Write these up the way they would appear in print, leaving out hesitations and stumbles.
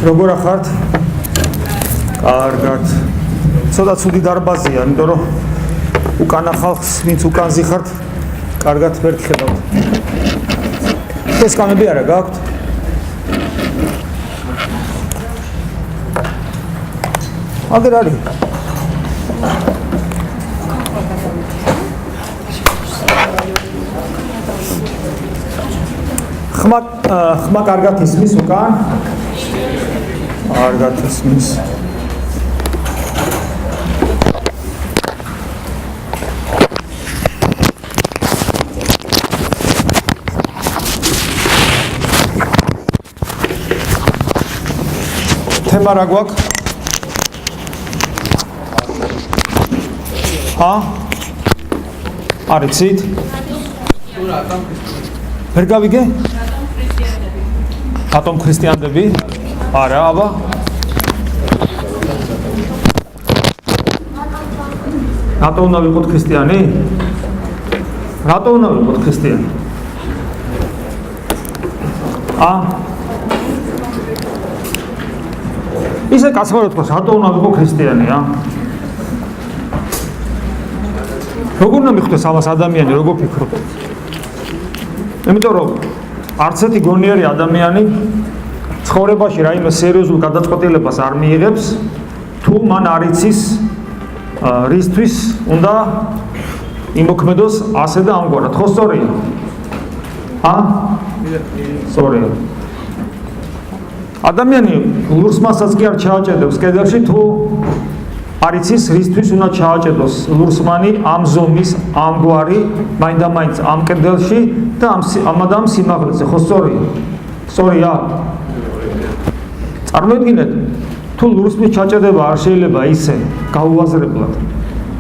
როგორ ახართ? კარგად. ცოტა ცუდი დარბაზია, იმიტომ რომ უკანა ხალხს, ვინც უკანზე ხართ, კარგად ვერ გხედავთ. ეს კამები არა გაქვთ? აგერ არის. ხმა კარგად ისმის უკან? კარგად ისმის. თემა რა გვაქვს? არ იცით? ვერ გავიგე? ატომ ქრისტიანები? არა, აბა. რატო უნდა ვიყოთ ქრისტიანი? რატო უნდა ვიყოთ ქრისტიანი? ისე კაცმა რო თქვა, რატო უნდა ვიყო ქრისტიანი, როგორ უნდა მიხვდეს ამას ადამიანი, როგორ ფიქრობ? იმიტომ რომ არც ერთი გონიერი ადამიანი ცხოვრებაში რაიმე სერიოზულ გადაწყვეტილებას არ მიიღებს, თუ მან არ იცის რისთვის უნდა იმოქმედოს ასე და ამგვარად. ხო სწორია? სწორია. ადამიანი ლურს მასაც კი არ ჩააჭედებს კედელში, თუ არ იცის რისთვის უნდა ჩააჭედოს ლურსმანი ამ ზომის, ამგვარი, მაინდა-მაინც ამ კედელში და ამ სიმაღლეზე. ხო სწორია? სწორია? წარმოიდგინეთ, თუ ლურსმის ჩაჭედება არ შეიძლება ისე გაუაზრებლად,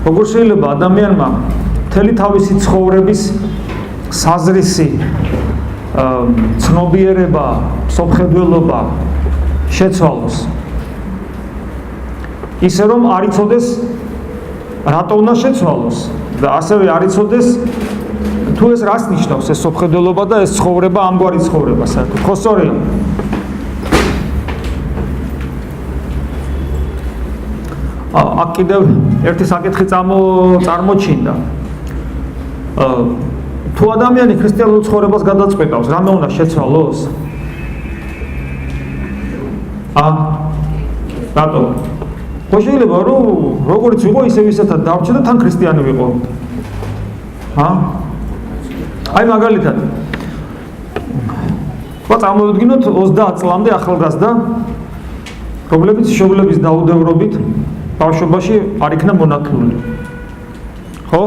როგორ შეიძლება ადამიანმა მთელი თავისი ცხოვრების საზრისი ცნობიერება, სოფხედველობა შეცვალოს. ისე რომ არ იცოდეს რატო უნდა შეცვალოს და ასევე არ იცოდეს თუ ეს რას ნიშნავს ეს სოფხედველობა და ეს ცხოვრება ამგვარი ცხოვრება საერთოდ. ხო სწორია? აქ კიდევ ერთი საკითხი წარმოჩინდა. თუ ადამიანი ქრისტიანულ ცხოვრებას გადაწყვეტავს, რამე უნდა შეცვალოს? რატო? ხო შეიძლება რომ როგორც ვიყო ისევ ისეთად დავრჩე და თან ქრისტიანი ვიყო. აი მაგალითად თქვა წარმოვიდგინოთ 30 წლამდე ახალგაზრდა, რომლებიც მშობლების დაუდევრობით ბავშვობაში არ იქნა მონათლული. ხო?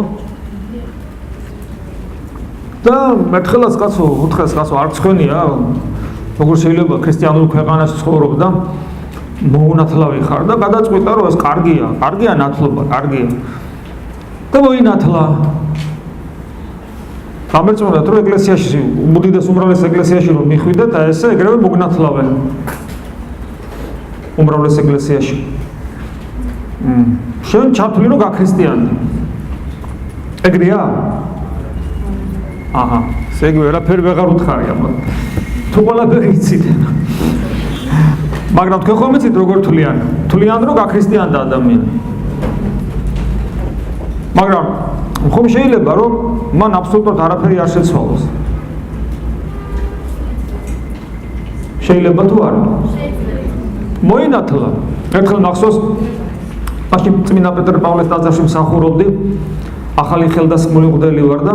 და მერთხელაც კაცო, უთხეს კაცო, არ მცხვენია, როგორ შეიძლება ქრისტიანულ ქვეყანაში ცხოვრობ და მოუნათლავი ხარ და გადაწყვიტა რომ ეს კარგია, კარგია ნათლობა, კარგია. და მოინათლა. გამერწმუნდათ რომ ეკლესიაში, უდიდეს უმრავლეს ეკლესიაში რომ მიხვიდეთ, ესე ეგრევე მოგნათლავენ. უმრავლეს ეკლესიაში. შენ ჩათვლი რომ გაქრისტიანდი. ეგრეა? ესე ვერაფერი ვეღარ უთხარია, თუ ყველაფერი იცით. მაგრამ თქვენ ხომ იცით როგორ თვლიან? თვლიან რომ გაქრისტიანდა ადამიანი. მაგრამ ხომ შეიძლება რომ მან აბსოლუტურად არაფერი არ შეცვალოს? შეიძლება თუ არა? მოინათლა. ერთხელ მახსოვს, მაშინ წმინდა პეტრე პავლეს ტაძარში მსახურობდი, ახალი ხელდასხმული მღვდელი ვარ და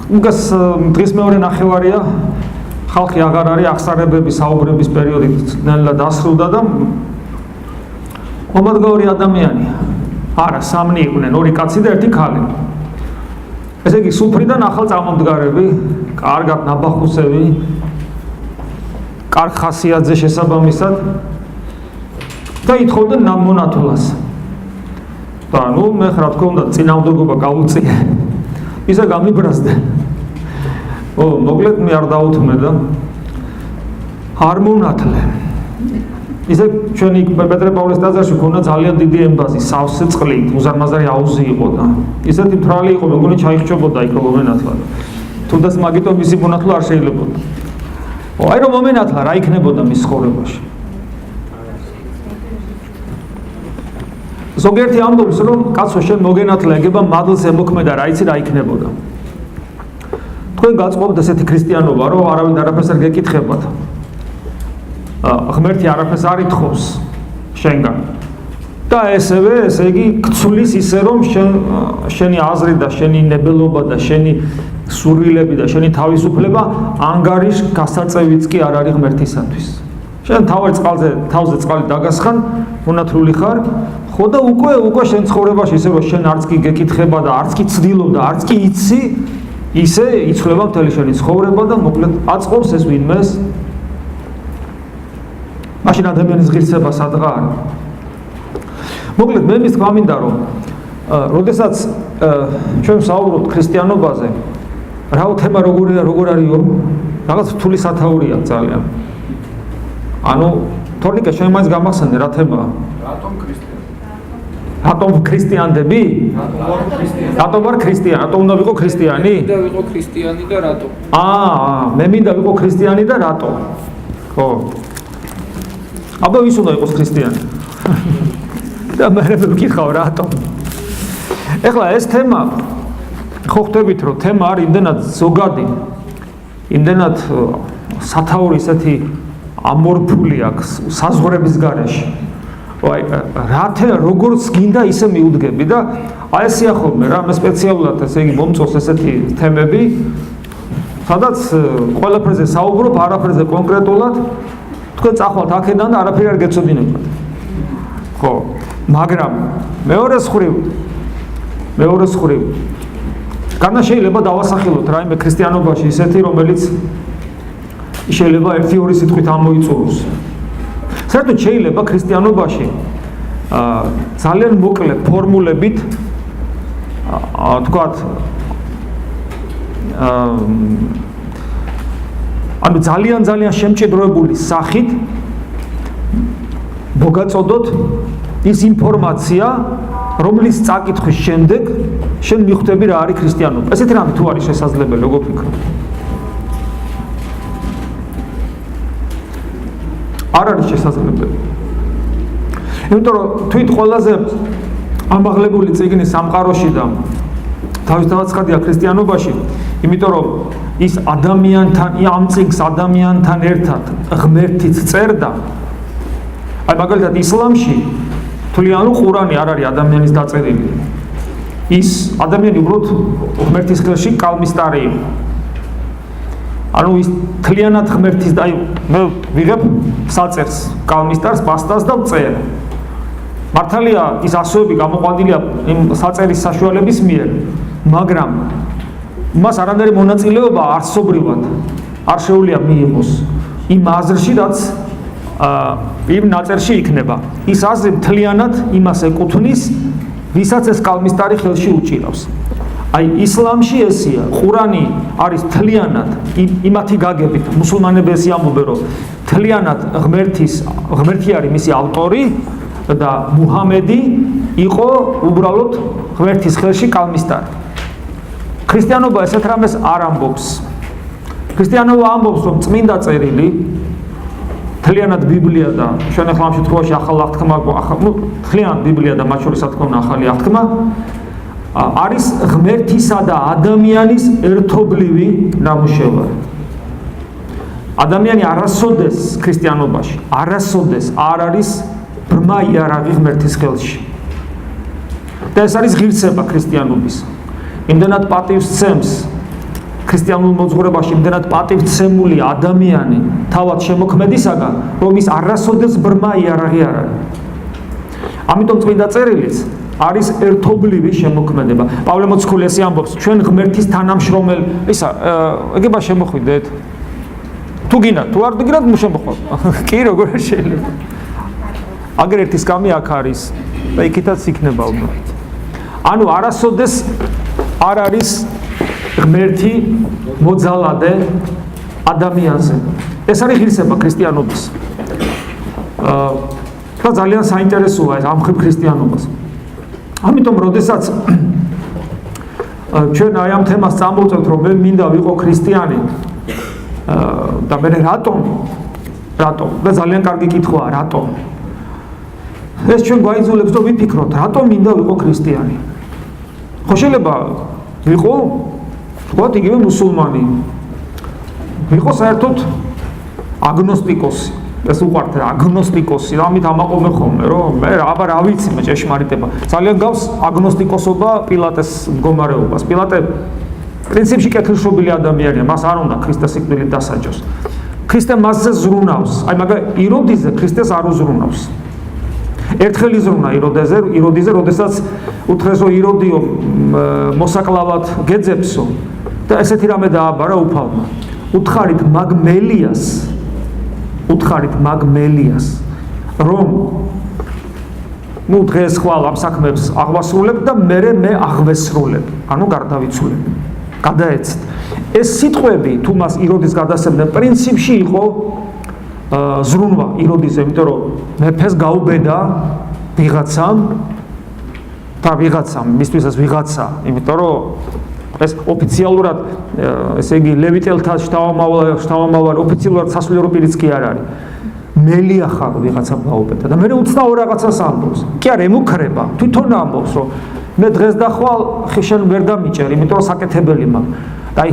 უგას დღის მეორე ნახევარია, ხალხი აღარ არის, აღსარებების, საუბრების პერიოდი ნელა დასრულდა და მომადგაური ადამიანია. არა, სამნი იყვნენ, ორი კაცი და ერთი ქალი. ესე იგი, სუფრიდან ახალ წამომდგარები, კარგად ნაბახუსები, კარგ ხასიათზე შესაბამისად და ითხოვდნენ მონათლას. და მე რა თქმა უნდა წინააღმდეგობა გავუწია. ისა გამიბრაზდა. მოკლედ მე არ დაუთმე და არ მონათლე. ისე ჩვენი პეტრე პავლეს ტაძარში ქონდა ძალიან დიდი ემბაზი, სავსე წყლით, უზარმაზარი აუზი იყო და ისეთი მთრალი იყო, მეგონი ჩაიხჭებოდა იქ რომ მონათლა. თუნდაც მაგიტომ მისი მონათლა არ შეიძლებოდა. აი რომ მომენათლა რა იქნებოდა მის ცხოვრებაში. ზოგიერთი ამბობს რომ კაცო შენ მოგენათლა ეგება მადლს ემოქმედა რა იცი რა იქნებოდა. თქვენ გაწყობთ ესეთი ქრისტიანობა რომ არავინ არაფერს არ გეკითხებათ. ღმერთი არაფერს არ ითხოვს შენგან. და ესევე ესე იგი გცulis ისე რომ შენი აზრი და შენი ნებელობა და შენი სურვილები და შენი თავისუფლება ანგარიშ გასაწევიც კი არ არის ღმერთისათვის. შენ თავზე წყალი დაგასხან, უნათრული ხარ, ხო და უკვე შენ ცხოვრებაში ისე რომ შენ არც კი გეკითხება და არც კი ცდილობ და არც კი იცი, ისე იცვლება მთელი შენი ცხოვრება და მოკლედ აწყობს ეს ვინმეს. მაშინ ადამიანის ღირსება სადღა არის. მოკლედ მე მის თქმა მინდა რომ როდესაც ჩვენ ვსაუბრობთ ქრისტიანობაზე, რა თემა როგორ არისო? რაღაც რთული სათაურია ძალიან. ანუ თორნიკე შენ მაინც გამახსენე რა თემაა? რატომ ქრისტიანდები? რატომ ვარ ქრისტიანი? რატომ უნდა ვიყო ქრისტიანი? მინდა ვიყო ქრისტიანი და რატომ? მე მინდა ვიყო ქრისტიანი და რატომ? ხო. აბა ვის უნდა იყოს ქრისტიანი? და მე ვკითხავ რატომ? ეხლა ეს თემა ხო ხვდებით რომ თემა არის იმდენად ზოგადი, იმდენად სათაური ესეთი ამორფული აქვს საზღვრების გარეშე. როგორც გინდა ისე მიუდგები და აი ესია ხოლმე რა მე სპეციალურად ესე იგი მომწონს ესეთი თემები, სადაც ყველაფერზე საუბრობ, არაფერზე კონკრეტულად, თქვენ წახვალთ აქედან და არაფერი არ გეცოდინებათ. ხო, მაგრამ მეორე მხრივ განა შეიძლება დავასახელოთ რაიმე ქრისტიანობაში ისეთი, რომელიც შეიძლება 1-2 სიტყვით ამოიწუროს. საერთოდ შეიძლება ქრისტიანობაში ძალიან მოკლე ფორმულებით თქვათ ანუ ძალიან შემჭიდროებული სახით მოგაწოდოთ ის ინფორმაცია, რომლის წაკითხვის შემდეგ შენ მიხვდები რა არის ქრისტიანობა. ესეთი რამე თუ არის შესაძლებელი, როგორ ფიქრობ? არ არის შესაძლებელი. იმიტომ რომ თვით ყველაზე ამაღლებული წიგნი სამყაროში და თავისთავად ცხადია ქრისტიანობაში, იმიტომ რომ ის ადამიანთან, ამ წიგნს ადამიანთან ერთად ღმერთიც წერდა. აი მაგალითად ისლამში თვლიან ყურანი არ არის ადამიანის დაწერილი. ის ადამიანი უბრალოდ ღმერთის ხელში კალმისტარი იყო. ანუ ის თლიანად ღმერთის და აი მე ვიღებ საწერს, კალმისტარს, პასტას და ვწერ. მართალია ის ასოები გამოყვანილია იმ საწერის საშუალების მიერ, მაგრამ მას არანაირი მონაწილეობა არსობრივად არ შეუძლია მიიღოს იმ აზრში, რაც იმ ნაწერში იქნება. ის აზრი მთლიანად იმას ეკუთვნის, ვისაც ეს კალმისტარი ხელში უჭირავს. აი ისლამში ესია, ყურანი არის თლიანად იმათი გაგებით, მუსულმანები ესე ამბობენ, რომ თლიანად ღმერთი არის მისი ავტორი და მუჰამედი იყო უბრალოდ ღმერთის ხელში კალმისტარი. ქრისტიანობა ესეთ რამეს არ ამბობს. ქრისტიანობა ამბობს, რომ წმინდა წერილი თლიანად ბიბლია და ჩვენ ახლა ამ შემთხვევაში ახალ აღთქმა, თლიანად ბიბლია და მათ შორის თქმა უნდა ახალი აღთქმა არის ღმერთისა და ადამიანის ერთობლივი ნამუშევარი. ადამიანი არასოდეს ქრისტიანობაში, არასოდეს არ არის ბრმა იარაღი ღმერთის ხელში. და ეს არის ღირსება ქრისტიანობის. იმდენად პატივს ცემს ქრისტიანულ მოძღვრებაში, იმდენად პატივცემული ადამიანი თავად შემოქმედისაგან, რომ ის არასოდეს ბრმა იარაღი არ არის. ამიტომ წმინდა წერილიც არის ერთობლივი შემოქმედება. პავლე მოციქული ესე ამბობს, ჩვენ ღმერთის თანამშრომელი, ისა, ეგება შემოხვიდეთ. თუ გინდათ, თუ არ გინდათ, შემოხვდეთ. კი, როგორ შეიძლება. აგერ ერთი სკამი აქ არის და იქითაც იქნება უბრალოდ. ანუ არასოდეს არ არის ღმერთი მოძალადე ადამიანზე. ეს არის ღირსება ქრისტიანობის. და ძალიან საინტერესოა ეს ამ ქრისტიანობას. ამიტომ როდესაც ჩვენ აი ამ თემას წამოვწევთ, რომ მე მინდა ვიყო ქრისტიანი, და მე რატომ და ძალიან კარგი კითხვაა რატომ ეს ჩვენ გვაიძულებს რომ ვიფიქროთ რატომ მინდა ვიყო ქრისტიანი ხო შეიძლება ვიყო თქვათ იგივე მუსულმანი ვიყო საერთოდ აგნოსტიკოსი ეს უყვართ აგნოსტიკოსი ამით ამაყობენ ხოლმე რომ მე აბა რა ვიცი მე ჭეშმარიტება ძალიან გავს აგნოსტიკოსობა პილატეს მდგომარეობას პილატე პრინციპში კეთილშობილი ადამიანია მას არ უნდა ქრისტეს სიკვდილით დასაჯოს ქრისტე მასზე ზრუნავს აი მაგა იროდიზე ქრისტეს არ უზრუნავს ერთხელ იზრუნა იროდიზე როდესაც უთხრეს რომ იროდიო მოსაკლავად გეძებსო და ესეთი რამე დააბარა უფალმა უთხარით მაგ მელიას რომ ნუ დღეს ხვალ ამ საქმებს აღვასრულებ და მე აღვესრულებ ანუ გარდავიცვლებ გადაეცით ეს სიტყვები თუ მას იროდის გადასცემდნენ პრინციპში იყო ზრუნვა იროდიზე იმიტომ რომ მეფეს გაუბედა ვიღაცამ მისთვის ეს ვიღაცა იმიტომ რომ ეს ოფიციალურად ესე იგი ლევიტელთა შთამომავალი ოფიციალურად სასულიერო პირიც კი არ არის მელია ხარ ვიღაცამ გაუბედა და მე უცნაურ რაღაცას ამბობს კი არ ემუქრება თვითონ ამბობს რომ მე დღეს და ხვალ ხიშენ ვერ დამიჭერ იმიტომ რომ საკეთებელი მაქვს და აი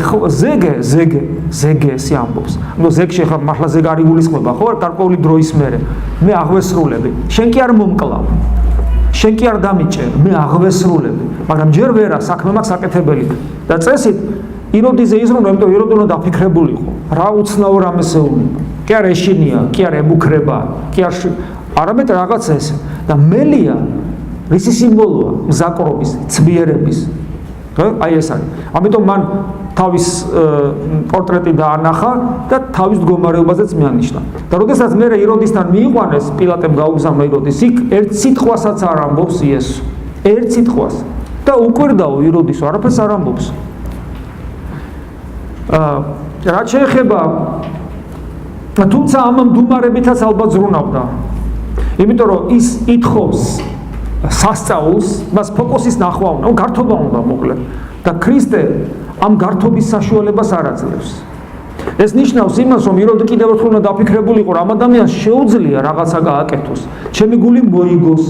ზეგე ესი ამბობს ნუ ზეგში ხა მართლა ზეგ არ იგულისხმება ხო გარკვეული დროის მერე მე აღვესრულები შენ კი არ მომკლავ შენ კი არ დამიჭერ მე აღვესრულები მაგრამ ჯერ ვერა საქმე მაქვს საკეთებელი და წესით იროდიზე იზრუნვა იმიტომ იროდი უნდა დაფიქრებულიყო რა უცნაურ ამას ეუბნება კი არ ეშინია კი არ ემუქრება კი არ არამედ რაღაცა ეს და მელია რისი სიმბოლოა მზაკრობის ცბიერების აი ეს არის ამიტომ მან თავის პორტრეტი დაანახა და თავის მდგომარეობაზეც მიანიშნა და როდესაც მე იროდისთან მიიყვანეს პილატემ გაუგზავნა იროდის იქ ერთ სიტყვასაც არ ამბობს იესო ერთ სიტყვას და უკვირდაო იროდის არაფერს არ ამბობს რაც შეეხება თუმცა ამ მდუმარებითაც ალბათ ზრუნავდა იმიტომ რომ ის ითხოვს სასწაულს მას ფოკუსის ნახვა უნდა გართობა უნდა მოკლედ და ქრისტე ამ გართობის საშუალებას არ აძლევს ეს ნიშნავს იმას რომ იროდი კიდევ ერთხელ უნდა დაფიქრებულიყო რომ ამ ადამიანს შეუძლია რაღაცა გააკეთოს ჩემი გული მოიგოს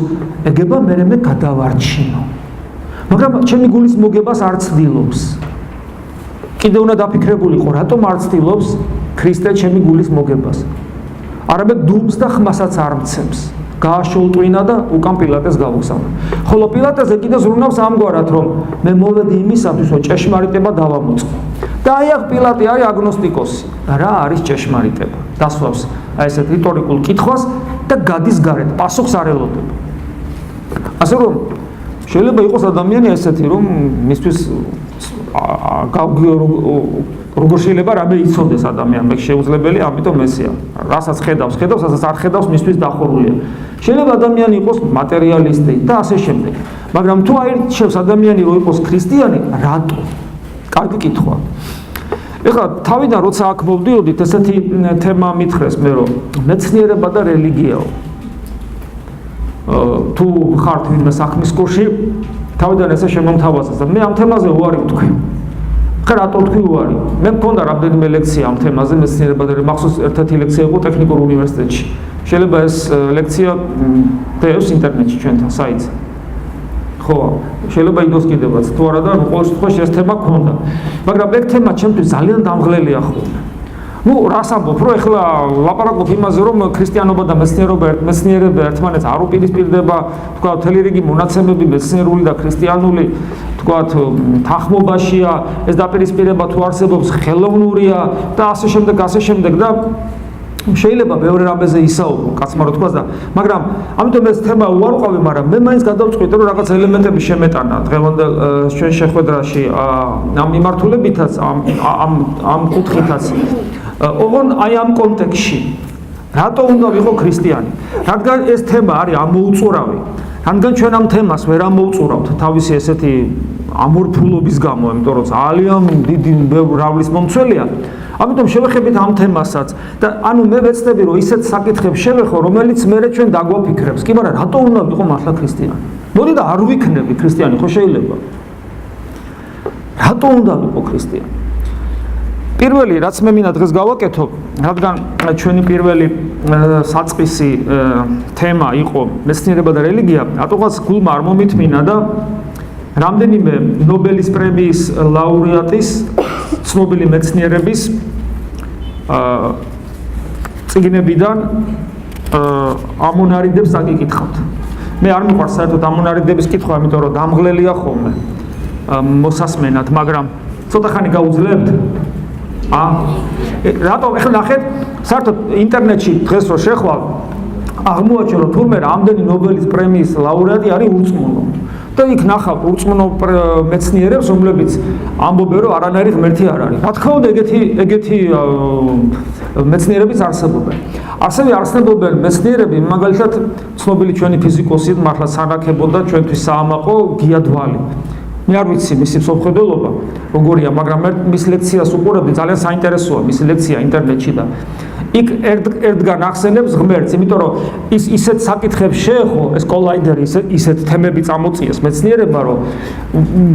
ეგება მე გადავარჩინო მაგრამ ჩემი გულის მოგებას არ ცდილობს კიდევ უნდა დაფიქრებულიყო რატომ არ ცდილობს ქრისტე ჩემი გულის მოგებას არამედ დუმს და ხმასაც არ მცემს გააშოლტვინა და უკან პილატეს გავუგზავნა. ხოლო პილატეზე კიდე ზრუნავს ამგვარად, რომ მე მოვედი იმისათვის, რომ ჭეშმარიტება დავამოწყო. და აი აქ პილატე არის აგნოსტიკოსი. რა არის ჭეშმარიტება? დასვავს აი ესეთ რიტორიკულ კითხვას და გადის გარეთ, პასუხს არ ელოდება. ასე რომ შეიძლება იყოს ადამიანი ესეთი, რომ მისთვის როგორ შეიძლება რამე იცოდეს ადამიანს, მე შეუძლებელი, ამიტომ ესეა. რასაც ხედავს, რასაც არ ხედავს, მისთვის დახურულია. შეიძლება ადამიანი იყოს მატერიალისტი და ასე შემდეგ. მაგრამ თუ აირჩევს ადამიანი რომ იყოს ქრისტიანი, რატო? კარგი კითხვა. ეხლა თავიდან როცა აქ მოვდიოდით, ესეთი თემა მითხრეს მე რომ მეცნიერება და რელიგიაო. თუ ხართ ვინმე საქმის კურსში, თავიდან ესე შემომთავაზეს და მე ამ თემაზე უარი ვთქვი. ხა რატო თქვი უარი? მე მქონდა რამდენიმე ლექცია ამ თემაზე მეცნიერება და მახსოვს ერთ-ერთი ლექცია იყო ტექნიკურ უნივერსიტეტში. შეიძლება ეს ლექცია დევს ინტერნეტში ჩვენთან საიტზე. ხო, შეიძლება იყოს კიდევაც თუ არა და ყოველ შემთხვევაში ეს თემა მქონდა. მაგრამ ეგ თემა ჩემთვის ძალიან დამღლელია ხოლმე. ნუ რას ამბობ, რომ ეხლა ლაპარაკობ იმაზე, რომ ქრისტიანობა და მეცნიერება ერთმანეთს არ უპირისპირდება, თქვა მთელი რიგი მონაცემები მეცნიერული და ქრისტიანული, თქვა თანხმობაშია, ეს დაპირისპირება თუ არსებობს ხელოვნურია და ასე შემდეგ და შეიძლება ბევრი რამეზე ისაუბრო კაცმა რო თქვას და მაგრამ ამიტომ ეს თემა უარყვავი, მაგრამ მე მაინც გადავწყვიტე რომ რაღაც ელემენტები შემეტანა დღევანდელ ჩვენ შეხვედრაში ამ მიმართულებითაც ამ კუთხითაც ოღონ აი ამ კონტექსტში რატო უნდა ვიყო ქრისტიანი? რადგან ეს თემა არის ამოუწურავი. რადგან ჩვენ ამ თემას ვერ ამოუწურავთ თავისი ესეთი ამორფულობის გამო, იმიტომ რომ ძალიან დიდი რავლის მომცველია. ამიტომ შევეხებით ამ თემასაც და ანუ მე ვეცდები რომ ისეთ საკითხებს შევეხო, რომელიც მერე ჩვენ დაგვაფიქრებს. კი, მაგრამ რატო უნდა ვიყო მართლა ქრისტიანი? მოდი და არ ვიქნები ქრისტიანი, ხო შეიძლება? რატო უნდა ვიყო ქრისტიანი? პირველი რაც მე მინდა დღეს გავაკეთო, რადგან ჩვენი პირველი საწყისი თემა იყო მეცნიერება და რელიგია, რატოღაც გულმა არ მომითმინა და რამდენიმე ნობელის პრემიის ლაურეატის ცნობილი მეცნიერების წიგნებიდან ამონარიდებს წაგიკითხავთ. მე არ მიყვარს საერთოდ ამონარიდების კითხვა, იმიტომ რომ დამღლელია ხოლმე მოსასმენად, მაგრამ ცოტა ხანი გაუძლებთ. რატომ ეხლა ნახეთ, საერთოდ ინტერნეტში დღეს რო შეხვალ, აღმოაჩენ რომ თურმე რამდენი ნობელის პრემიის ლაურეატი არის ურწმუნო. და იქ ნახავ ურწმუნო მეცნიერებს, რომლებიც ამბობენ, რომ არანაირი ღმერთი არ არის. რა თქმა უნდა, ეგეთი მეცნიერებიც არსებობენ. ასევე არსებობენ მეცნიერები, მაგალითად, ცნობილი ჩვენი ფიზიკოსი, მართლა სანაკებოდა ჩვენთვის საამაყო გიადვალი. მე არ ვიცი მისი მსოფლმხედველობა როგორია, მაგრამ მის ლექციას უყურებდი, ძალიან საინტერესოა მისი ლექცია ინტერნეტში და იქ ერთგან ახსენებს ღმერთს, იმიტომ რომ ისეთ საკითხებს შეეხო, ეს კოლაიდერი ისეთ თემები წამოწიეს მეცნიერებმა, რომ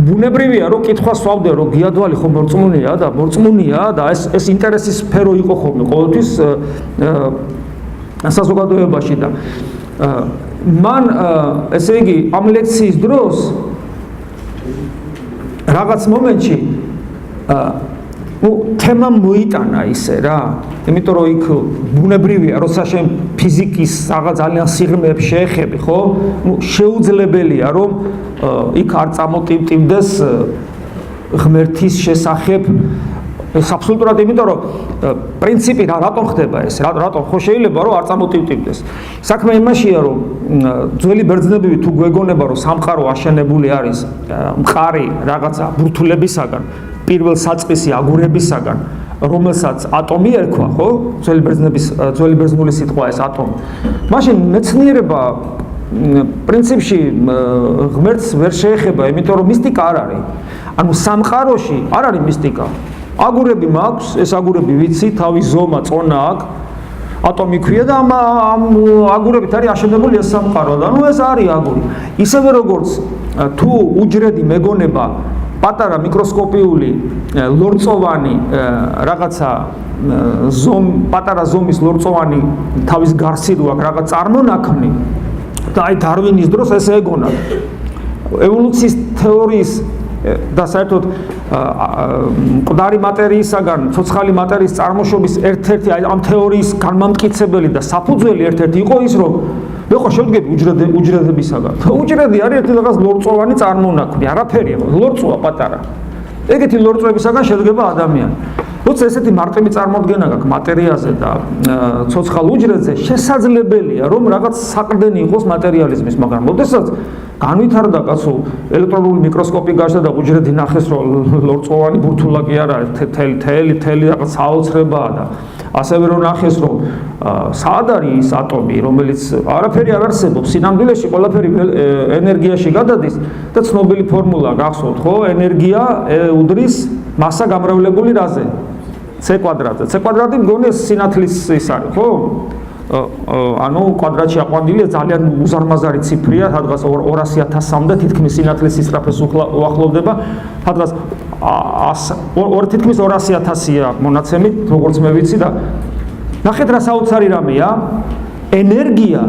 ბუნებრივია, რომ კითხვა სვავდნენ, რომ გიადვალი ხო მორწმუნეა და ეს ინტერესის სფერო იყო ხოლმე ყოველთვის საზოგადოებაში და მან ესე იგი ამ ლექციის დროს რაღაც მომენტში თემა მოიტანა ისე რა, იმიტომ რომ იქ ბუნებრივია, როცა შენ ფიზიკის რაღაც ძალიან სიღრმეებს შეეხები, ხო? შეუძლებელია, რომ იქ არ წამოტივტივდეს ღმერთის შესახებ აბსოლუტურად, იმიტომ რომ პრინციპი რატომ ხდება ეს? რატომ ხო შეიძლება რომ არ წამოტივტივდეს? საქმე იმაშია, რომ ძველი ბერძნები თუ გვეგონება, რომ სამყარო აშენებული არის მყარი რაღაცა ბურთულებისაგან, პირველ საწყისი აგურებისაგან, რომელსაც ატომი ერქვა, ხო? ძველი ბერძნული სიტყვა ეს ატომი. მაშინ მეცნიერება პრინციპში ღმერთს ვერ შეეხება, იმიტომ რომ მისტიკა არ არის. ანუ სამყაროში არ არის მისტიკა. აგურები მაქვს, ეს აგურები ვიცი, თავის ზომა, წონა აქვს, ატომი ქვია და ამ აგურებით არის აშენებული ეს სამყარო და ნუ ეს არის აგური. ისევე როგორც თუ უჯრედი მეგონება პატარა მიკროსკოპიული ლორწოვანი რაღაცა პატარა ზომის ლორწოვანი თავის გარსიდ აქვს რაღაც წარმონაქმნი და აი დარვინის დროს ესე ეგონა. ევოლუციის თეორიის და საერთოდ მკვდარი მატერიისაგან ცოცხალი მატერიის წარმოშობის ერთ-ერთი ამ თეორიის განმამტკიცებელი და საფუძველი ერთ-ერთი იყო ის, რომ მე ხო შევდგები უჯრედებისაგან. უჯრედი არის ერთი რაღაც ლორწოვანი წარმონაქმნი, არაფერია, ლორწოა პატარა. ეგეთი ლორწოებისაგან შედგება ადამიანი. როცა ესეთი მარტივი წარმოდგენა გაქვს მატერიაზე და ცოცხალ უჯრედზე, შესაძლებელია, რომ რაღაც საყრდენი იყოს მატერიალიზმის, მაგრამ როდესაც განვითარდა კაცო ელექტრონული მიკროსკოპი გაჩნდა და უჯრედი ნახეს, რომ ლორწოვანი ბურთულა კი არ არის, თელი რაღაც საოცრებაა და ასევე რომ ნახეს, რომ სად არის ის ატომი, რომელიც არაფერი არ არსებობს, სინამდვილეში ყველაფერი ენერგიაში გადადის და ცნობილი ფორმულა გახსოვთ, ხო? ენერგია უდრის მასა გამრავლებული რაზე? c კვადრატზე. c კვადრატი მგონი სინათლის ის არის, ხო? ანუ კვადრატში აყვანილია ძალიან უზარმაზარი ციფრია, სადღაც 200.000-მდე თითქმის სინათლის სისწრაფეს უახლოვდება, სადღაც თითქმის 200.000-ია მონაცემით, როგორც მე ვიცი და ნახეთ რა საოცარი რამეა, ენერგია,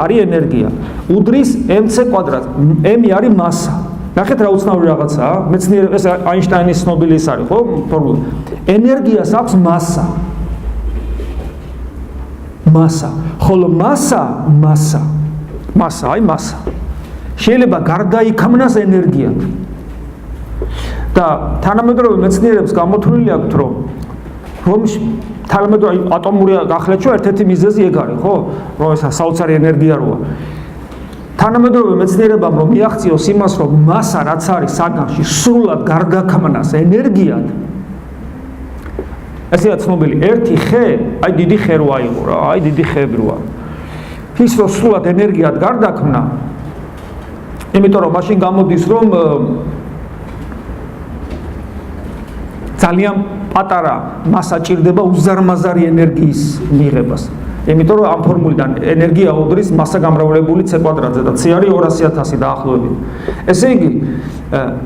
არის ენერგია, უდრის mc კვადრატს, m არის მასა. ნახეთ რა უცნაური რაღაცაა, მეცნიერება ეს აინშტაინის ცნობილი ის არის, ხო? ფორმულა. ენერგიას აქვს მასა. ხოლო მასა. შეიძლება გარდაიქმნას ენერგიად. და თანამედროვე მეცნიერებს გამოთვლილი აქვთ, რომ თანამედროვე ატომური გახლეჩვა ერთ-ერთი მიზეზი ეგ არის, ხო? რომ ეს საოცარი ენერგია როა. თანამედროვე მეცნიერებამ რომ მიაღწიოს იმას, რომ მასა რაც არის საგანში სრულად გარდაქმნას ენერგიად, ესეა ცნობილი ერთი ხე, აი დიდი ხე როა იყო რა, აი დიდი ხეები როა. ის რომ სრულად ენერგიად გარდაქმნა, იმიტომ რომ მაშინ გამოდის, რომ ძალიან პატარა მასა ჭირდება უზარმაზარი ენერგიის მიღებას. იმიტომ რომ ამ ფორმულიდან ენერგია უდრის მასა გამრავლებული c კვადრატზე და c არის 200.000 დაახლოებით. ესე იგი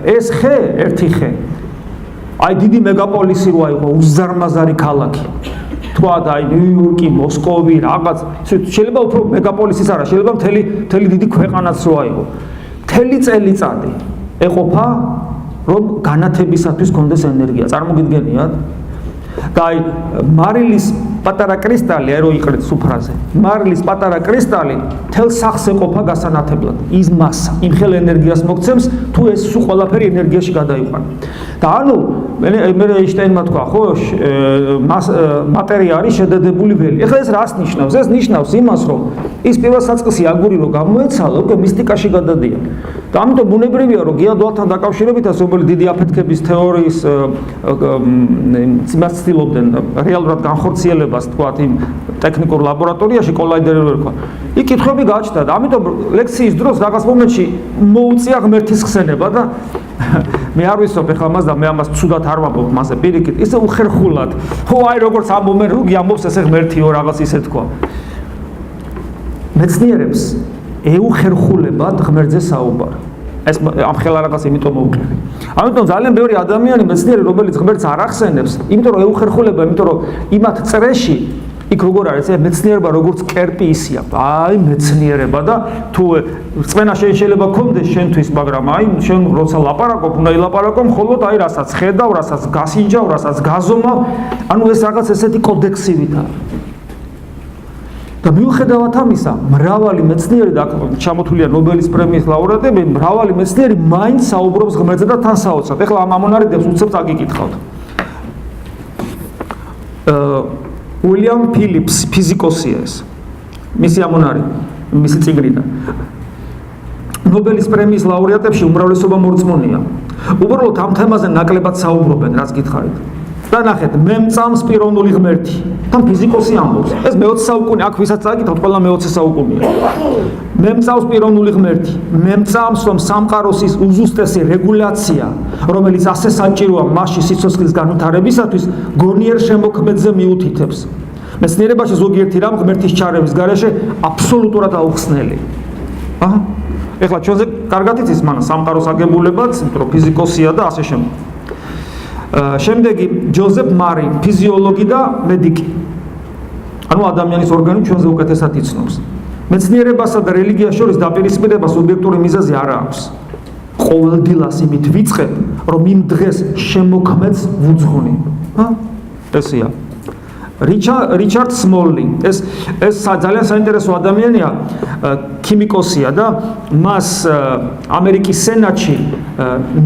ეს ხე, ერთი ხე აი დიდი მეგაპოლისი რო აიღო უზარმაზარი ქალაქი. თქვათ აი ნიუ-იორკი, მოსკოვი, რაღაც შეიძლება უფრო მეგაპოლისის არა, შეიძლება მთელი დიდი ქვეყანაც რო აიღო. მთელი წელიწადი ეყოფა რომ განათებისათვის კონდეს ენერგია. წარმოგიდგენიათ? და აი მარილის პატარა კრისტალი, აი რო იყრეთ სუფრაზე. მარილის პატარა კრისტალი თელ სახს ეყოფა გასანათებლად. ის მასა, იმ ხელ ენერგიას მოგცემს, თუ ეს სულ ყველაფერი ენერგიაში გადაიყვანა. და ანუ მე ეინშტაინმა თქვა, ხო, მატერია არის შედედებული ველი. ეხლა ეს რას ნიშნავს? ეს ნიშნავს იმას, რომ ის პირველ საწყისი აგური რო გამოეცალა, უკვე მისტიკაში გადადია. და ამიტომ ბუნებრივია, რომ გეოდვალთან დაკავშირებითაც, რომელიც დიდი აფეთქების თეორიის იმას ცდილობდნენ რეალურად განხორციელებას, თქვათ, იმ ტექნიკურ ლაბორატორიაში კოლაიდერი რო ერქვა. იქ კითხვები გაჩნდა და ამიტომ ლექციის დროს რაღაც მომენტში მოუწია ღმერთის ხსენება და მე არ ვისწრებ ეხლა მას და მე ამას ცუდად არ ვამბობ მასე პირიქით, ისე უხერხულად. ხო, აი როგორც ამბობენ, როგი ამბობს ესე ღმერთიო რაღაც ისე თქვა. მეცნიერებს ეუხერხულებად ღმერთზე საუბარი. ეს ამ ხელა რაღაც იმიტომ მოუკლები. ამიტომ ძალიან ბევრი ადამიანი მეცნიერი, რომელიც ღმერთს არ ახსენებს, იმიტომ რომ ეუხერხულება, იმიტომ რომ იმათ წრეში იქ როგორ არის ეს მეცნიერება როგორც კერპი ისია. აი მეცნიერება და თუ წვენა შეიძლება გქონდეს შენთვის, მაგრამ აი შენ როცა ლაპარაკობ, უნდა ილაპარაკო მხოლოდ აი რასაც ხედავ, რასაც გასინჯავ, რასაც გაზომავ, ანუ ეს რაღაც ესეთი კოდექსივითა. და მიუხედავად ამისა, მრავალი მეცნიერი და ჩამოთვლილია ნობელის პრემიის ლაურეატები, მრავალი მეცნიერი მაინც საუბრობს ღმერთზე და თან საოცრად. ეხლა ამ ამონარიდებს უცებ წაგიკითხავთ. უილიამ ფილიპს ფიზიკოსია ეს. მისი ამონარი, მისი წიგნიდან. ნობელის პრემიის ლაურეატებში უმრავლესობა მორწმუნეა. უბრალოდ ამ თემაზე ნაკლებად საუბრობენ, რაც გითხარით. და ნახეთ, მე მწამს პიროვნული ღმერთი. თან ფიზიკოსი ამბობს. ეს მე-20 საუკუნე, აქ ვისაც წაკითხავთ, ყველა მე-20 საუკუნეა. მე მწამს პიროვნული ღმერთი. მე მწამს, რომ სამყაროს ის უზუსტესი რეგულაცია, რომელიც ასე საჭიროა მასში სიცოცხლის განვითარებისათვის, გონიერ შემოქმედზე მიუთითებს. მეცნიერებაში ზოგიერთი რამ ღმერთის ჩარევის გარეშე აბსოლუტურად აუხსნელი. აჰა. ეხლა ჩვენზე კარგად იცის მან სამყაროს აგებულებაც, რომ ფიზიკოსია და ასე შემდეგ. შემდეგი ჯოზეფ მარი, ფიზიოლოგი და მედიკი. ანუ ადამიანის ორგანიზმი ჩვენზე უკეთესად იცნობს. მეცნიერებასა და რელიგიას შორის დაპირისპირება სუბიექტური მიზეზი არ აქვს. ყოველდილას იმით ვიწყებ, რომ იმ დღეს შემოქმედს ვუძღვნი. ესეა. რიჩარდ სმოლი, ეს ძალიან საინტერესო ადამიანია, ქიმიკოსია და მას ამერიკის სენატში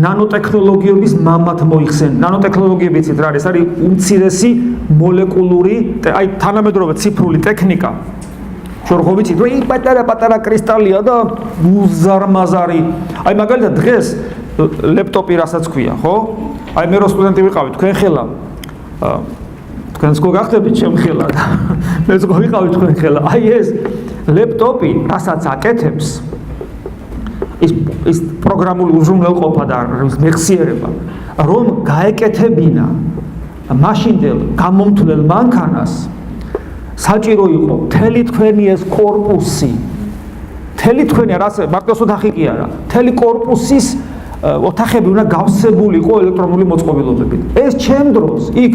ნანოტექნოლოგიების მამად მოიხსენიეს. ნანოტექნოლოგიები იცით რა არის? არის უმცირესი მოლეკულური, აი თანამედროვე ციფრული ტექნიკა. შორღო ვიცით, რომ პატარა კრისტალია და უზარმაზარი. აი მაგალითად დღეს ლეპტოპი რასაც ქვია, ხო? აი მე რო სტუდენტი ვიყავი, თქვენ ხელა თქვენს გახდებით შემხელა და მეც ვიყავი თქვენ ხელა. აი ეს ლეპტოპი, რასაც აკეთებს, ის პროგრამული უზრუნველყოფა და მეხსიერება, რომ გაეკეთებინა მაშინდელ გამომთვლელ მანქანას, საჭირო იყო მთელი თქვენი ეს კორპუსი, მთელი თქვენი რაც მარტო ოთახი კი არა, მთელი კორპუსის ოთახები უნდა გავსებული იყო ელექტრონული მოწყობილობებით. ეს ჩემ დროს, იქ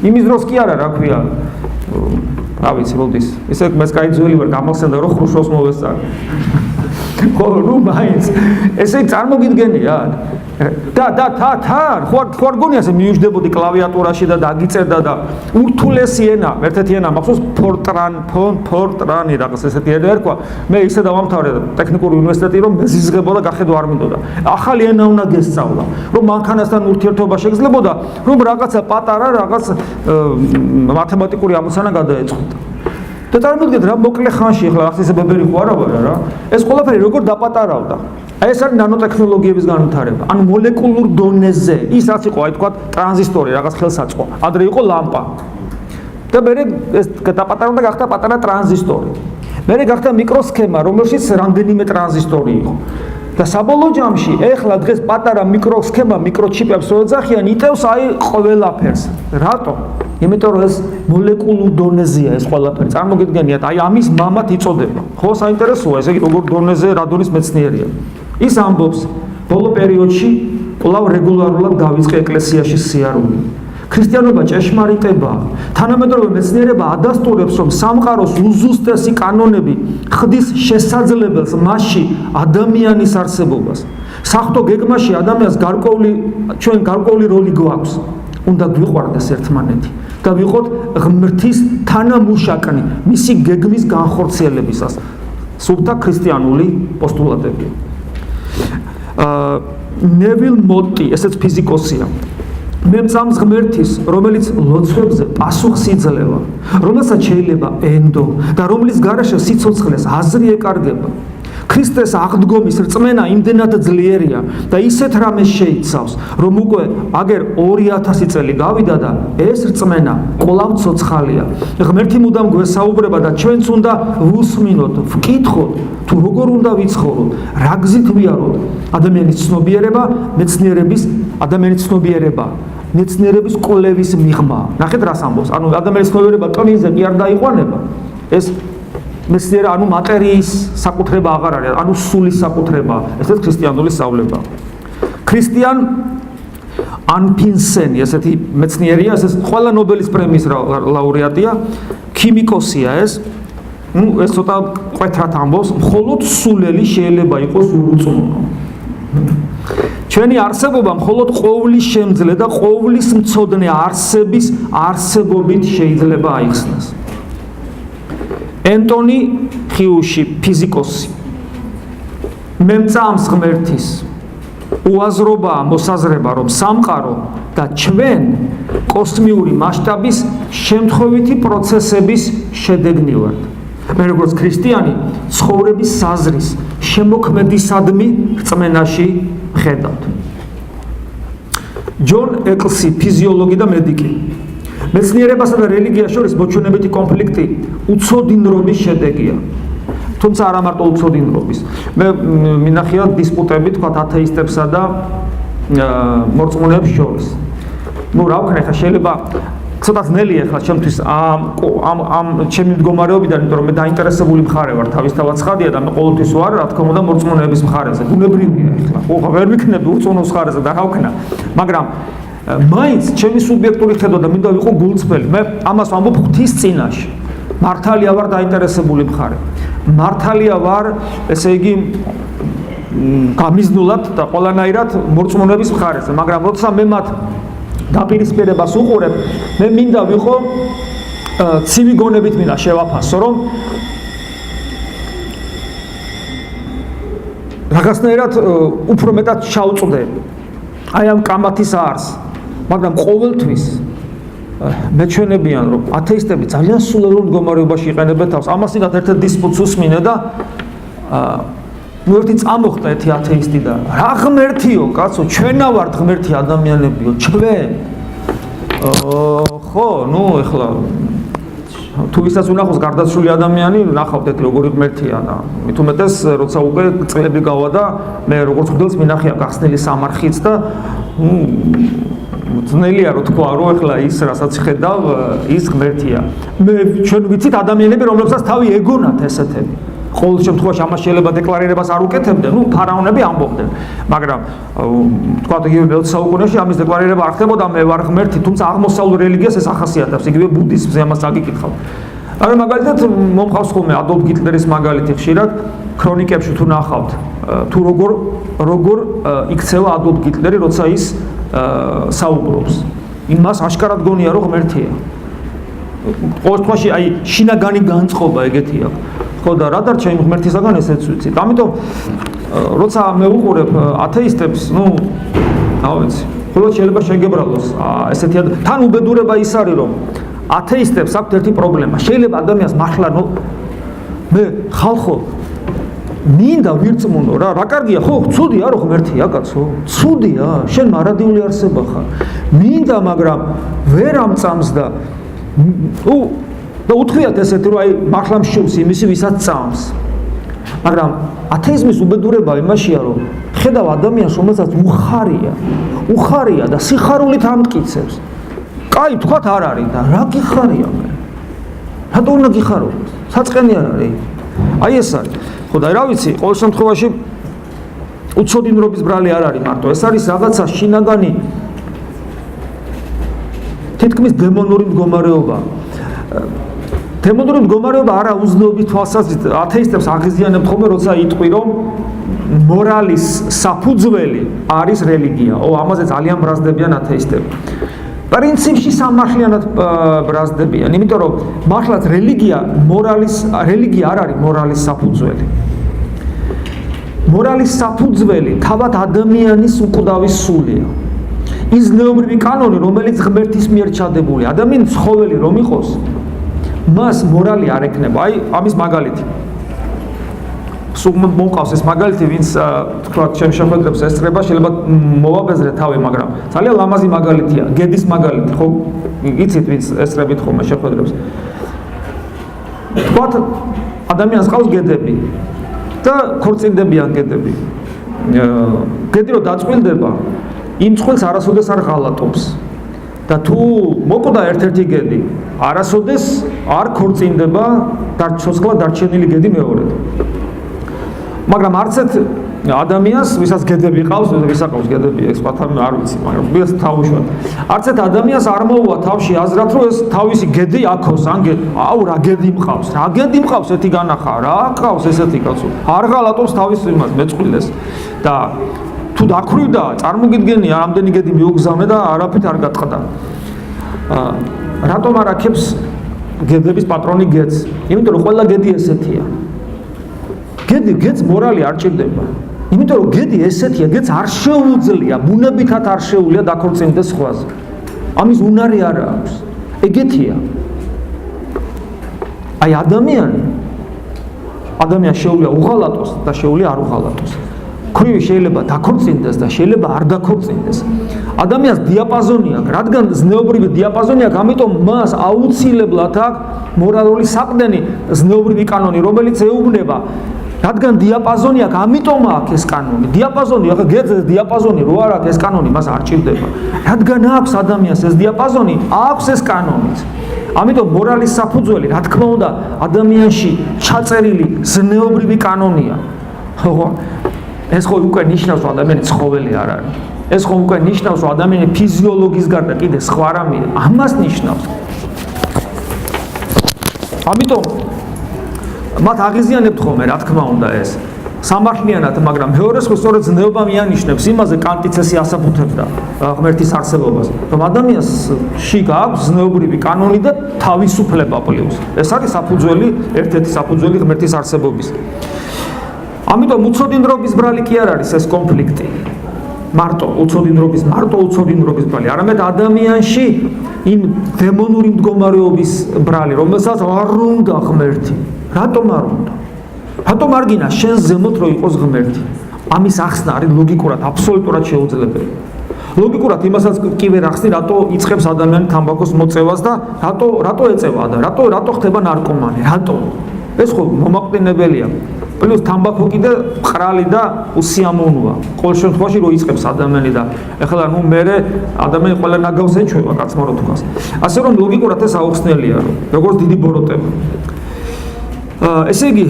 იმის დროს კი არა, რა ქვია, რა ვიცი, როდის. ესე მეც კაი ძველი ვარ, გამახსენდა რომ ხრუშოვს მოვესწარი. ხო, ნუ მაინც. ესე წარმოგიდგენიათ? და ხო არ გონია ესე მიუჯდებოდი კლავიატურაში და დაგიწერდა და ურთულესი ენა, ერთ-ერთი ენა მახსოვს ფორტრანი რაღაც ესეთი ენა ერქვა. მე ისე დავამთავრე ტექნიკური უნივერსიტეტი, რომ მეზიზღებო და გახედო არ მინდოდა. ახალი ენა უნდა გესწავლა, რომ მანქანასთან ურთიერთობა შეგძლებოდა, რომ რაღაცა პატარა რაღაც მათემატიკური ამოცანა გადაეწყვეტა. და წარმოგიდგენთ რა მოკლე ხანში, ახლა ახსენე ბებერი ხო არა ვარ რა. ეს ყველაფერი როგორ დაპატარავდა. აი ეს არის ნანოტექნოლოგიების განვითარება. ანუ მოლეკულურ დონეზე, ის რაც იყო, აი თქვა ტრანზისტორი, რაღაც ხელსაწყო. ადრე იყო ლამპა. და მე ეს დაპატარავდა გახდა პატარა ტრანზისტორი. მე გახდა მიკროსქემა, რომელშიც რამდენიმე ტრანზისტორი იყო. და საბოლოო ჯამში, ეხლა დღეს პატარა მიკროსქემა, მიკროჩიპებს როეძახიან, იტევს აი ყველაფერს. რატო? იმიტომ რომ ეს მოლეკულურ დონეზეა ეს ყველაფერი. წარმოგიდგენიათ, აი ამის მამად იწოდება. ხო, საინტერესოა, ესე იგი როგორ დონეზე რადონის მეცნიერია. ის ამბობს, ბოლო პერიოდში კვლავ რეგულარულად დავიწყე ეკლესიაში სიარული. ქრისტიანობა ჭეშმარიტებაა. თანამედროვე მეცნიერება ადასტურებს, რომ სამყაროს უზუსტესი კანონები ხდის შესაძლებელს მასში ადამიანის არსებობას. საღვთო გეგმაში ადამიანს ჩვენ გარკვეული როლი გვაქვს. უნდა გვიყვარდეს ერთმანეთი და ვიყოთ ღმრთის თანამუშაკნი მისი გეგმის განხორციელებისას. სუფთა ქრისტიანული პოსტულატებია. ნევილ მოტი, ესეც ფიზიკოსია. მე მწამს ღმერთის, რომელიც ლოცვებზე პასუხს იძლევა, რომელსაც შეიძლება ენდო და რომლის გარეშე სიცოცხლეს აზრი ეკარგება. ქრისტეს აღდგომის რწმენა იმდენად ძლიერია და ისეთ რამეს შეიცავს, რომ უკვე აგერ 2000 წელი გავიდა და ეს რწმენა კვლავ ცოცხალია. ღმერთი მუდამ გვესაუბრება და ჩვენც უნდა ვუსმინოთ, ვკითხოთ, თუ როგორ უნდა ვიცხოვროთ, რა გზით ვიაროთ. ადამიანის ცნობიერება, მეცნიერების კვლევის მიღმა. ნახეთ რას ამბობს. ანუ ადამიანის ცნობიერება ტვინზე კი არ დაიყვანება. ეს მეცნიერება, ანუ მატერიის საკუთრება აღარ არის, ანუ სულის საკუთრება. ესეც ქრისტიანული სწავლება. ქრისტიან ანფინსენი, ესეთი მეცნიერია, ეს ყველა ნობელის პრემიის ლაურეატია, ქიმიკოსია ეს. ეს ცოტა ყვეთრად ამბობს, მხოლოდ სულელი შეიძლება იყოს ურწმუნო. ჩვენი არსებობა მხოლოდ ყოვლის შემძლე და ყოვლის მცოდნე არსების არსებობით შეიძლება აიხსნას. ენტონი ხიუში, ფიზიკოსი. მე მწამს ღმერთის უაზრობაა მოსაზრება, რომ სამყარო და ჩვენ კოსმიური მასშტაბის შემთხვევითი პროცესების შედეგნი ვართ. მე როგორც ქრისტიანი ცხოვრების საზრის შემოქმედისადმი რწმენაში ხედავთ. ჯონ ეკლსი, ფიზიოლოგი და მედიკი. მეცნიერებასა და რელიგიას შორის მოჩვენებითი კონფლიქტი უცოდინრობის შედეგია. თუმცა არა მარტო უცოდინრობის. მე მინახია დისპუტები თქვა ათეისტებსა და მორწმუნეებს შორის. რა ვქნა, ხა შეიძლება ცოტა ძნელია ახლა ჩემთვის ამ ჩემი მდგომარეობიდან, იმიტომ რომ მე დაინტერესებული მხარე ვარ, თავისთავად ცხადია და მე ყოველთვის ვარ, რა თქმა უნდა, მორწმუნეების მხარეზე. ბუნებრივია ახლა. ხო, ვერ ვიქნები უწონოს მხარეზე და რა ვქნა. მაგრამ მაინც ჩემი სუბიექტური ხედვა და მინდა ვიყო გულწრფელი. მე ამას ვამბობ ღვთის წინაშე. მართალია ვარ დაინტერესებული მხარე. მართალია ვარ, ესე იგი, გამიზნულად და ყველანაირად მორწმუნეების მხარეზე, მაგრამ როცა მე მათ დაპირისპირებას უყურებ, მე მინდა ვიყო ცივი გონებით მინდა შევაფასო, რომ რაღაცნაირად უფრო მეტად ჩავწვდე აი ამ კამათის არსს, მაგრამ ყოველთვის მეჩვენებიან, რომ ათეისტები ძალიან სულელურ მდგომარეობაში იყენებენ თავს. ამასინათ ერთ-ერთ დისპუტს უსმინე და ერთი წამოხდა ერთი ათეისტი და რა ღმერთიო, კაცო, ჩვენა ვართ ღმერთი ადამიანებიო, ჩვენ. ხო, ნუ ეხლა თუ ვისაც უნახავს გარდაცვლილი ადამიანი, ნახავთ ეს როგორი ღმერთია და მით უმეტეს როცა უკვე წლები გავა და მე როგორც ხდელს მინახია გახსნილი სამარხიც და ძნელია რო თქვა, რომ ეხლა ის რასაც ხედავ, ის ღმერთია. ჩვენ ვიცით ადამიანები, რომლებსაც თავი ეგონათ ესეთები. ყოველ შემთხვევაში ამას შეიძლება დეკლარირებას არ უკეთებდნენ, ფარაონები ამბობდნენ, მაგრამ თქვა იგივე მე-20 საუკუნეში ამის დეკლარირება არ ხდებოდა, მე ვარ ღმერთი, თუმცა აღმოსავლურ რელიგიას ეს ახასიათებს, იგივე ბუდიზმზე ამას აგიკითხავთ. მაგრამ მაგალითად მომყავს ხოლმე ადოლფ ჰიტლერის მაგალითი ხშირად ქრონიკებში თუ ნახავთ, თუ როგორ იქცევა ადოლფ ჰიტლერი, როცა ის საუბრობს. იმას აშკარად გონია, რომ ღმერთია. ყოველ შემთხვევაში აი შინაგანი განწყობა ეგეთი აქვს. ხო და რა დარჩა იმ ღმერთისაგან ესეც ვიცით. ამიტომ როცა მე უყურებ ათეისტებს, რა ვიცი, ხოლმე შეიძლება შეგებრალოს ესეთი თან უბედურება ის არის, რომ ათეისტებს აქვთ ერთი პრობლემა. შეიძლება ადამიანს მართლა მე ხალხო მინდა ვირწმუნო რა კარგია, ხო, ცუდია რომ ღმერთია, კაცო. ცუდია, შენ მარადიული არსება ხარ. მინდა, მაგრამ ვერ ამწამს და და უთხრიათ ესეთი, რომ აი მართლა მშობს იმისი, ვისაც წამს. მაგრამ ათეიზმის უბედურება იმაშია, რომ ხედავ ადამიანს, რომელსაც უხარია და სიხარულით ამტკიცებს. კაი თქვათ არ არის და რა გიხარია მე რატო უნდა გიხარო საწყენი არ არის აი ეს არის ხო და რა ვიცი ყოველ შემთხვევაში უცოდინრობის ბრალი არ არის მარტო ეს არის რაღაცა შინაგანი თითქმის დემონური მდგომარეობა დემონური მდგომარეობა არა უზნეობის თვალსაზრისით ათეისტებს აღიზიანებთ ხოლმე როცა იტყვი რომ მორალის საფუძველი არის რელიგია ამაზე ძალიან ბრაზდებიან ათეისტები პრინციპში სამართლიანად ბრაზდებიან იმიტომ რომ მართლაც რელიგია არ არის მორალის საფუძველი მორალის საფუძველი თავად ადამიანის უკვდავი სულია ის ზნეობრივი კანონი რომელიც ღმერთის მიერ ჩადებული ადამიანის ცხოველი რომ იყოს მას მორალი არ ექნება აი ამის მაგალითი სულ მომყავს ეს მაგალითი ვინც თქვა ჩემს შეხვედრებს ესწრება შეიძლება მოვაბეზრე თავი მაგრამ ძალიან ლამაზი მაგალითია გედის მაგალითი ხო იცით ვინც ესწრებით ხოლმე შეხვედრებს თქვა ადამიანს ყავს გედები და ქორწინდებიან გედები გედი რომ დაწყვილდება იმ წყვილს არასოდეს არ ღალატობს და თუ მოკვდა ერთ-ერთი გედი არასოდეს არ ქორწინდება ცოცხლად დარჩენილი გედი მეორედ მაგრამ არც ერთ ადამიანს ვისაც გედები ყავს ვისაყავს გედები ეს სხვათან არ ვიცი მაგრამ ვისაც თავუშვათ არც ერთ ადამიანს არ მოუვა თავში აზრად რომ ეს თავისი გედი აქოს ან აუ რა გედი მყავს ეთი განახა რა ყავს ესეთი კაცო არ ღალატობს თავის იმას მეწყვილეს და თუ დაქრივდა წარმოგიდგენია რამდენი გედი მიუგზავნე და არაფრით არ გატყდა რატომ არ აქებს გედების პატრონი გედს იმიტომ რომ ყველა გედი ესეთია გედს მორალი არ ჭირდება იმიტომ რომ გედი ესეთია გედს არ შეუძლია ბუნებითად არ შეუძლია დაქორწინდეს სხვაზე ამის უნარი არ აქვს ეგეთია აი ადამიანს შეუძლია უღალატოს და შეუძლია არ უღალატოს ქვრივი შეიძლება დაქორწინდეს და შეიძლება არ დაქორწინდეს ადამიანს დიაპაზონი აქვს რადგან ზნეობრივი დიაპაზონი აქვს ამიტომ მას აუცილებლად აქვს მორალური საყრდენი ზნეობრივი კანონი რომელიც ეუბნება რადგან დიაპაზონი აქვს ამიტომ აქვს ეს კანონი დიაპაზონი ახლა გეძეს დიაპაზონი რო არ აქვს ეს კანონი მას არ ჭირდება რადგან აქვს ადამიანს ეს დიაპაზონი აქვს ეს კანონიც ამიტომ მორალის საფუძველი რა თქმა უნდა ადამიანში ჩაწერილი ზნეობრივი კანონია ხო ეს ხო უკვე ნიშნავს რომ ადამიანი ცხოველი არ არის ეს ხო უკვე ნიშნავს რომ ადამიანი ფიზიოლოგიის გარდა კიდე სხვა რამეა ამას ნიშნავს ამიტომ მათ აღიზიანებთ ხოლმე რა თქმა უნდა ეს სამართლიანად მაგრამ მეორეს ხო სწორედ ზნეობა მიანიშნებს იმაზე კანტიც ესე ასაფუთებდა ღმერთის არსებობას რომ ადამიანსში გააქვს ზნეობრივი კანონი და თავისუფლება პლუს ეს არის საფუძველი ერთ-ერთი საფუძველი ღმერთის არსებობის ამიტომ უცოდინრობის ბრალი კი არ არის ეს კონფლიქტი მარტო უცოდინრობის ბრალი არამედ ადამიანში იმ დემონური მდგომარეობის ბრალი რომელსაც არ უნდა ღმერთი რატომ არ გინდა შენ ზემოთ რო იყოს ღმერთი ამის ახსნა არის ლოგიკურად აბსოლუტურად შეუძლებელი ლოგიკურად იმასაც კი ვერ ახსნი რატო იწყებს ადამიანი თამბაქოს მოწევას და რატო ეწევა და რატო ხდება ნარკომანი რატო ეს ხო მომაყრინებელია პლუს თამბაქო კიდე მყრალი და უსიამოვნოა ყოველ შემთხვევაში რო იწყებს ადამიანი და ეხლა ნუ მე ადამიანი ყველა ნაგავს ეჩვევა კაცმა რო თქვას ასე რომ ლოგიკურად ეს აუხსნელია რომ როგორც დიდი ბოროტება ესე იგი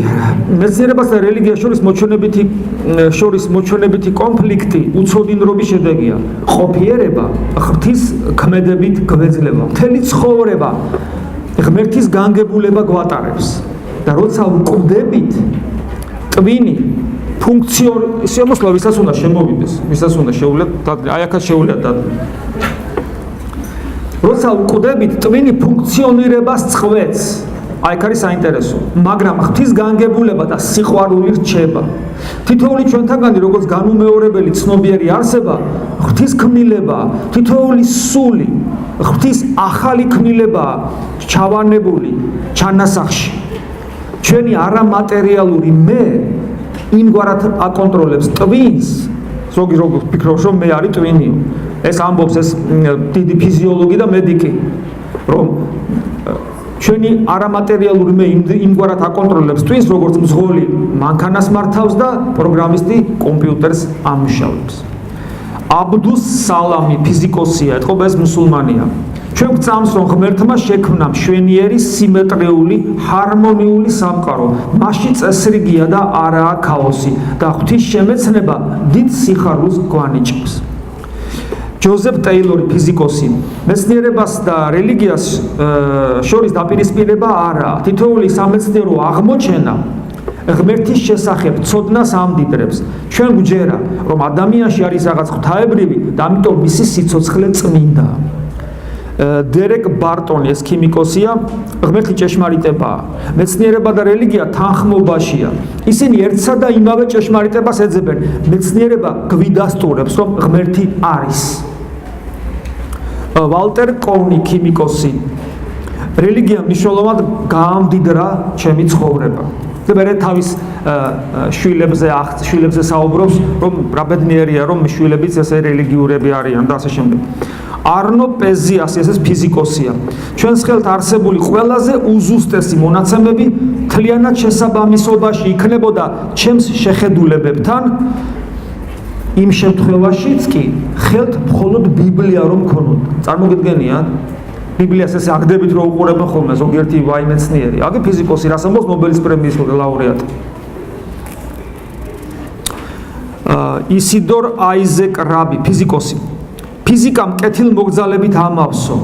მეცნიერებას და რელიგიას შორის მოჩვენებითი კონფლიქტი უცოდინრობის შედეგია ყოფიერება ღვთის ქმედებით გვეძლება მთელი ცხოვრება ღმერთის განგებულება გვატარებს და როცა ვკვდებით ტვინი შემოსვლა ვისაც უნდა შემოვიდეს ვისაც უნდა შეუვლიათ აი აქაც შეუვლიათ დადლა როცა ვკვდებით ტვინი ფუნქციონირებას წყვეტს აი აქ არის საინტერესო მაგრამ ღვთის განგებულება და სიყვარული რჩება თითოეული ჩვენთაგანი როგორც განუმეორებელი ცნობიერი არსება ღვთის ქმნილება თითოეული სული ღვთის ახალი ქმნილება ჩავანებული ჩანასახში ჩვენი არამატერიალური მე იმგვარად აკონტროლებს ტვინს ზოგი როგორც ფიქრობს რომ მე არის ტვინიო ეს ამბობს ეს დიდი ფიზიოლოგი და მედიკი რომ ჩვენი არამატერიალური მე იმგვარად აკონტროლებს ტვინს როგორც მძღოლი მანქანას მართავს და პროგრამისტი კომპიუტერს ამუშავებს აბდუს სალამი ფიზიკოსია ეთყობა ეს მუსულმანია ჩვენ გვწამს რომ ღმერთმა შექმნა მშვენიერი სიმეტრიული ჰარმონიული სამყარო მასში წესრიგია და არაა ქაოსი და ღვთის შემეცნება დიდ სიხარულს გვანიჭებს ჯოზეფ ტეილორი ფიზიკოსი მეცნიერებას და რელიგიას შორის დაპირისპირება არაა თითოეული სამეცნიერო აღმოჩენა ღმერთის შესახებ ცოდნას ამდიდრებს ჩვენ გვჯერა რომ ადამიანში არის რაღაც ღვთაებრივი და ამიტომ მისი სიცოცხლე წმინდაა დერეკ ბარტონი ეს ქიმიკოსია ღმერთი ჭეშმარიტებაა მეცნიერება და რელიგია თანხმობაშია ისინი ერთსა და იმავე ჭეშმარიტებას ეძებენ მეცნიერება გვიდასტურებს რომ ღმერთი არის ვალტერ კოვნი ქიმიკოსი რელიგია მნიშვნელოვნად გაამდიდრა ჩემი ცხოვრება მე თავის შვილებზე საუბრობს რომ რა ბედნიერია რომ შვილებიც ესე რელიგიურები არიან და ასე შემდეგ არნო პეზიასი ეს ფიზიკოსია ჩვენს ხელთ არსებული ყველაზე უზუსტესი მონაცემები მთლიანად შესაბამისობაში იქნებოდა ჩემს შეხედულებებთან იმ შემთხვევაშიც კი ხელთ მხოლოდ ბიბლია რომ მქონოდა წარმოგიდგენიათ ბიბლიას ესე აგდებით რომ უყურებენ ხოლმე ზოგიერთი ვაიმეცნიერი აგი ფიზიკოსი რას ამბობს ნობელის პრემიის ლაურეატი ისიდორ აიზეკ რაბი ფიზიკოსი ფიზიკამ კეთილმოგზალებით ამავსო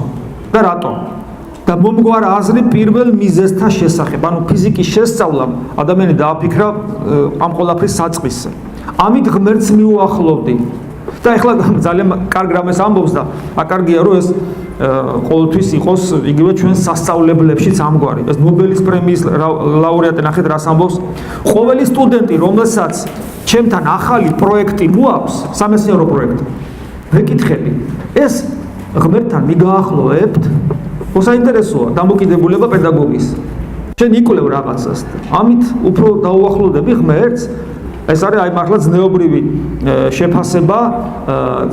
და რატომ და მომგვარ აზრი პირველ მიზეზთა შესახებ ანუ ფიზიკის შესწავლამ ადამიანი დააფიქრა ამ ყველაფრის საწყისზე ამით ღმერთს მიუახლოვდი და ეხლა ძალიან კარგ რამეს ამბობს და აკარგია რომ ეს ყოველთვის იყოს იგივე ჩვენ სასწავლებლებშიც ამგვარი ეს ნობელის პრემიის ლაურეატი ნახეთ რას ამბობს ყოველი სტუდენტი რომელსაც ჩემთან ახალი პროექტი მოაქვს სამეცნიერო პროექტი ვეკითხები ეს ღმერთთან მიგაახლოვებთ საინტერესოა დამოკიდებულება პედაგოგის ჩვენ იკვლევ რაღაცას ამით უფრო დაუახლოვდები ღმერთს ეს არის აი მართლა ზნეობრივი შეფასება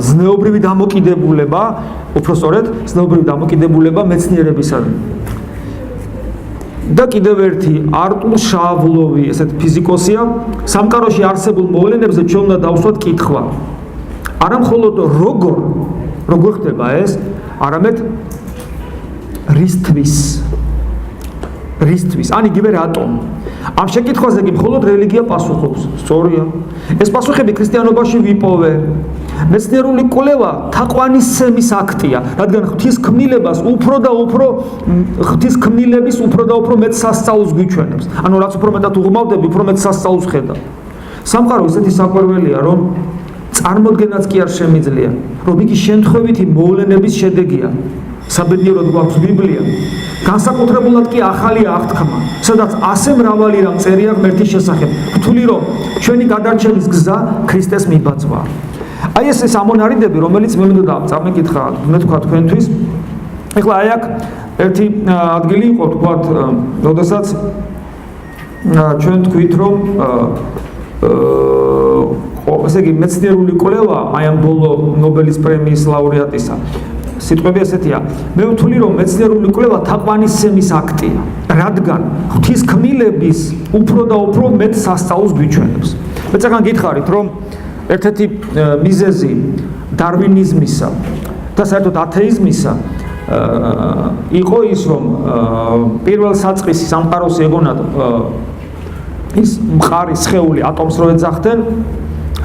ზნეობრივი დამოკიდებულება უფრო სწორედ ზნეობრივი დამოკიდებულება მეცნიერებისადმი და კიდევ ერთი არტურ შავლოვი ესეთ ფიზიკოსია სამყაროში არსებულ მოვლენებზე ჩვენ უნდა დავსვათ კითხვა არა მხოლოდ როგორ ხდება ეს არამედ რისთვის ან იგივე რატომ ამ შეკითხვაზე კი მხოლოდ რელიგია პასუხობს სწორია ეს პასუხები ქრისტიანობაში ვიპოვე მეცნიერული კვლევა თაყვანისცემის აქტია რადგან ღვთისქმნილებას უფრო და უფრო ღვთისქმნილების უფრო და უფრო მეტ სასწაულს გვიჩვენებს ანუ რაც უფრო მეტად უღმავდები უფრო მეტ სასწაულს ხედავ სამყარო ისეთი საკვირველია რომ წარმოდგენაც კი არ შემიძლია რომ იგი შემთხვევითი მოვლენების შედეგია საბედნიეროდ გვაქვს ბიბლია განსაკუთრებულად კი ახალი აღთქმა სადაც ასე მრავალი რამ წერია ღმერთის შესახებ ვთვლი რომ ჩვენი გადარჩენის გზა ქრისტეს მიბაძვა აი ეს ამონარიდები რომელიც მე მინდოდა წარმეკითხა მე თქვა თქვენთვის ეხლა აი აქ ერთი ადგილი იყო თქვათ როდესაც ჩვენ თქვით რომ ესე იგი მეცნიერული კვლევა აი ამ ბოლო ნობელის პრემიის ლაურეატისა სიტყვები ესეთია მე ვთვლი რომ მეცნიერული კვლევა თაყვანისცემის აქტია რადგან ღვთისქმნილების უფრო და უფრო მეტ სასწაულს გვიჩვენებს მე წაგან გითხარით რომ ერთ-ერთი მიზეზი დარვინიზმისა და საერთოდ ათეიზმისა იყო ის რომ პირველ საწყისი სამყაროს ეგონათ ის მყარი სხეული ატომს რო ეძახდნენ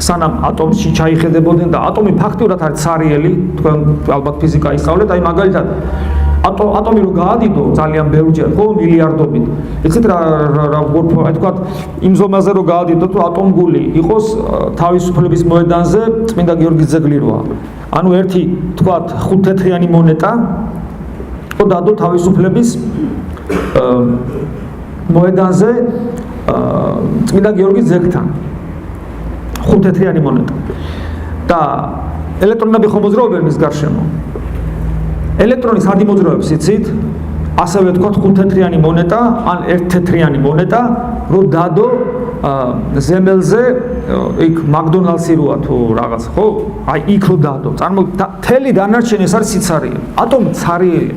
სანამ ატომში ჩაიხედებოდნენ და ატომი ფაქტურად არის ცარიელი თქვენ ალბათ ფიზიკა ისწავლეთ აი მაგალითად ატომი რო გაადიდო ძალიან ბევრჯერ ხო მილიარდობით იცით რა აი თქვათ იმ ზომაზე რო გაადიდო თუ ატომგული იყოს თავისუფლების მოედანზე წმინდა გიორგის ძეგლი როა ანუ ერთი თქვათ ხუთთეთრიანი მონეტა ხო დადო თავისუფლების მოედანზე წმინდა გიორგის ძეგლთან ხუთთეთრიანი მონეტა და ელექტრონები ხომ მოძრაობენ მის გარშემო ელექტრონი სად იმოძრაობს იცით ასევე თქვათ ხუთთეთრიანი მონეტა ან ერთთეთრიანი მონეტა რო დადო ზემელზე იქ მაკდონალდსი როა თუ რაღაც ხო აი იქ რო დადო თელი დანარჩენი ეს არის სიცარიელი ატომი ცარიელი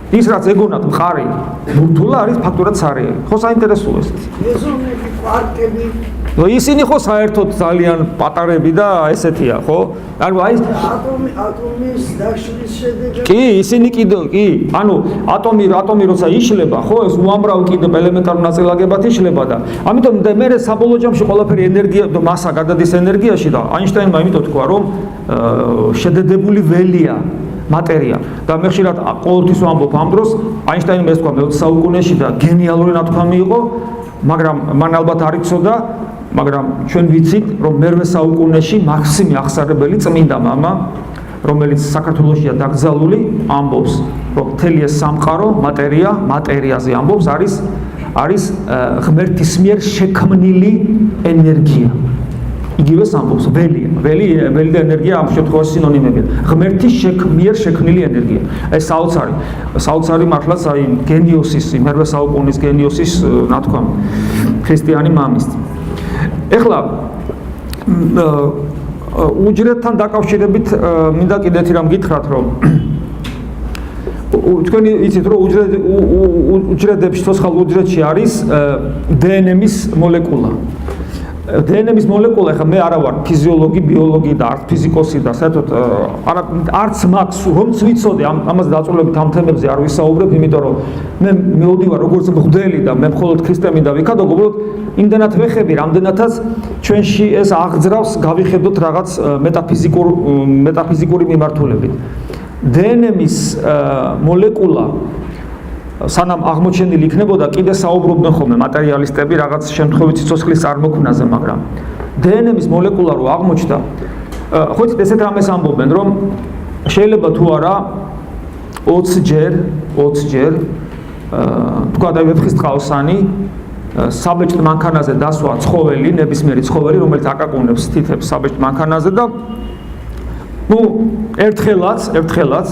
ის რაც ეგონათ მყარი ბურთულა არის ფაქტურად სარეალი. ხო საინტერესოა ეს. ეზონები, კვარტები. ისინი ხო საერთოდ ძალიან პატარები და ესეთია, ხო? ანუ აი ატომის დაშლის შედეგად კი, ისინი კიდევ კი. ანუ ატომი როცა იშლება, ხო, ეს უამრავ კიდევ ელემენტარულ ნაწილაკებად იშლება და ამიტომ მე საბოლოო ჯამში ყველაფერი ენერგია და მასა გადადის ენერგიაში და აინშტაინმა იმიტომ თქვა, რომ შედედებული ველია მატერია და მე ხშირად ყოველთვის ვამბობ ამ დროს აინშტაინმა ეს თქვა მე-20 საუკუნეში და გენიალური ნათქვამი იყო, მაგრამ მან ალბათ არ იცოდა, მაგრამ ჩვენ ვიცით, რომ მე-8 საუკუნეში მაქსიმე აღსარებელი წმინდა მამა, რომელიც საქართველოსია დაკრძალული, ამბობს, რომ მთელი ეს სამყარო მატერიაზე ამბობს, არის ღმერთის მიერ შექმნილი ენერგია. იგივეს ამბობს, ველი და ენერგია ამ შემთხვევაში სინონიმებია. ღმერთის მიერ შექმნილი ენერგია. ეს საოცარი მართლაც აი გენიოსის, მე-8 საუკუნის გენიოსის ნათქვამი. ქრისტიანი მამის. ეხლა უჯრედთან დაკავშირებით მინდა კიდევ ერთი რამ გითხრათ, რომ თქვენი იცით რომ უჯრედებში ცოცხალ უჯრედში არის დნმ-ის მოლეკულა. დნმ-ის მოლეკულა, ახლა მე არა ვარ ფიზიოლოგი, ბიოლოგი და არც ფიზიკოსი და საერთოდ არც მაქვს რომც ვიცოდე ამაზე დაწვრილებით ამ თემებზე არ ვისაუბრებ, იმიტომ რომ მე მოვდივარ როგორც მღვდელი და მე მხოლოდ ქრისტემი და ვიქადო, უბრალოდ იმდანაც ვეხები, რამდენადაც ჩვენში ეს აღძრავს გავიხედოთ რაღაც მეტაფიზიკური მიმართულებით. დნმ-ის მოლეკულა სანამ აღმოჩენილი იქნებოდა, კიდე საუბრობდნენ ხოლმე მატერიალისტები რაღაც შემთხვევით სიცოცხლის წარმოქმნაზე, მაგრამ დნმ-ის მოლეკულა რო აღმოჩნდა, ხო იცით ესეთ რამეს ამბობენ, რომ შეიძლება თუ არა 20 ჯერ თქვა და ვეფხისტყაოსანი საბეჭდ მანქანაზე დასვა ცხოველი, ნებისმიერი ცხოველი, რომელიც აკაკუნებს თითებს საბეჭდ მანქანაზე და ერთხელაც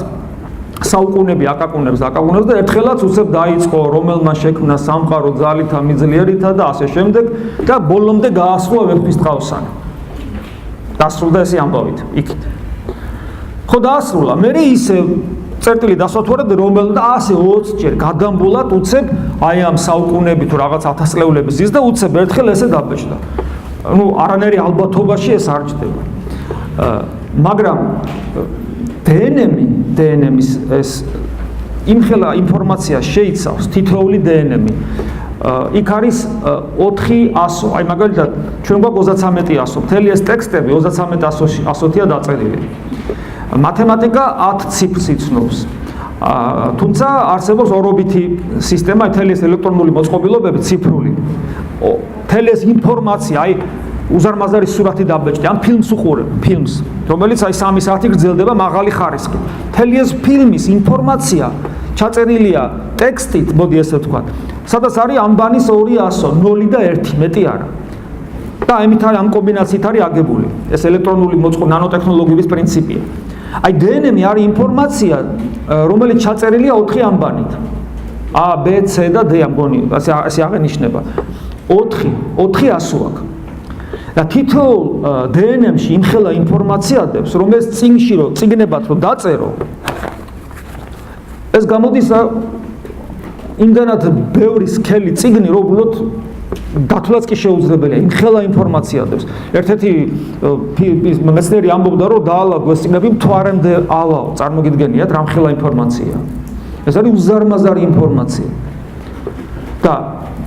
საუკუნები აკაკუნებს და ერთხელაც უცებ დაიწყო რომელმა შექმნა სამყარო ძალითა მიძლიერითა და ასე შემდეგ და ბოლომდე გაასრულა ვეფხისტყაოსანი. დასრულდა ესე ამბავით იქით. ხო დაასრულა, მე ისე წერტილი დასვათვარად რომელ და ასე 20 ჯერ გადამბულად უცებ აი ამ საუკუნები თუ რაღაც 1000 წლეულების ზის და უცებ ერთხელ ესე დაბეჭდა. არანაირი ალბათობაში ეს არ ჩდება. მაგრამ დნმ-ის ეს იმხელა ინფორმაცია შეიცავს თითოეული დნმ. იქ არის 400, აი მაგალითად ჩვენ გვაქვს 3300, მთელი ეს ტექსტები 3300-ია დაწერილი. მათემატიკა 10 ციფრს იცნობს. თუმცა არსებობს ორობითი სისტემა, მთელი ეს ელექტრონული მოწყობილობები ციფრული. მთელი ეს ინფორმაცია, აი უზარმაზარი სურათი დაბეჭდი, ამ ფილმს უყურებ, რომელიც აი 3 საათი გრძელდება მაღალი ხარისხით. მთელი ეს ფილმის ინფორმაცია ჩაწერილია ტექსტით, მოდი ესე ვთქვა. სადაც არის ამბანის 200, 0 და 1, მეტი არა. და ამით არის ამ კომბინაციით არის აგებული. ეს ელექტრონული ნანოტექნოლოგიების პრინციპია. აი დნმ არის ინფორმაცია, რომელიც ჩაწერილია 4 ამბანით. A, B, C და D ამგონი, ასე აღენიშნება. 4 ასო აქვს. და თითოეულ დნმ-ში იმხელა ინფორმაცია დებს, რომელიც წიგნებად რო დაწერო, ეს გამოდის იმდანად ბევრი სქელი წიგნი, რომ უბრალოდ დათვლაც კი შეუძლებელია, იმხელა ინფორმაცია დებს. ერთ-ერთი მეცნიერი ამბობდა, რომ დაალაგო ეს წიგნები მთვარემდე ალაო, წარმოგიდგენიათ, რამხელა ინფორმაცია. ეს არის უზარმაზარი ინფორმაცია. და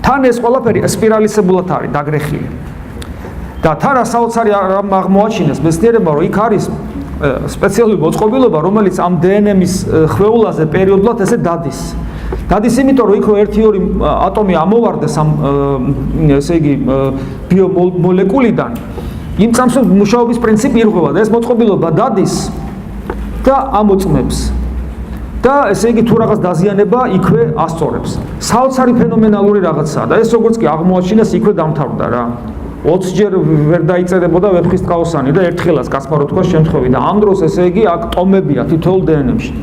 თან ეს ყველაფერი სპირალისებულად არის დაგრეხილი. და თან საოცარი აღმოაჩინეს მეცნიერებმა, რომ იქ არის სპეციალური მოწყობილობა, რომელიც ამ დნმ-ის ხვეულაზე პერიოდულად ესე დადის. დადის იმიტომ, რომ იქ რო 1-2 ატომი ამოვარდეს ამ ესე იგი ბიომოლეკულიდან, იმ წამს მუშაობის პრინციპი ირღვევა და ეს მოწყობილობა დადის და ამოწმებს. და ესე იგი თუ რაღაც დაზიანება იქვე ასწორებს. საოცარი ფენომენალური რაღაცაა და ეს როგორც კი აღმოაჩინეს, იქვე დამთავრდა რა. 20 ჯერ ვერ დაიწერებოდა ვეფხისტყაოსანი და ერთხელაც კაცმა რო თქვა შემთხვევით და ამ დროს ესე იგი აქ ტომებია თითოეულ დნმ-ში.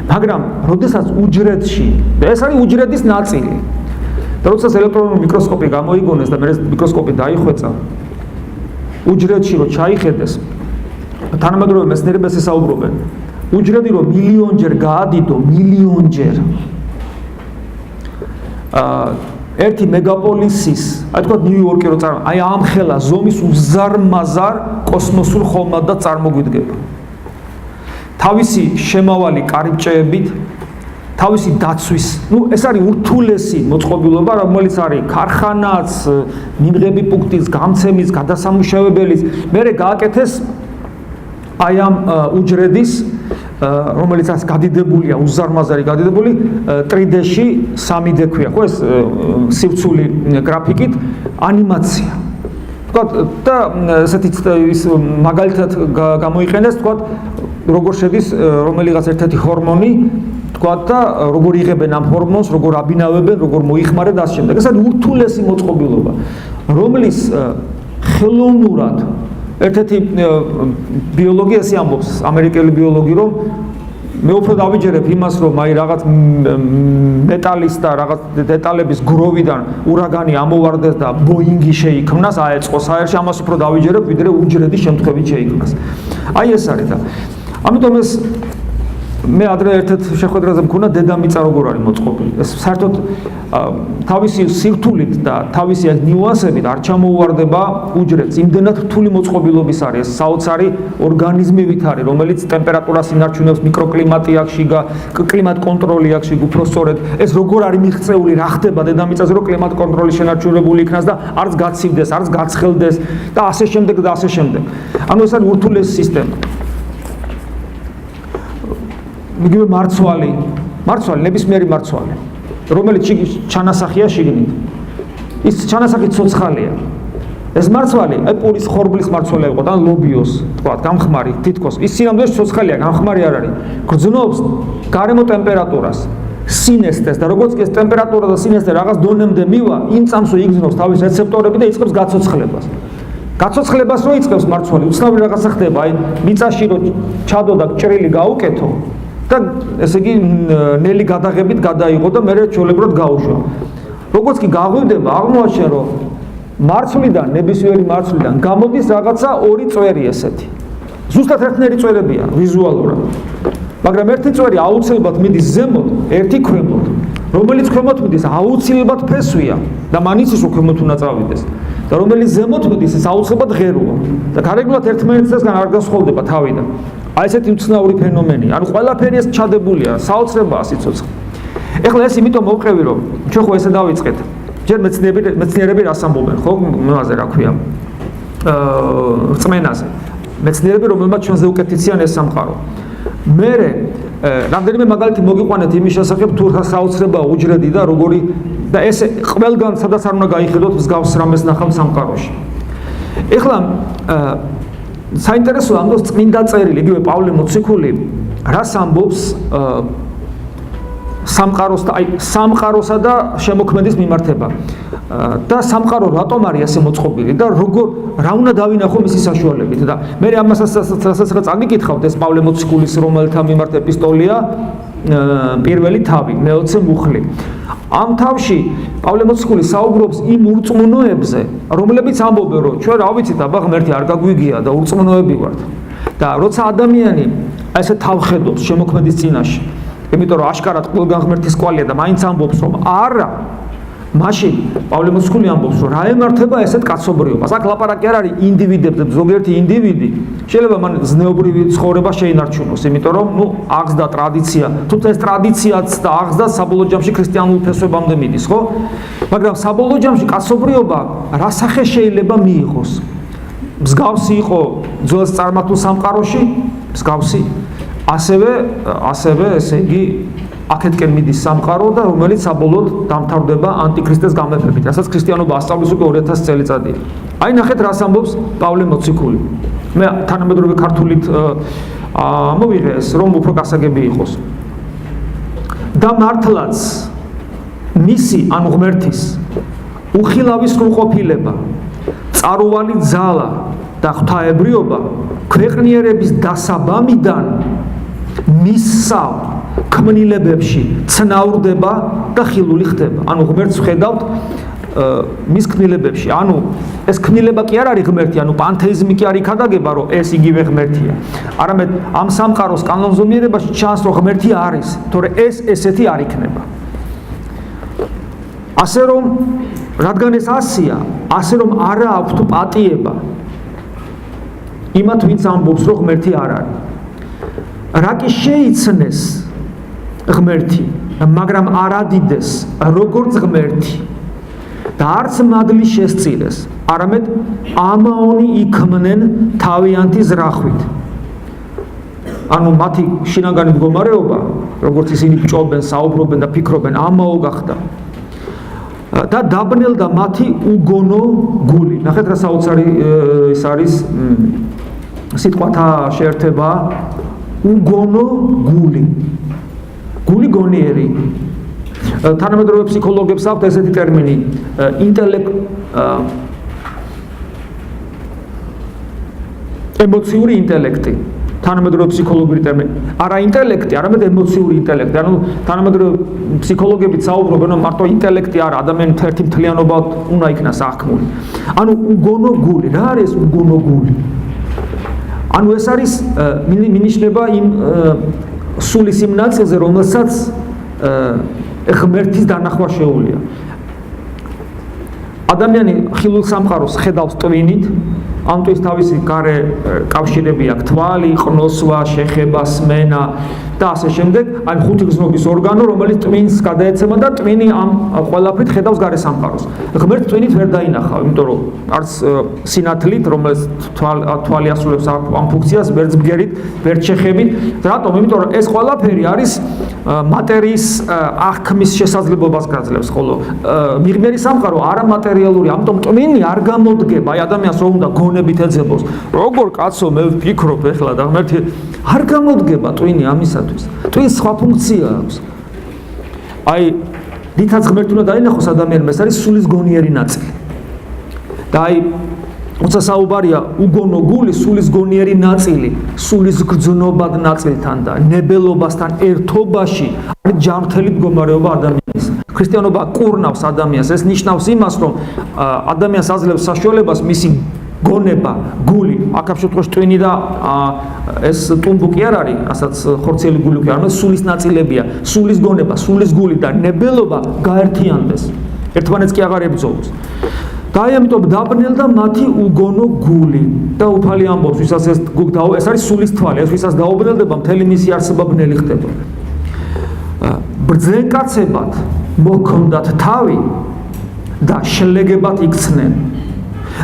მაგრამ როდესაც უჯრედში და ეს არის უჯრედის ნაწილი და როდესაც ელექტრონული მიკროსკოპი გამოიგონეს და მე მიკროსკოპი დაიხვეწა უჯრედში რო ჩაიხედეს თანამედროვე მეცნიერები ესე საუბრობენ უჯრედი რო მილიონჯერ გაადიდო მილიონჯერ ერთი მეგაპოლისის, აი თქვა ნიუ-იორკი რო წარ, აი ამ ხელა ზომის უზარმაზარ კოსმოსურ ხომალდად წარმოგვიდგება. თავისი შემავალი კარიბჭეებით, თავისი დაცვის, ეს არის ურთულესი მოწყობილობა, რომელიც არის ქარხანაც, მიმღები პუნქტის, გამცემის, გადასამუშავებელის, მერე გააკეთეს აი ამ უჯრედის, რომელიც არის გადიდებულია, უზარმაზარი გადიდებული 3D-ში 3D ქვია, ხო ეს სივრცული გრაფიკით ანიმაცია. თქვა და ესეთი ის მაგალითად გამოიყენეს, თქვა როგორ შედის რომელიღაც ერთ-ერთი ჰორმონი, თქვა და როგორ იღებენ ამ ჰორმონს, როგორ აბინავებენ, როგორ მოიხმარენ და ასე შემდეგ. ეს არის ურთულესი მოწყობილობა, რომლის ხელოვნურად ერთ-ერთი ბიოლოგი ესე ამბობს, ამერიკელი ბიოლოგი, რომ მე უფრო დავიჯერებ იმას, რომ აი რაღაც მეტალის და რაღაც დეტალების გროვიდან ურაგანი ამოვარდეს და ბოინგი შეიქმნას, აეწყოს აერში, ამას უფრო დავიჯერებ, ვიდრე უჯრედის შემთხვევით შეიქმნას. აი ეს არის და ამიტომ ეს მე ადრე ერთ-ერთ შეხვედრაზე მქონა დედამიწა როგორ არის მოწყობილი. ეს საერთოდ თავისი სირთულით და თავისი ნიუანსებით არ ჩამოუვარდება უჯრედს. იმდენად რთული მოწყობილობის არის ეს საოცარი ორგანიზმივით არის, რომელიც ტემპერატურას ინარჩუნებს, მიკროკლიმატი აქვს, კლიმატ კონტროლი აქვს, უფრო სწორედ ეს როგორ არის მიღწეული, რა ხდება დედამიწაზე, რომ კლიმატ კონტროლი შენარჩუნებული იქნას და არც გაცივდეს, არც გაცხელდეს და ასე შემდეგ და ასე შემდეგ. ანუ ეს არის ურთულესი სისტემა. მიგივე მარცვალი, ნებისმიერი მარცვალი, რომელიც ჩანასახია შიგნით. ის ჩანასახი ცოცხალია. ეს მარცვალი, აი პურის ხორბლის მარცვალი იყო და ლობიოს, თქვა, გამხმარი, თითქოს. ის სინამდვილეში ცოცხალია, გამხმარი არ არის. გრძნობს გარემო ტემპერატურას, სინესტეს და როგორც კი ეს ტემპერატურა და სინესტე რაღაც დონემდე მივა, იმ წამსვე იგრძნობს თავის რეცეპტორები და იწყებს გაცოცხლებას. გაცოცხლებას რო იწყებს მარცვალი, უცნაური რაღაცა ხდება, აი მიწაში რო ჩადო და ჭრილი გაუკეთო და ესე იგი ნელი გადაღებით გადაიღო და მე ჩვეულებრივად გაუშვა. როგორც კი გაღვივდება, აღმოაჩენ რომ მარცვლიდან, ნებისმიერი მარცვლიდან გამოდის რაღაცა ორი წვერი ესეთი. ზუსტად ერთნაირი წვერებია ვიზუალურად. მაგრამ ერთი წვერი აუცილებლად მიდის ზემოთ, ერთი ქვემოთ. რომელიც ქვემოთ მიდის, აუცილებლად ფესვია და მან იცის რომ ქვემოთ უნდა წავიდეს. და რომელიც ზემოთ მიდის, ეს აუცილებლად ღეროა. და გარეგნულად ერთმანეთისგან არ გასხოლდება თავიდან. აი ესეთი უცნაური ფენომენია. ანუ ყველაფერი ეს ჩადებულია, საოცრებაა სიცოცხლე. ეხლა ეს იმიტომ მოვყევი, რომ ჩვენ ხო ესე დავიწყეთ. ჯერ მეცნიერები რას ამბობენ, ხო? მაზე რა ქვია? რწმენაზე. მეცნიერები, რომელმაც ჩვენზე უკეთიციან ეს სამყარო. მერე რამდენიმე მაგალითი მოგიყვანეთ იმის შესახებ, თუ საოცრებაა უჯრედი და როგორი და ეს ყველგან სადაც არ უნდა გაიხედოთ მსგავს რამეს ნახავთ სამყაროში. ეხლა საინტერესოა ამ დროს წმინდა წერილი, იგივე პავლე მოციქული, რას ამბობს სამყაროსა და შემოქმედის მიმართება. და სამყარო რატომ არის ასე მოწყობილი და როგორ რა უნდა დავინახო მისი საშუალებით და მე ამასაც წაგიკითხავთ ეს პავლე მოციქულის რომელთა მიმართ ეპისტოლია პირველი თავი, მეოცე მუხლი. ამ თავში პავლე მოციქული საუბრობს იმ ურწმუნოებზე, რომლებიც ამბობენ, რომ ჩვენ რა ვიცით, აბა ღმერთი არ გაგვიგია და ურწმუნოები ვართ. და როცა ადამიანი ესე თავხედობს შემოქმედის წინაშე, იმიტომ რომ აშკარად ყველგან ღმერთის კვალია და მაინც ამბობს, რომ არა, მაშინ პავლე მოციქული ამბობს, რომ რა ემართება ესეთ კაცობრიობას. აქ ლაპარაკი არ არის ინდივიდებზე, ზოგიერთი ინდივიდი შეიძლება მან ზნეობრივი ცხოვრება შეინარჩუნოს, იმიტომ რომ აღზრდა ტრადიცია, თუმცა ეს ტრადიციაც და აღზრდა საბოლოო ჯამში ქრისტიანულ ფესვებამდე მიდის, ხო? მაგრამ საბოლოო ჯამში კაცობრიობა რა სახე შეიძლება მიიღოს? მსგავსი იყო ძველს წარმართულ სამყაროში, მსგავსი, ასევე ესე იგი აქეთკენ მიდის სამყარო და რომელიც საბოლოოდ დამთავრდება ანტიქრისტეს გამეფებით, რასაც ქრისტიანობა ასწავლის უკვე 2000 წელიწადია. აი ნახეთ რას ამბობს პავლე მოციქული. მე თანამედროვე ქართულით მოვიღე ეს, რომ უფრო გასაგები იყოს. და მართლაც მისი, ანუ ღმერთის, უხილავი სრულყოფილება, წარუვალი ძალა და ღვთაებრიობა ქვეყნიერების დასაბამიდან მისსავ ქმნილებებში ცნაურდება და ხილული ხდება. ანუ ღმერთს ვხედავთ მის ქმნილებებში. ანუ ეს ქმნილება კი არ არის ღმერთი, ანუ პანთეიზმი კი არ იქადაგება, რომ ეს იგივე ღმერთია. არამედ ამ სამყაროს კანონზომიერებაში ჩანს, რომ ღმერთი არის, თორე ეს ესეთი არ იქნება. ასე რომ რადგან ეს ასია, ასე რომ არა აქვს თუ პატიება იმათ ვინც ამბობს რომ ღმერთი არ არის. რა კი შეიცნეს ღმერთი, მაგრამ არ ადიდეს როგორც ღმერთი და არც მადლი შესწირეს, არამედ ამაონი იქმნენ თავიანთი ზრახვით. ანუ მათი შინაგანი მდგომარეობა, როგორც ისინი ბჭობენ, საუბრობენ და ფიქრობენ, ამაო გახდა. და დაბნელდა მათი უგონო გული. ნახეთ რა საოცარი ის არის სიტყვათა შეერთება უგონო გული. გული გონიერი. თანამედროვე ფსიქოლოგებს აქვთ ესეთი ტერმინი ემოციური ინტელექტი. თანამედროვე ფსიქოლოგიური ტერმინი. არა ინტელექტი, არამედ ემოციური ინტელექტი. ანუ თანამედროვე ფსიქოლოგებიც საუბრობენ, რომ მარტო ინტელექტი არა, ადამიანის ერთი მთლიანობა უნდა იქნას აღქმული. ანუ უგონო გული. რა არის უგონო გული? ანუ ეს არის მინიშნება იმ სულის იმ ნაწილზე, რომელსაც ღმერთის დანახვა შეუძლია. ადამიანი ხილულ სამყაროს ხედავს ტვინით, ამიტომ თავისი გარე კავშირები აქვს, თვალი, ყნოსვა, შეხება, სმენა და ასე შემდეგ, აი ხუთი გზნობის ორგანო, რომელიც ტვინს გადაეცემა და ტვინი ამ ყველაფრით ხედავს გარე სამყაროს. ღმერთს ტვინით ვერ დაინახავ, იმიტომ რომ არც სინათლით, რომელიც თვალი ასრულებს ამ ფუნქციას, ვერც ბგერით, ვერც შეხებით. რატომ? იმიტომ რომ ეს ყველაფერი არის მატერიის აღქმის შესაძლებლობას გაძლევს, ხოლო მიღმერი სამყარო არამატერიალური, ამიტომ ტვინი არ გამოდგება, აი ადამიანს რომ უნდა გონებით ეძებოს. როგორ კაცო მე ვფიქრობ ეხლა და ღმერთი არ გამოდგება ტვინი ამისათვის. ტვინს სხვა ფუნქცია აქვს. აი რითაც ღმერთი უნდა დაინახოს ადამიანმა, ეს არის სულის გონიერი ნაწილი. და აი როცა საუბარია უგონო გული, სულის გონიერი ნაწილი, სულის გრძნობად ნაწილთან და ნებელობასთან ერთობაში არის ჯანმრთელი მდგომარეობა ადამიანის. ქრისტიანობა კურნავს ადამიანს, ეს ნიშნავს იმას, რომ ადამიანს აძლევს საშუალებას მისი გონება, გული, აქ შემთხვევაში ტვინი და ეს ტუმბუკი არ არის, რასაც ხორციელი გული ქვია, არამედ სულის ნაწილებია, სულის გონება, სულის გული და ნებელობა გაერთიანდეს. ერთმანეთს კი აღარ ებრძოლოს. და აი ამიტომ დაბნელდა მათი უგონო გული და უფალი ამბობს, ვისაც ეს არის სულის თვალი, ეს ვისაც დაუბნელდება, მთელი მისი არსება ბნელი ხდება. ბრძენკაცებად მოქონდათ თავი და შლეგებად იქცნენ.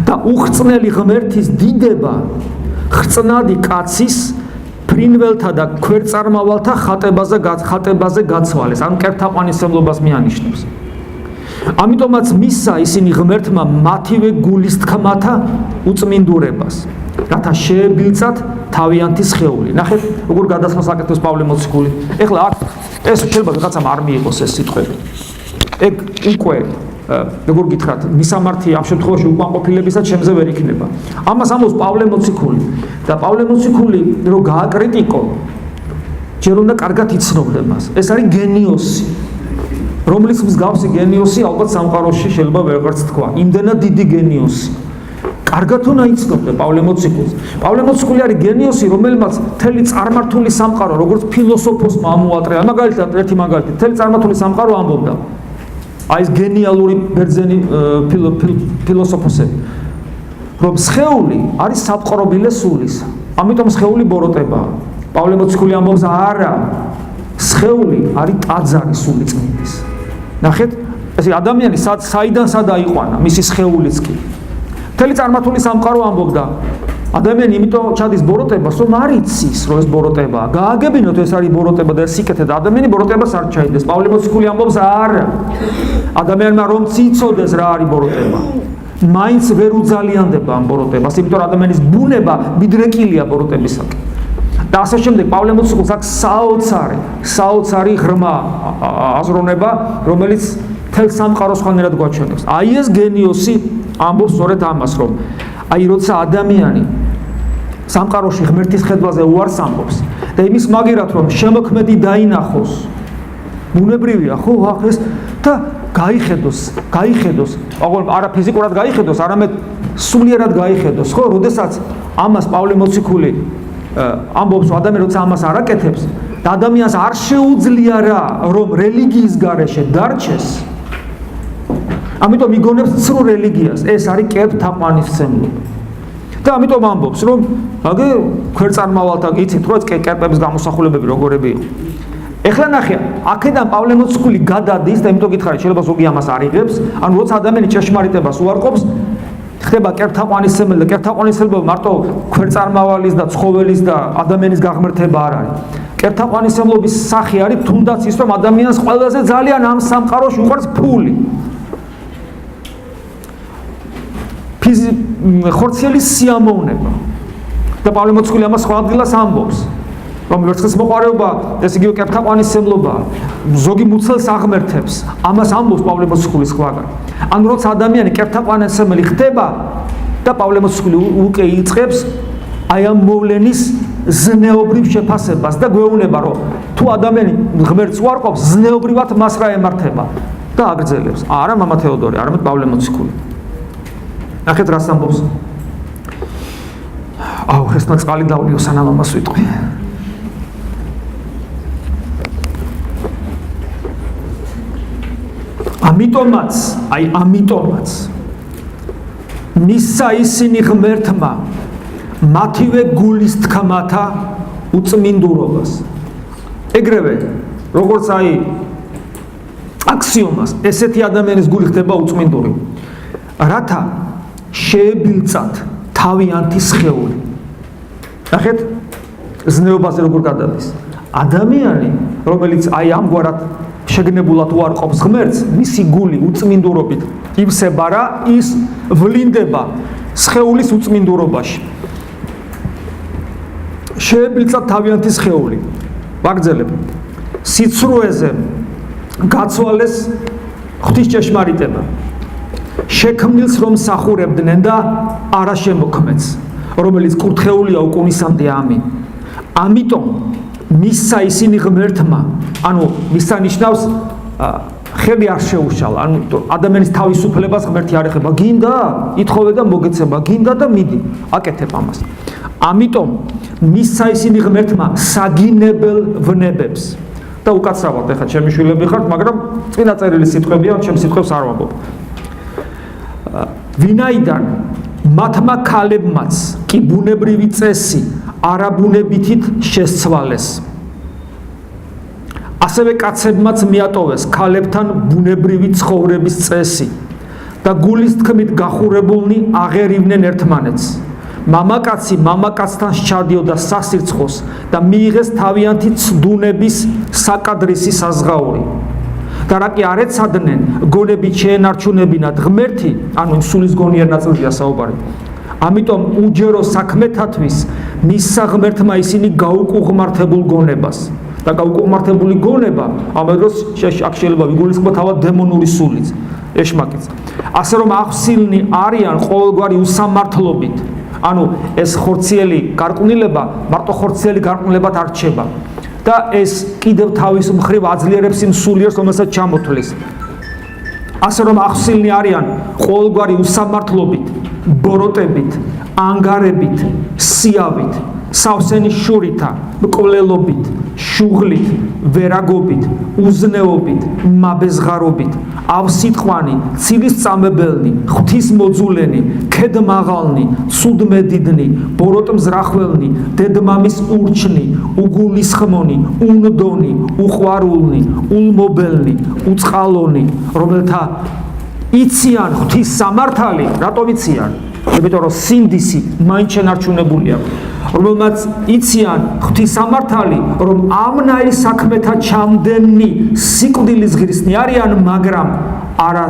და უხრწნელი ღმერთის დიდება ხრწნადი კაცის ფრინველთა და ქვერწარმავალთა ხატებაზე გაცვალეს, ან კერთაყვანისმცემლობას მიანიშნებს. ამიტომაც მისცა ისინი ღმერთმა მათივე გულის თქმათა უწმინდურებას, რათა შეებილწათ თავიანთი სხეული. ნახეთ, როგორ გადასხმას აკეთებს პავლე მოციქული. ეხლა აქ ეს შეიძლება ვიღაცამ არ მიიღოს ეს სიტყვები. ეგ უკვე როგორ გითხრათ, მისამართი ამ შემთხვევაში უკმაყოფილებისაც შემზე ვერ იქნება. ამას ამბობს პავლე მოციქული და პავლე მოციქული რო გააკრიტიკო, ჯერ უნდა კარგად იცნობდნენ მას. ეს არის გენიოსი, რომლის მსგავსი გენიოსი ალბათ სამყაროში შეიძლება ვეღარც თქვა. იმდენად დიდი გენიოსი. კარგად უნდა იცნობდნენ პავლე მოციქულს. პავლე მოციქული არის გენიოსი, რომელმაც მთელი წარმართული სამყარო, როგორც ფილოსოფოსმა ამოატრია. მაგალითად, ერთი მაგალითი, მთელი წარმართული სამყარო ამბობდა. აი ეს გენიალური ბერძენი ფილოსოფოსები, რომ სხეული არის საპყრობილე სულის, ამიტომ სხეული ბოროტებაა. პავლე მოციქული ამბობს, არა, სხეული არის ტაძარი სული წმინდის. ნახეთ, ესე ადამიანი საიდან სადა იყვანა, მისი სხეულიც კი. მთელი წარმართული სამყარო ამბობდა, ადამიანი იმიტომ ჩადის ბოროტებას, რომ არ იცის, რომ ეს ბოროტებაა. გააგებინოთ ეს არის ბოროტება და სიკეთე და ადამიანი ბოროტებას არ ჩაიდეს. პავლე მოციქული ამბობს, არა. ადამიანმა რომ ციცოდეს რა არის ბოროტება, მაინც ვერ უძალიანდება ამ ბოროტებას, იმიტომ რომ ადამიანის ბუნება მიდრეკილია ბოროტებისაკენ. და ასე შემდეგ პავლე მოციქულს აქვს საოცარი ღრმა აზროვნება, რომელიც მთელ სამყაროს ხანერად გვაჩვენებს. აი ეს გენიოსი ამბობს სწორედ ამას, რომ აი როცა ადამიანი სამყაროში ღმერთის ხედვაზე უარს ამბობს და იმის მაგერად რომ შემოქმედი დაინახოს, ბუნებრივია ხო ახ ეს და გაიხედოს, არა ფიზიკურად გაიხედოს, არამედ სულიერად გაიხედოს, ხო, როდესაც ამას პავლე მოციქული ამბობს, რომ ადამიანი როცა ამას არ აკეთებს და ადამიანს არ შეუძლია რა, რომ რელიგიის გარეშე დარჩეს, ამიტომ იგონებს ცრუ რელიგიას, ეს არის კერპთაყვანისმცემლობა. და ამიტომ ამბობს, რომ აგე ქვეწარმავალთა იცით, რომ კერპების გამოსახულებები როგორები იყო. ეხლა ნახე, აქედან პავლე მოციქული გადადის და იმიტომ გითხარით, შეიძლება ზოგი ამას არ იღებს, ანუ როცა ადამიანი ჭეშმარიტებას უარყოფს, ხდება კერპთაყვანისმცემელი და კერპთაყვანისმცემლობა მარტო ქვეწარმავალის და ცხოველის და ადამიანის გაღმერთება არ არის. კერპთაყვანისმცემლობის სახე არის თუნდაც ის, რომ ადამიანს ყველაზე ძალიან ამ სამყაროში უყვარს ფული. ხორციელის სიამოვნება. და პავლე მოციქული ამას სხვა ადგილას ამბობს, რომ ვერცხლის მოყარეობა, ეს იგივე კერპთაყვანისმცემლობა, ზოგი მუცელს აღმერთებს. ამას ამბობს პავლე მოციქული სხვაგან. ანუ როცა ადამიანი კერპთაყვანისმცემელი ხდება და პავლე მოციქული უკვე იწყებს აი ამ მოვლენის ზნეობრივ შეფასებას და გვეუბნება, რომ თუ ადამიანი ღმერთს უარყოფს, ზნეობრივად მას რა ემართება და აგრძელებს. არა მამა თეოდორე, არამედ პავლე მოციქული. ნახეთ რას ამბობს. აუ, ხესნა წყალი დავლიო სანამ ამას ვიტყვი. ამიტომაც მისცა ისინი ღმერთმა მათივე გულის თქმათა უწმინდურობას. ეგრევე, როგორც აი აქსიომას, ესეთი ადამიანის გული ხდება უწმინდური. რათა შეებილწათ თავიანთი სხეული. ნახეთ, ზნეობაზე როგორ გადადის. ადამიანი, რომელიც აი ამგვარად შეგნებულად უარყოფს ღმერთს, მისი გული უწმინდურობით ივსება რა, ის ვლინდება სხეულის უწმინდურობაში. შეებილწათ თავიანთი სხეული. ვაგრძელებ. სიცრუეზე გაცვალეს ღვთის ჭეშმარიტება. შექმნილს რომ სახურებდნენ და არა შემოქმედს, რომელიც კურთხეულია უკუნისამდე ამინ. ამიტომ მისცა ისინი ღმერთმა, ანუ მისცა ნიშნავს ხელი არ შეუშალა, ანუ ადამიანის თავისუფლებას ღმერთი არ ეხება. გინდა, ითხოვე და მოგეცემა, გინდა და მიდი, აკეთებ ამას. ამიტომ მისცა ისინი ღმერთმა საგინებელ ვნებებს. და უკაცრავად, ეხლა ჩემი შვილები ხართ, მაგრამ წინა წერილი სიტყვებია, ჩემ სიტყვებს არ ვამბობ. ვინაიდან მათმა ქალებმაც კი ბუნებრივი წესი არაბუნებითით შესცვალეს. ასევე კაცებმაც მიატოვეს ქალებთან ბუნებრივი ცხოვრების წესი და გულის თქმით გახურებულნი აღერივნენ ერთმანეთს. მამაკაცი მამაკაცთან სჩადიოდა სასირცხოს და მიიღეს თავიანთი ცდუნების საკადრისი საზღაური. და რა კი არ ეცადნენ გონებით შეენარჩუნებინათ ღმერთი, ანუ იმ სულისგონიერ ნაწილზეა საუბარი. ამიტომ უჯერო საქმეთათვის მისცა ღმერთმა ისინი გაუკუღმართებულ გონებას. და გაუკუღმართებული გონება ამ დროს აქ შეიძლება ვიგულისხმოთ თავად დემონური სულიც, ეშმაკიც. ასე რომ ახსილნი არიან ყოველგვარი უსამართლობით. ანუ ეს ხორციელი გარყვნილება მარტო ხორციელი გარყვნილებად არ რჩება. და ეს კიდევ თავის მხრივ აძლიერებს იმ სულიერს, რომელსაც ჩამოთვლის. ასე რომ ახსილნი არიან ყოველგვარი უსამართლობით, ბოროტებით, ანგარებით, სიავით, სავსენის შურითა, მკვლელობით, შუღლით, ვერაგობით, უზნეობით, მაბეზღარობით, ავსიტყვანი, ცილის წამებელნი, ღვთისმოძულენი, ქედმაღალნი, ცუდმედიდნი, ბოროტმზრახველნი, დედმამის ურჩნი, უგულისხმონი, უნდონი, უყვარულნი, ულმობელნი, უწყალონი, რომელთა იციან ღვთის სამართალი, რატომ იციან? იმიტომ რომ სინდისი მაინც შენარჩუნებულია. რომელმაც იციან ღვთის სამართალი, რომ ამნაირი საქმეთა ჩამდენი სიკვდილის ღირსნი არიან, მაგრამ არა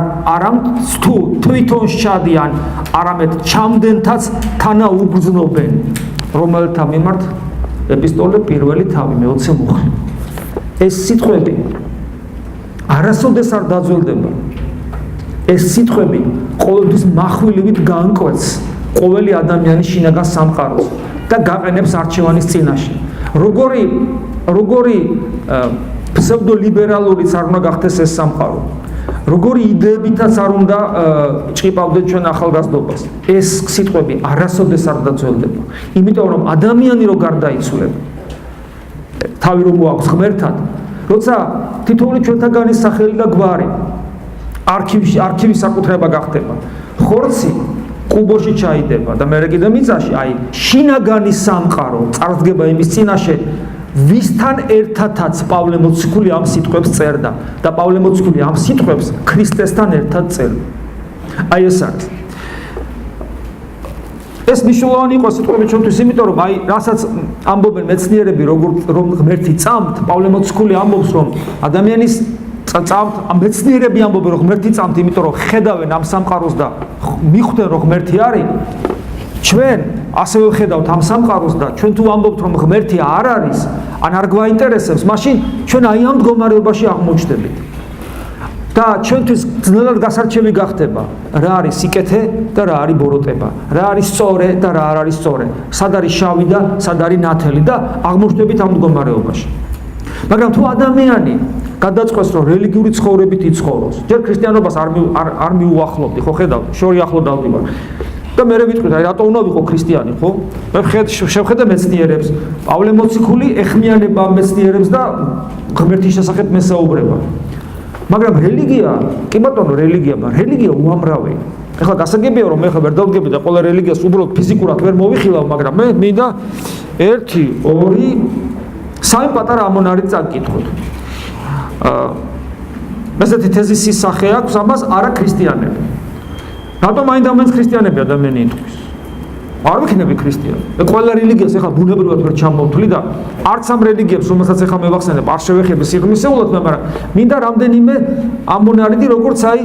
თუ თვითონ სჩადიან, არამედ ჩამდენთაც თანაუგრძნობენ, რომელთა მიმართ ეპისტოლე პირველი თავი მე-20 მუხლი. ეს სიტყვები არასოდეს არ დაძველდება. ეს სიტყვები ყოველთვის מחვილივით გაანკვეთს ყოველი ადამიანის შინაგან სამყაროს და გაყენებს არჩევანის წინაშე. როგორი ფსევდოლიბერალურიც არ უნდა გახდეს ეს სამყარო, როგორი იდეებითაც არ უნდა ჭყიპავდეთ ჩვენ ახალგაზრდობას. ეს სიტყვები არასოდეს არ დაძველდება. იმიტომ რომ ადამიანი რო გარდაიცვლება, თავი რომ მოაქვს ღმერთად, როცა თითოეული ჩვენთაგანის სახელი და გვარი არქივის საკუთრება გახდება. ხორცი კუბოში ჩაიდება და მე კიდე მიწაში, აი, შინაგანი სამყარო წარსდგება იმის წინაშე, ვისთან ერთადაც პავლე მოციქული ამ სიტყვებს წერდა და პავლე მოციქული ამ სიტყვებს ქრისტესთან ერთად წერდა. აი ეს არის. ეს მნიშვნელოვანი იყო სიტყვები ჩვენთვის, იმიტომ რომ აი, რასაც ამბობენ მეცნიერები, რომ ღმერთი წამთ, პავლე მოციქული ამბობს, რომ ადამიანის წამთ, მეცნიერები ამბობენ, რომ ღმერთი წამთ, იმიტომ რომ ხედავენ ამ სამყაროს და მიხვდნენ, რომ ღმერთი არის. ჩვენ ასევე ვხედავთ ამ სამყაროს და ჩვენ თუ ამბობთ, რომ ღმერთი არ არის, ან არ გვაინტერესებს, მაშინ ჩვენ აი ამ მდგომარეობაში აღმოჩნდებით. და ჩვენთვის ძნელად გასარჩევი გახდება, რა არის სიკეთე და რა არის ბოროტება, რა არის სწორე და რა არ არის სწორე, სად არის შავი და სად არის ნათელი და აღმოჩნდებით ამ მდგომარეობაში. მაგრამ თუ ადამიანი გადაწყვეტს, რომ რელიგიური ცხოვრებით იცხოვროს, ჯერ ქრისტიანობას არ მიუახლოვდი, ხო ხედავთ, შორი ახლო დავდივარ. და მე ვიტყვით, აი რატო უნდა ვიყო ქრისტიანი, ხო? მე შევხედე მეცნიერებს, პავლე მოციქული ეხმიანება ამ მეცნიერებს და ღმერთის შესახებ მესაუბრება. მაგრამ რელიგია, კი ბატონო, რელიგია უამრავია. ეხლა გასაგებია, რომ მე ხა ვერ დავდგები და ყველა რელიგიას უბრალოდ ფიზიკურად ვერ მოვიხილავ, მაგრამ მე მინდა 1, 2, 3 პატარა ამონარი წაგკითხოთ. ესეთი თეზისის სახე აქვს ამას არა ქრისტიანები. რატომ აინდამენს ქრისტიანები ადამიანი იტყვის? არ ვიქნები ქრისტიანი. ყველა რელიგიას ეხლა ბუნებრივად ვერ ჩამოვთვლი და არც ამ რელიგიებს, რომელსაც ეხლა მევახსენებ, არ შევეხები სიღრმისეულად, მაგრამ მინდა რამდენიმე ამონარიდი, როგორც აი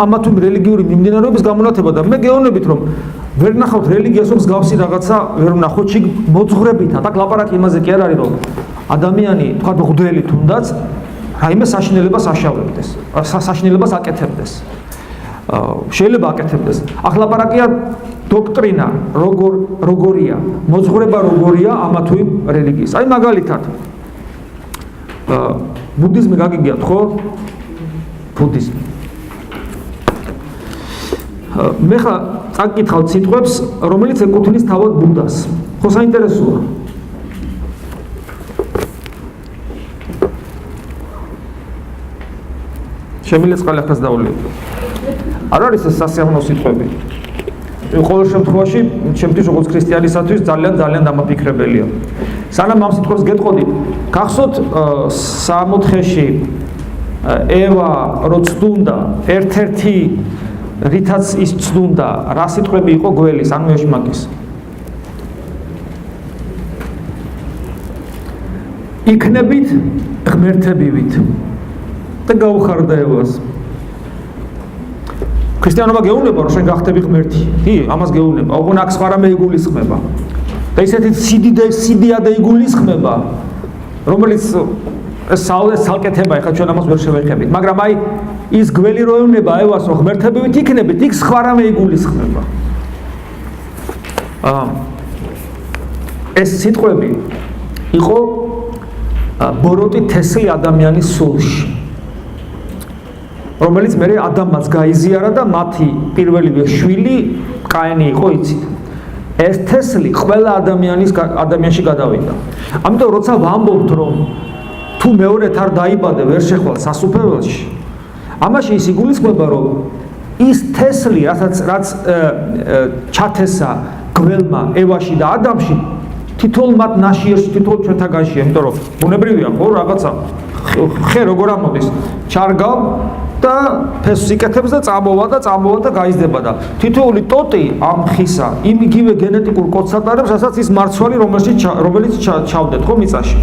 ამა თუ რელიგიური მიმდინარეობის გამონათება და მე გეუბნებით, რომ ვერ ნახავთ რელიგიას, რომ მსგავსი რაღაცა ვერ ვნახოთ ჩიგ მოძღვრებითად. აქ ლაპარაკი იმაზე კი არ არის, რომ ადამიანი, თქვა მღვდელი თუნდაც, რაიმე საშინელებას აშავებდეს, საშინელებას აკეთებდეს. შეიძლება აკეთებდეს. ახლა ლაპარაკია დოქტრინა როგორია, მოძღვრება როგორია ამა თუ იმ რელიგიის. აი მაგალითად ბუდიზმი გაგიგიათ, ხო? ბუდიზმი. მე ხა წაკითხავთ სიტყვებს, რომელიც ეკუთვნის თავად ბუდას. ხო საინტერესოა. შემიძლია წყალი ახაც დავულიოთ. არ არის ეს სასიამოვნო სიტყვები. ყოველ შემთხვევაში, ჩემთვის როგორც ქრისტიანისათვის ძალიან დამაფიქრებელია. სანამ ამ სიტყვებს გეტყოდით, გახსოვთ 64-ში ევა რო ცდუნდა, ერთ-ერთი რითაც ის ცდუნდა, რა სიტყვები იყო გველის, ანუ ეშმაკის. იქნებით ღმერთებივით და გაუხარდა ევას. ქრისტიანობა გეუბნება, რომ შენ გახდები ღმერთი. კი, ამას გეუბნება. ოღონ აქ სხვა რამე იგულისხმება. და ისეთი სიდიადე იგულისხმება, რომელიც სალკეთება, ეხლა ჩვენ ამას ვერ შევეხებით. მაგრამ აი ის გველი რო ეუბნება ევას, რომ ღმერთებივით იქნებით, იქ სხვა რამე იგულისხმება. ეს სიტყვები იყო ბოროტი თესლი ადამიანის სულში, რომელიც მე ადამაც გაიზიარა და მათი პირველივე შვილი კაინი იყო, იცით. ეს თესლი ყველა ადამიანში გადავიდა. ამიტომ როცა ვამბობთ, რომ თუ მეორედ არ დაიბადე, ვერ შეხვალ სასუფეველში, ამაში ის იგულისხმება, რომ ის თესლი, რაც ჩათესა გველმა ევაში და ადამში, თითოეულ მათ ნაშიერს, თითოეულ ჩვენთაგანშია, იმიტომ რომ ბუნებრივია, ხო, რაღაცა ხე როგორ ამოდის, ჩარგავ და ფესვს იკეთებს და წამოვა და გაიზრდება და თითოეული ტოტი ამ ხისა იმ იგივე გენეტიკურ კოდს ატარებს, რასაც ის მარცვალი, რომელიც ჩავდეთ, ხო, მიწაში.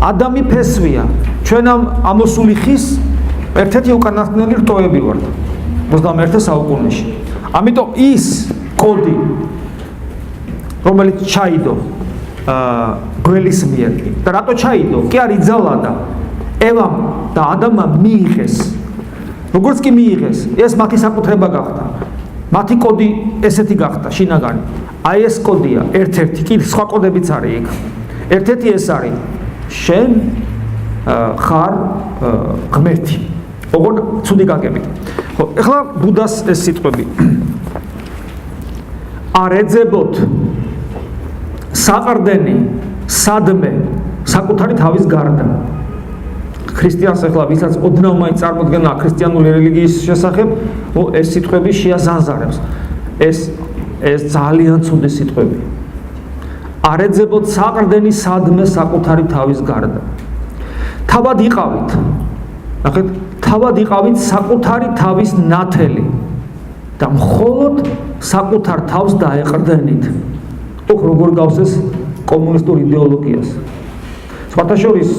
ადამი ფესვია, ჩვენ ამ ამოსული ხის ერთ-ერთი უკანასკნელი რტოები ვართ 21 საუკუნეში. ამიტომ ის კოდი, რომელიც ჩაიდო გველის მიერ და რატო ჩაიდო? კი არ იძალა და ევამ და ადამმა მიიღეს. როგორც კი მიიღეს, ეს მათი საკუთრება გახდა. მათი კოდი ესეთი გახდა, შინაგანი. აი ეს კოდია, ერთ-ერთი, კი სხვა კოდებიც არის იქ. ერთ-ერთი ეს არის, შენ ხარ ღმერთი. ოღონ ცუდი გაგებით. ხო, ეხლა ბუდას ეს სიტყვები. არ ეძებოთ საყრდენი, სადმე, საკუთარი თავის გარდა. ქრისტიანს ახლა ვისაც ოდნავ მაინც წარმოდგენა ქრისტიანული რელიგიის შესახებ, ეს სიტყვები შეაზანზარებს. ეს ძალიან ცუდი სიტყვებია. არ ეძებოთ საყრდენი სადმე საკუთარი თავის გარდა. თავად იყავით. ნახეთ, თავად იყავით საკუთარი თავის ნათელი და მხოლოდ საკუთარ თავს დაეყრდენით. როგორ გავს ეს კომუნისტურ იდეოლოგიას. სხვათა შორის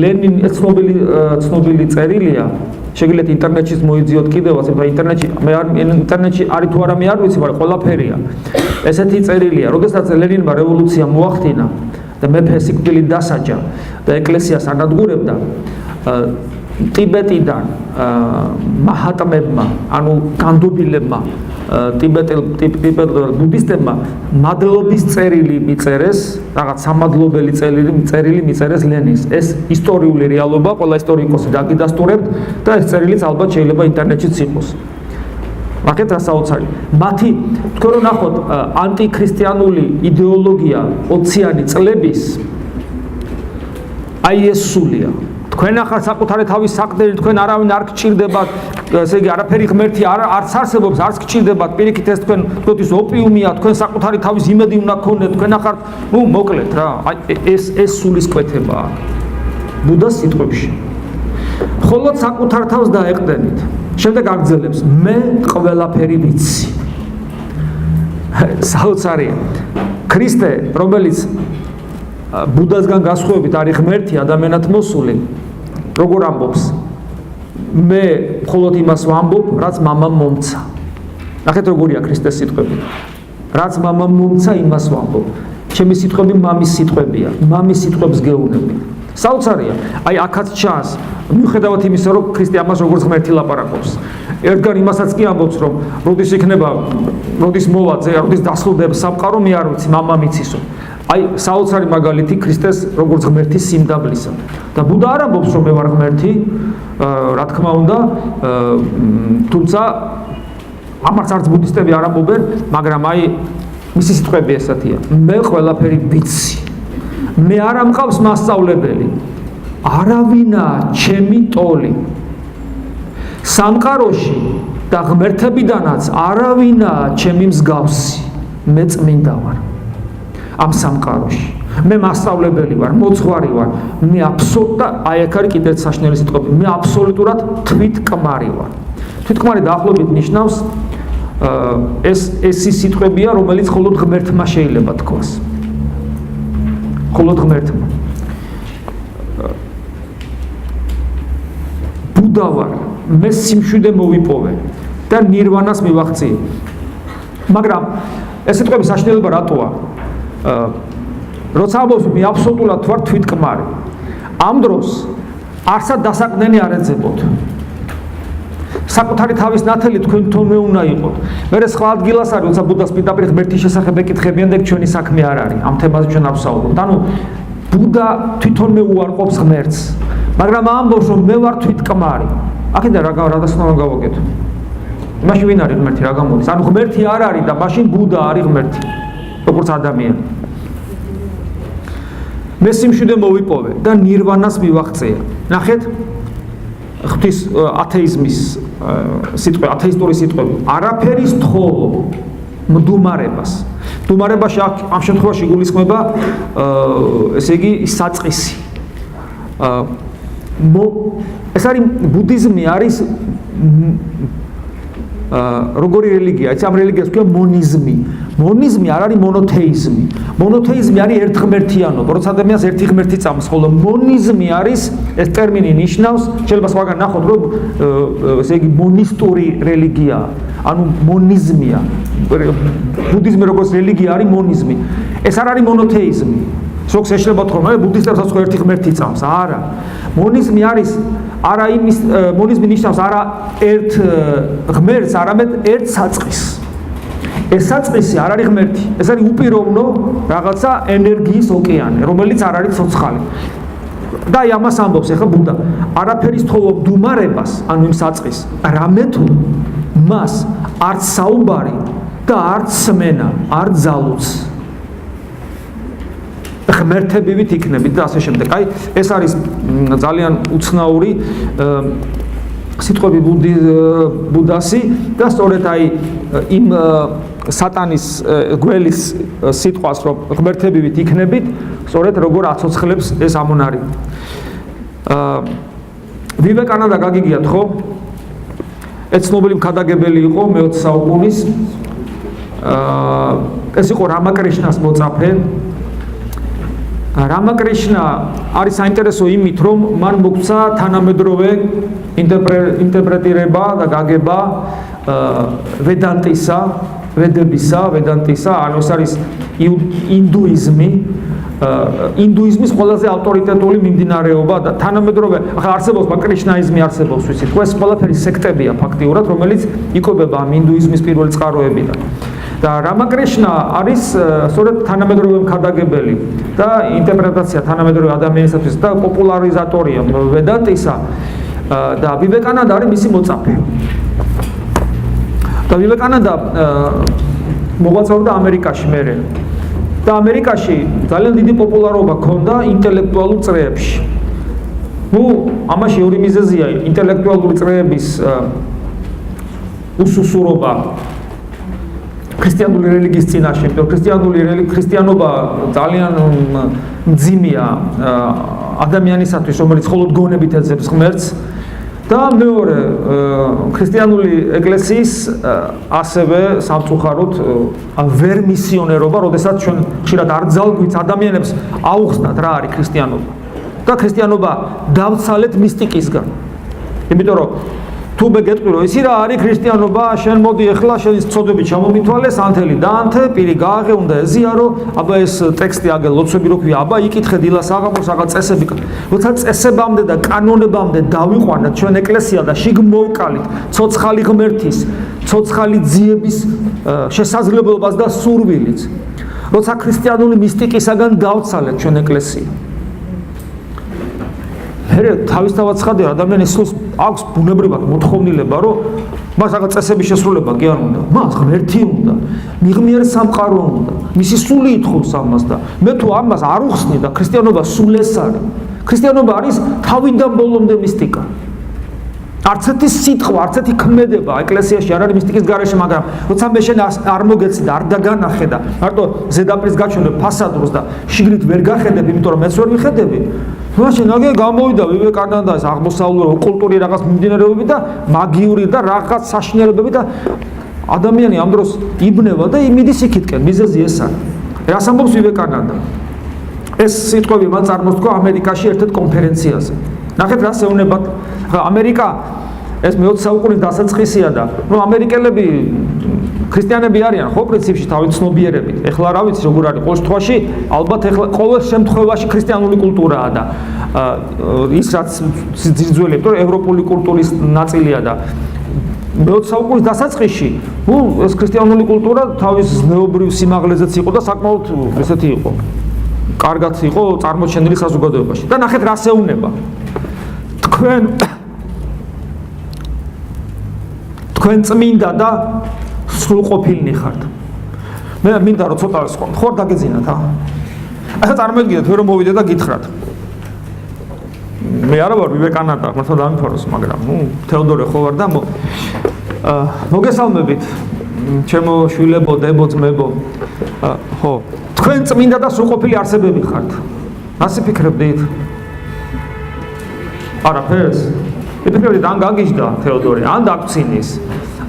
ლენინ ცნობილი წერილია, შეგიძლიათ ინტერნეტშიც მოიძიოთ კიდევაც, ინტერნეტში არის თუ არა მე არ ვიცი, მაგრამ ყველაფერია. ესეთი წერილია, როდესაც ლენინმა რევოლუცია მოახდინა და მეფე სიკვდილით დასაჯა და ეკლესიას ანადგურებდა, ტიბეტიდან მაჰატმებმა, ანუ განდობილებმა, ტიბეტელ ბუდისტებმა მადლობის წერილი მიწერეს, რაღაც სამადლობელი წერილი მიწერეს ლენინს. ეს ისტორიული რეალობა, ყველა ისტორიკოსი დაგიდასტურებთ და ეს წერილიც ალბათ შეიძლება ინტერნეტშიც იყოს. ნახეთ რა საოცარი. მათი თქვენ რომ ნახოთ ანტიქრისტიანული იდეოლოგია 20-იანი წლების აი ეს სულია. თქვენ ახლა საკუთარი თავის საყრდენი, თქვენ არავინ არ გჭირდებათ, ესე იგი არაფერი ღმერთი არც არსებობს, არც გჭირდებათ, პირიქით ეს თქვენ თქოთ ის ოპიუმია, თქვენ საკუთარი თავის იმედი უნდა გქონდეთ, თქვენ ახლა მოკლედ რა, აი ეს სულისკვეთებაა ბუდას სიტყვებში. მხოლოდ საკუთარ თავს დაეყრდენით. შემდეგ აგრძელებს, მე ყველაფერი ვიცი. საოცარია. ქრისტე, რომელიც ბუდასგან გასხვევებით არის ღმერთი ადამიანად მოსული, როგორ ამბობს? მე მხოლოდ იმას ვამბობ, რაც მამამ მომცა. ნახეთ როგორია ქრისტეს სიტყვები. რაც მამამ მომცა, იმას ვამბობ. ჩემი სიტყვები მამის სიტყვებია, მამის სიტყვებს გეუბნები. საოცარია. აი აქაც ჩანს, მიუხედავად იმისა, რომ ქრისტე ამას როგორც ღმერთი ლაპარაკობს. ერთგან იმასაც კი ამბობს, რომ როდის იქნება, როდის მოვა ძე, როდის დასრულდება სამყარო, მე არ ვიცი, მამა მიცისო. აი საოცარი მაგალითი ქრისტეს როგორც ღმერთის სიმდაბლისა. და ბუდა არ ამბობს, რომ მე ვარ ღმერთი, რა თქმა უნდა, თუმცა ამას არც ბუდისტები არ ამბობენ, მაგრამ აი მისი სიტყვები ესათია. მე ყველაფერი ვიცი. მე არ ამყავს მასწავლებელი. არავინაა ჩემი ტოლი. სამყაროში და ღმერთებიდანაც არავინაა ჩემი მსგავსი. მე წმინდა ვარ. ამ სამყაროში. მე მასწავლებელი ვარ, მოძღვარი ვარ. მე აბსოლუტურად, აი აქ არის კიდევ საშნელი სიტყვები. მე აბსოლუტურად თვითკმარი ვარ. თვითკმარი დაახლოებით ნიშნავს ეს სიტყვებია, რომელიც მხოლოდ ღმერთმა შეიძლება თქვას. მხოლოდ ღმერთმა. ბუდა ვარ, მე სიმშვიდე მოვიპოვე და ნირვანას მივაღწიე. მაგრამ ეს სიტყვები საშნელება რატოა? როცა ამბობს მე აბსოლუტურად ვარ თვითკმარი. ამ დროს არსად დასაყრდენი არ ეძებოთ. საკუთარი თავის ნათელი თქვენ თვითონვე უნდა იყოთ. მე სხვა ადგილას არის, როცა ბუდას პირდაპირ ღმერთის შესახებ ეკითხებიან და ჩვენი საქმე არ არის. ამ თემაზე ჩვენ არ ვსაუბრობთ. ანუ ბუდა თვითონვე უარყოფს ღმერთს. მაგრამ ამბობს, რომ მე ვარ თვითკმარი. აქედან რა დასკვნა გავაკეთო? მაშინ ვინ არის ღმერთი, რა გამოდის? ანუ ღმერთი არ არის და მაშინ ბუდა არის ღმერთი. როგორც ადამიანი. მე სიმშვიდე მოვიპოვე და ნირვანას მივაღწია. ნახეთ, ღვთის ათეიზმის სიტყვი, ათეისტური სიტყვები. არაფერის თხოვო მდუმარებას. მდუმარებაში ამ შემთხვევაში გულისხმება ესე იგი საწყისი. ეს არის ბუდიზმი არის როგორი რელიგია? ეს ამ რელიგიას ქვია მონიზმი. მონიზმი არ არის მონოთეიზმი. მონოთეიზმი არის ერთღმერთიანობა, როცა ადამიანს ერთი ღმერთი წამს, ხოლო მონიზმი არის, ეს ტერმინი ნიშნავს, შეიძლება სხვაგან ნახოთ, რომ ესე იგი მონისტური რელიგია, ანუ მონიზმია. ბუდიზმი როგორც რელიგია არის მონიზმი. ეს არ არის მონოთეიზმი. სოქს ეშლება თქო, ბუდისტებსაც ხო ერთი ღმერთი წამს. არა. მონიზმი არის არა იმის მონიზმი ნიშნავს არა ერთ ღმერთს, არამედ ერთ საწყისს. ეს საწყისი არ არის ღმერთი, ეს არის უპიროვნო რაღაცა ენერგიის ოკეანე, რომელიც არ არის ცოცხალი. და აი ამას ამბობს ახლა ბუდა. არაფერის თხოვო მდუმარებას, ანუ იმ საწყისს, რამე თუ მას არც საუბარი და არც სმენა, არც ძალუც. ღმერთებივით იქნებით და ასე შემდეგ. აი, ეს არის ძალიან უცნაური სიტყვები ბუდასი და სწორედ აი იმ სატანის გველის სიტყვას რომ ღმერთებივით იქნებით, სწორედ როგორ აცოცხლებს ეს ამონარი. ვივეკანანდა გაგიგიათ ხო? ეს ცნობილი მქადაგებელი იყო მე-20 საუკუნის. ეს იყო რამაკრიშნას მოწაფე. რამაკრიშნა არის საინტერესო იმით, რომ მან მოგცა თანამედროვე ინტერპრეტირება და გაგება ვედანტისა, ანუ ეს არის ინდუიზმი. ინდუიზმის ყველაზე ავტორიტეტული მიმდინარეობა და თანამედროვე ახლა არსებობს კრიშნაიზმი არსებობს ვიცით ეს ყველაფერი სექტებია ფაქტიურად რომელიც იკვებება ამ ინდუიზმის პირველი წყაროებიდან და რამაკრიშნა არის სწორედ თანამედროვე მქადაგებელი და ინტერპრეტაცია თანამედროვე ადამიანისათვის და პოპულარიზატორია ვედანტისა და ვივეკანანდა არის მისი მოწაფე და ვივეკანანდა მოღვაწეობდა ამერიკაში მერე და ამერიკაში ძალიან დიდი პოპულარობა ჰქონდა ინტელექტუალურ წრეებში. ამაში ორი მიზეზია ინტელექტუალური წრეების უსუსურობა ქრისტიანული რელიგიის წინაშე, ქრისტიანობა ძალიან მძიმეა ადამიანისათვის, რომელიც მხოლოდ გონებით ეძებს ღმერთს და მეორე ქრისტიანული ეკლესიის ასევე სამწუხაროდ ვერ მისიონერობა, როდესაც ჩვენ ხშირად არ ძალგვით ადამიანებს აუხსნათ რა არის ქრისტიანობა და ქრისტიანობა დავცალეთ მისტიკისგან. იმიტომ რომ თუ მეგეტყვი რომ ისი რა არის ქრისტიანობა, შენ მოდი ახლა შენი წოდები ჩამომითვალე, სანთელი დაანთე, პირი გააღე, უნდა ეზიარო, აბა ეს ტექსტი აგე ლოცვები რო ქვია, აბა იკითხე დილას აღამოს რაღაც წესები. როცა წესებამდე და კანონებამდე დავიყვანოთ ჩვენ ეკლესია და შიგ მოვკალით ცოცხალი ღმერთის, ცოცხალი ძიების შესაძლებლობას და სურვილიც. როცა ქრისტიანული მისტიკისაგან დავცალეთ ჩვენ ეკლესია. თავისთავად ცხადია ადამიანის სულს აქვს ბუნებრივად მოთხოვნილება რომ მას რაღაც წესების შესრულება კი არ უნდა მას ღმერთი უნდა მიღმიერ სამყარო უნდა მისი სული ითხოვს ამას და მე თუ ამას არ უხსნი და ქრისტიანობა სულ ეს არის ქრისტიანობა არის თავიდან ბოლომდე მისტიკა არც ერთი სიტყვა არც ერთი ქმედება ეკლესიაში არ არის მისტიკის გარეშე მაგრამ როცა მე შენ არ მოგეცი და არ დაგანახე და მარტო ზედაპირს გაჩვენებ ფასადურს და შიგნით ვერ გახედებ იმიტომ რომ მეც ვერ ვიხედები მაშინ აგე გამოვიდა ვივეკანანდას აღმოსავლური ოკულტური რაღაც მიმდინარეობები და მაგიური და რაღაც საშინელებები და ადამიანი ამ დროს იბნევა და იმიდის იქითკენ მიზეზი ეს არის. რას ამბობს ვივეკანანდა? ეს სიტყვები მან წარმოსთქვა ამერიკაში ერთ-ერთ კონფერენციაზე. ნახეთ რას ეუბნებათ ამერიკა ეს მე-20 საუკუნის დასაწყისია და ამერიკელები ქრისტიანები არიან ხო პრინციპში თავის ცნობიერებით. ეხლა რა ვიცი როგორ არის ყოველ შემთხვევაში ალბათ ეხლა ყოველ შემთხვევაში ქრისტიანული კულტურაა და ის რაც ძირძველებს რომ ევროპული კულტურის ნაწილია და მე-20 საუკუნის დასაწყისში ეს ქრისტიანული კულტურა თავის ზნეობრივ სიმაღლეზეც იყო და საკმაოდ ესეთი იყო. კარგად იყო წარმოჩენილი საზოგადოებაში. და ნახეთ რას ეუბნება. თქვენ წმინდა და სრულყოფილნი ხართ. მე მინდა რომ ცოტა ხوار დაგეძინათ ახლა წარმოგიდგენთ ვერ მოვიდე და გითხრათ. მე არა ვარ ვივეკანანდა, მართლა დამიფაროს, მაგრამ თეოდორე ხო ვარ და მოგესალმებით ჩემო შვილებო, დებო, ძმებო. ხო, თქვენ წმინდა და სრულყოფილი არსებები ხართ. ასე ფიქრობდით? არაფერს. ფიქრობდით ან გაგიჟდა თეოდორე, ან დაგცინის.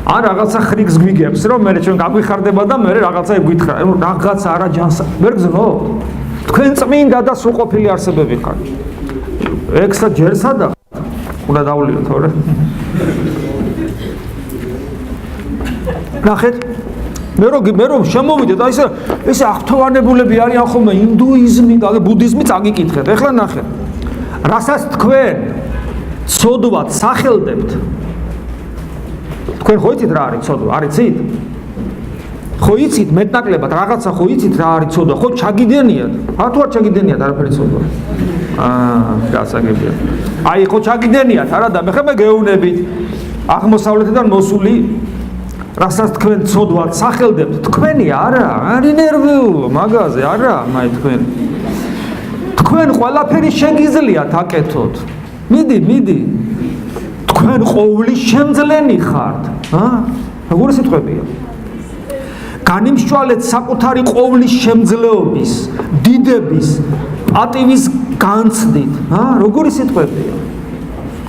ან რაღაცა ხრიგს გვიგებს რომ მე ჩვენ გაგვიხარდება და მე რაღაცა გვითხრა. რაღაცა არა ჯანს ვერ გზნობთ. თქვენ წმინდა და სრულყოფილი არსებები ხართ. ექსა ჯერსა და უნდა დავლიოთ თორე. ნახეთ მე რომ შემოვიდე და ესე აღთოვანებულები არიან ხოლმე ინდუიზმი და ბუდიზმი წაგიკითხეთ. ეხლა ნახეთ. რასაც თქვენ ცოდვად სახელდებთ თქვენ ხო იცით რა არის ცოდვა? არ იცით? ხო იცით მეტნაკლებად რაღაცა ხო იცით რა არის ცოდვა? ხო ჩაგიდენიათ? თუ არ ჩაგიდენიათ არაფერი ცოდვა. გასაგებია. აი ხო ჩაგიდენიათ არა და მე გეუბნებით აღმოსავლეთიდან მოსული რასაც თქვენ ცოდვად სახელდებთ თქვენი არა? არი ნერვიულო მაგაზე არა, მაი თქვენ. თქვენ ყველაფერი შეგიძლიათ აკეთოთ. მიდი. თქვენ ყოვლის შემძლენი ხართ. როგორი სიტყვებია? განიმსჯვალეთ საკუთარი ყოვლის შემძლეობის, დიდების, პატივის განცდით. როგორი სიტყვებია?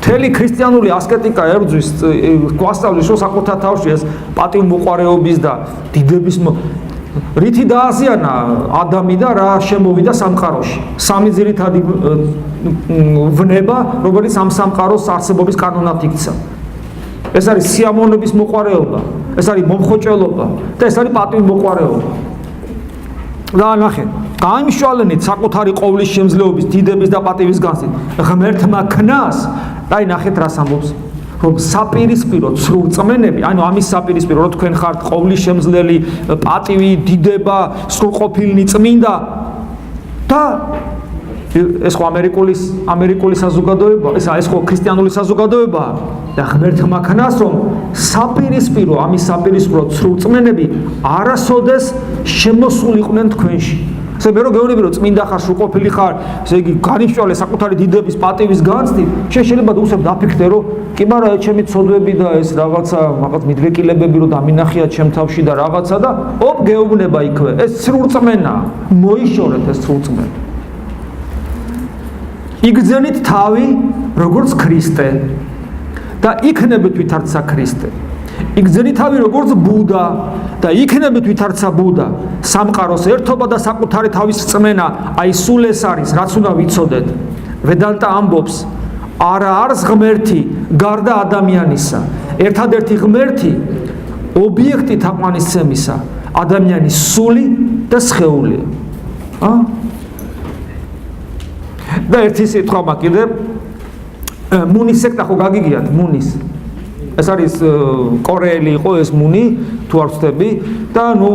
მთელი ქრისტიანული ასკეტიკა ებრძვის გვასწავლის რომ საკუთარ თავში ეს პატივმოყვარეობის და დიდების რითი დააზიანა ადამი და რა შემოვიდა სამყაროში. სამი ძირითადი ვნება, რომელიც ამ სამყაროს არსებობის კანონად იქცა. ეს არის სიამოვნების მოყვარეობა, ეს არის მომხოჭელობა და ეს არის პატივმოყვარეობა. და ნახეთ, გაიმშვალენით საკუთარი ყოვლის შემძლეობის, დიდების და პატივის განცდით ღმერთმა ქნას. აი ნახეთ რას ამბობს, რომ საპირისპირო სრულწმენები, ანუ ამის საპირისპირო, რომ თქვენ ხართ ყოვლის შემძლელი, პატივი, დიდება, სრულყოფილნი, წმინდა და ეს ხო ამერიკული საზოგადოება, ეს ხო ქრისტიანული საზოგადოება და ღმერთმა ქნას, რომ საპირისპირო, ამის საპირისპირო სრულწმენები არასოდეს შემოსულიყვნენ თქვენში. ესე მე რო გეუბნები რომ წმინდა ხარ, სრულყოფილი ხარ, ესე იგი განიმსჯვალე საკუთარი დიდების, პატივის განცდით, შეიძლება დაუსებ დაფიქრდე რომ კი მაგრამ ჩემი ცოდვები და ეს რაღაცა მიდრეკილებები რომ დამინახია ჩემ თავში და რაღაცა და ოპ გეუბნება იქვე. ეს სრულწმენა, მოიშორეთ ეს სრულწმენა. იგრძენით თავი როგორც ქრისტე და იქნებით ვითარცა ქრისტე. იგრძენით თავი როგორც ბუდა და იქნებით ვითარცა ბუდა. სამყაროს ერთობა და საკუთარი თავის რწმენა, აი სულ ეს არის, რაც უნდა ვიცოდეთ. ვედანტა ამბობს, არა არის ღმერთი გარდა ადამიანისა. ერთადერთი ღმერთი ობიექტი თაყვანისცემისა, ადამიანის სული და სხეულია. და ერთი სიტყვა კიდე მუნის სექტა ხო გაგიგიათ მუნის ეს არის კორეელი იყო ეს მუნი თუ არ ვცდები და ნუ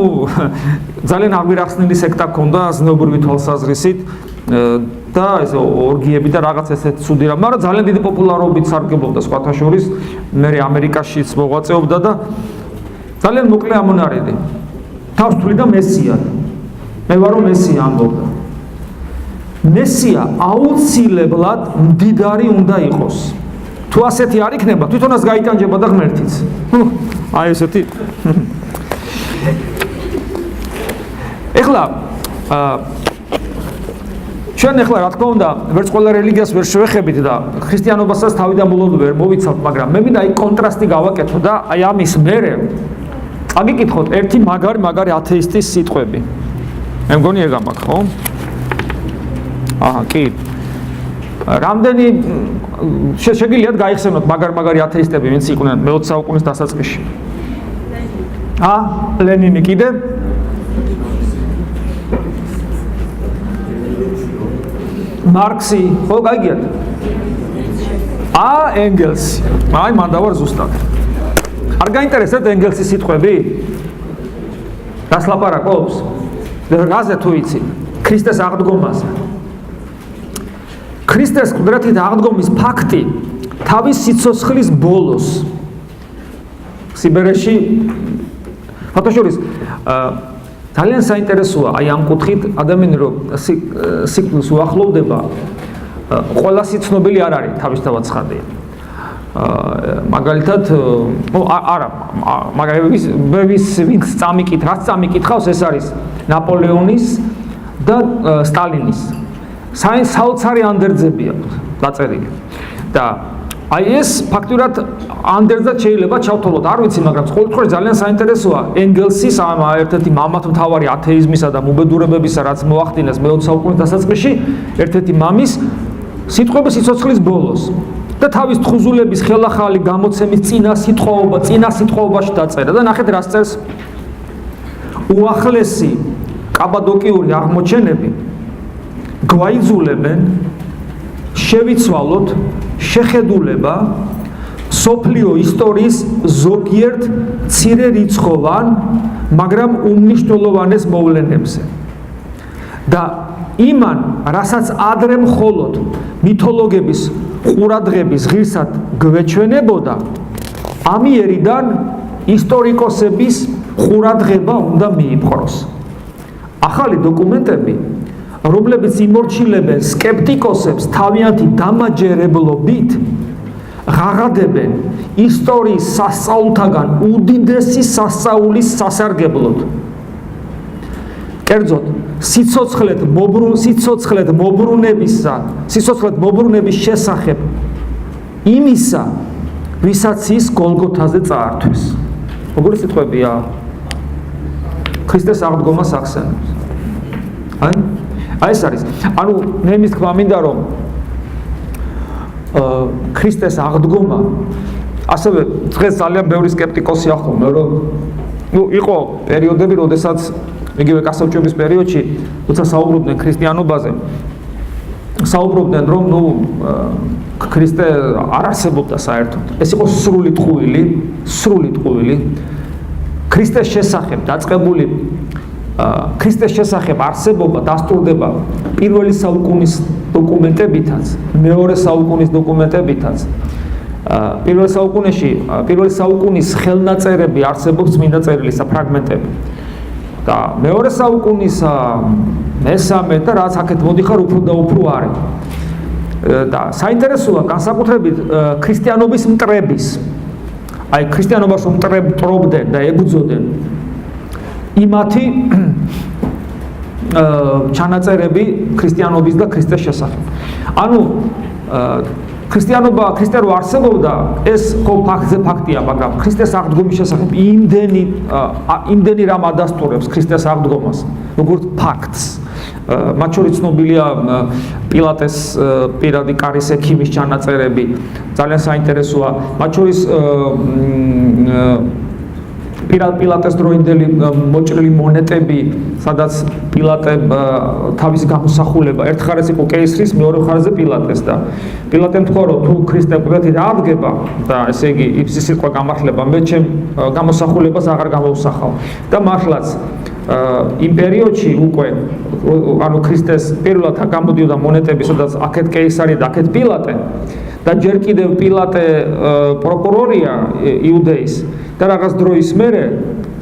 ძალიან აგვირახსნილი სექტა ქონდა ზნეობრივი თვალსაზრისით და ეს ორგიები და რაღაც ესეთ ცუდი რა მაგრამ ძალიან დიდი პოპულარობით სარგებლობდა სხვათა შორის მე ამერიკაშიც მოღვაწეობდა და ძალიან მოკლე ამონარიდი თავს თვლიდა მესია მე ვარო მესია ამბობდა მესია აუცილებლად მდიდარი უნდა იყოს. თუ ასეთი არ იქნება, თვითონაც გაიტანჯება და ღმერთიც. აი ესეთი. ეხლა ჩვენ ეხლა რა თქმა უნდა, ვერც ყველა რელიგიას ვერ შევეხებით და ქრისტიანობასაც თავიდან ბოლომდე ვერ მოვიცავთ, მაგრამ მე მინდა აი კონტრასტი გავაკეთო და აი ამის მერე წაგიკითხოთ ერთი მაგარი ათეისტის სიტყვები. მე მგონი ეგ ამაქვს, ხო? კი. რამდენი შეგიძლიათ გაიხსენოთ მაგარი ათეისტები, ვინც იყვნენ მე-20 საუკუნის დასაწყისში? ლენინი კიდე? მარქსი, ხო, გაიგიათ? ენგელსი. აი, მან დავარ ზუსტად. არ გაინტერესებთ ენგელსის სიტყვები? რას ლაპარაკობს? რაზე თუ იცი? ქრისტეს აღდგომაზე. ქრისტეს მკვდრეთით აღდგომის ფაქტი თავის სიცოცხლის ბოლოს სიბერეში ფოტოშორის ძალიან საინტერესოა აი ამ კუთხით ადამიანი რომ სიკვდილს უახლოვდება ყველასი ცნობილი არ არის თავისთავად ცხადია მაგალითად არა მაგრამ ვინც წამიკითხავს წამიკითხავს ეს არის ნაპოლეონის და სტალინის საოცარი ანდერძები აქვს დაწერილი და აი ეს ფაქტურად ანდერძად შეიძლება ჩავთვალოთ არ ვიცი მაგრამ ყოველთვის ძალიან საინტერესოა ენგელსის ამ ერთ-ერთი მამათმთავარი ათეიზმისა და მუბედურებებისა რაც მოახდინეს მე-20 საუკუნის დასაწყისში ერთ-ერთი მამის სიტყვების სიცოცხლის ბოლოს და თავის თხუზულების ხელახალი გამოცემის წინა სიტყვაობაში დაწერა და ნახეთ რას წერს უახლესი კაბადოკიური აღმოჩენები გვაიძულებენ შევიცვალოთ შეხედულება სოფლიო ისტორიის ზოგიერთ მცირე რიცხოვან მაგრამ უმნიშვნელოვანეს მოვლენებზე და იმან რასაც ადრე მხოლოდ მითოლოგების ყურადღების ღირსად გვეჩვენებოდა ამიერიდან ისტორიკოსების ყურადღება უნდა მიიპყროს ახალი დოკუმენტები რომლებიც იმორჩილებენ სკეპტიკოსებს თავიანთი დამაჯერებლობით ღაღადებენ ისტორიის სასწაულთაგან უდიდესი სასწაულის სასარგებლოდ. კერძოდ, სიცოცხლეთ მობრუნების შესახებ იმისა, ვისაც ის გოლგოთაზე წაართვეს. როგორი სიტყვებია? ქრისტეს აღდგომას ახსენებს. აი ეს არის. ანუ მე მის თქმა მინდა რომ ქრისტეს აღდგომა ასევე დღეს ძალიან ბევრი სკეპტიკოსი ახდომდა რომ იყო პერიოდები, როდესაც იგივე კასაბჭების პერიოდში როცა საუბრობდნენ ქრისტიანობაზე საუბრობდნენ რომ ქრისტე არ არსებობდა საერთოდ. ეს იყო სრული ტყუილი ქრისტეს შესახებ დაწყებული ქრისტეს შესახებ არსებობა დასტურდება პირველი საუკუნის დოკუმენტებითაც, მეორე საუკუნის დოკუმენტებითაც. პირველ საუკუნის ხელნაწერები არსებობს წმინდა წერილისა ფრაგმენტები. და მეორე საუკუნის მესამე და რაც აქეთ მოდიხარ უფრო და უფრო არის. და საინტერესოა განსაკუთრებით ქრისტიანობის მტრების. აი ქრისტიანობას რომ მტრობდნენ და ებრძოდნენ იმათი ჩანაწერები ქრისტიანობის და ქრისტეს შესახებ. ანუ ქრისტე რო არსებობდა, ეს ხო ფაქტია, მაგრამ ქრისტეს აღდგომის შესახებ იმდენი რამ ადასტურებს ქრისტეს აღდგომას, როგორც ფაქტს. მათ შორის ცნობილია პილატეს პირადი კარის ექიმის ჩანაწერები, ძალიან საინტერესოა. მათ შორის პილატეს დროინდელი მოჭრილი მონეტები, სადაც პილატე თავისი გამოსახულება ერთ მხარეს იყო კეისრის, მეორე მხარეზე პილატეს და პილატემ თქვა რომ თუ ქრისტე კვირათი რა ადგება და ესე იგი იფსის სიტყვა გამართლება, მე ჩემ გამოსახულებას აღარ გამოვსახავ. და მართლაც იმ პერიოდში უკვე ანუ ქრისტეს პირველად გამოდიოდა მონეტები, სადაც აქეთ კეისარი და აქეთ პილატე და ჯერ კიდევ პილატე პროკურორია იუდეის და რაღაც დროის მერე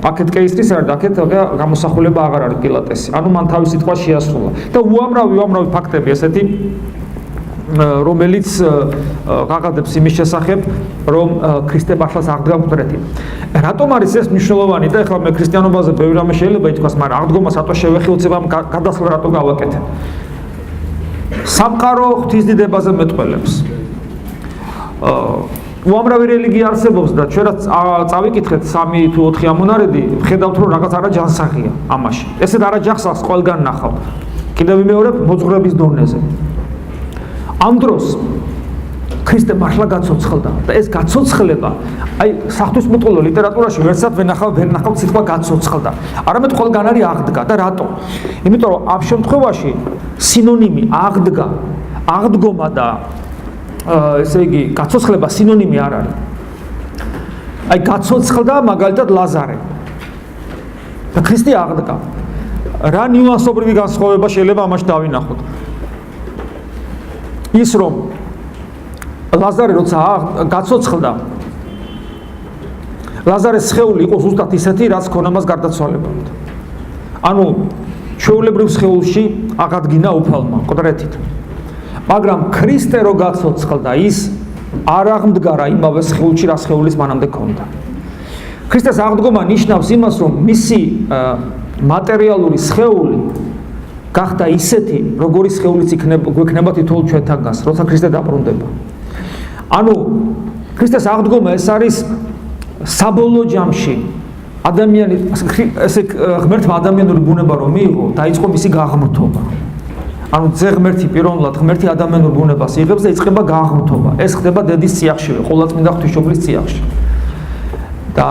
აქეთ კეისრის არის და აქეთ გამოსახულება აღარ არის პილატესი. ანუ მან თავის სიტყვა შეასრულა. და უამრავი ფაქტები ესეთი რომელიც გაღადებს იმის შესახებ, რომ ქრისტე მართლაც აღდგა მკვდრეთი. რატომ არის ეს მნიშვნელოვანი და ეხლა მე ქრისტიანობაზე ბევრი რამე შეიძლება ითქვას, მაგრამ აღდგომას რატო შევეხილწებამ გადასვლა რატო გავაკეთე? სამყარო ღვთისდიდებაზე მეტყველებს. უამრავი რელიგია არსებობს და ჩვენაც წავიკითხეთ 3 თუ 4 ამონარედი, ხედავთ რომ რაღაც არა ჯანსაღია ამაში. ესეთ არა ჯანსაღს ყველგან ნახავთ. კიდევ ვიმეორებ მოძღვრების დონეზე. ამ დროს ქრისტე მართლა გაცოცხლდა და ეს გაცოცხლება, აი საღვთისმეტყველო ლიტერატურაში ვერცად ვერ ნახავთ სიტყვა გაცოცხლდა. არამედ ყველგან არის აღდგა და რატო? იმიტომ რომ ამ შემთხვევაში სინონიმი აღდგა, აღდგომა და ესე იგი გაცოცხლება სინონიმი არ არის. აი გაცოცხლდა მაგალითად ლაზარე და ქრისტე აღდგა. რა ნიუანსობრივი განსხვავება შეიძლება ამაში დავინახოთ? ის რომ ლაზარე როცა გაცოცხლდა, ლაზარეს სხეული იყო ზუსტად ისეთი, რაც ქონა მას გარდაცვალებამდე. ანუ ჩვეულებრივ სხეულში აღადგინა უფალმა მკვდრეთით. მაგრამ ქრისტე რო გაცოცხლდა, ის არ აღმდგარა იმავე სხეულში, რა სხეულის მანამდე ქონდა. ქრისტეს აღდგომა ნიშნავს იმას, რომ მისი მატერიალური სხეული გახდა ისეთი, როგორი სხეულიც გვექნება თითოეულ ჩვენთანგანს, როცა ქრისტე დაბრუნდება. ანუ ქრისტეს აღდგომა ეს არის საბოლოო ჯამში ადამიანი ესე ღმერთმა ადამიანური ბუნება რომ მიიღო, დაიწყო მისი გაღმრთობა. ანუ ძე ღმერთი პიროვნულად ღმერთი ადამიანურ ბუნებას იღებს და იწყება გაღმრთობა. ეს ხდება დედის წიაღშივე, ყოვლადწმინდა ღვთისმშობლის წიაღში. და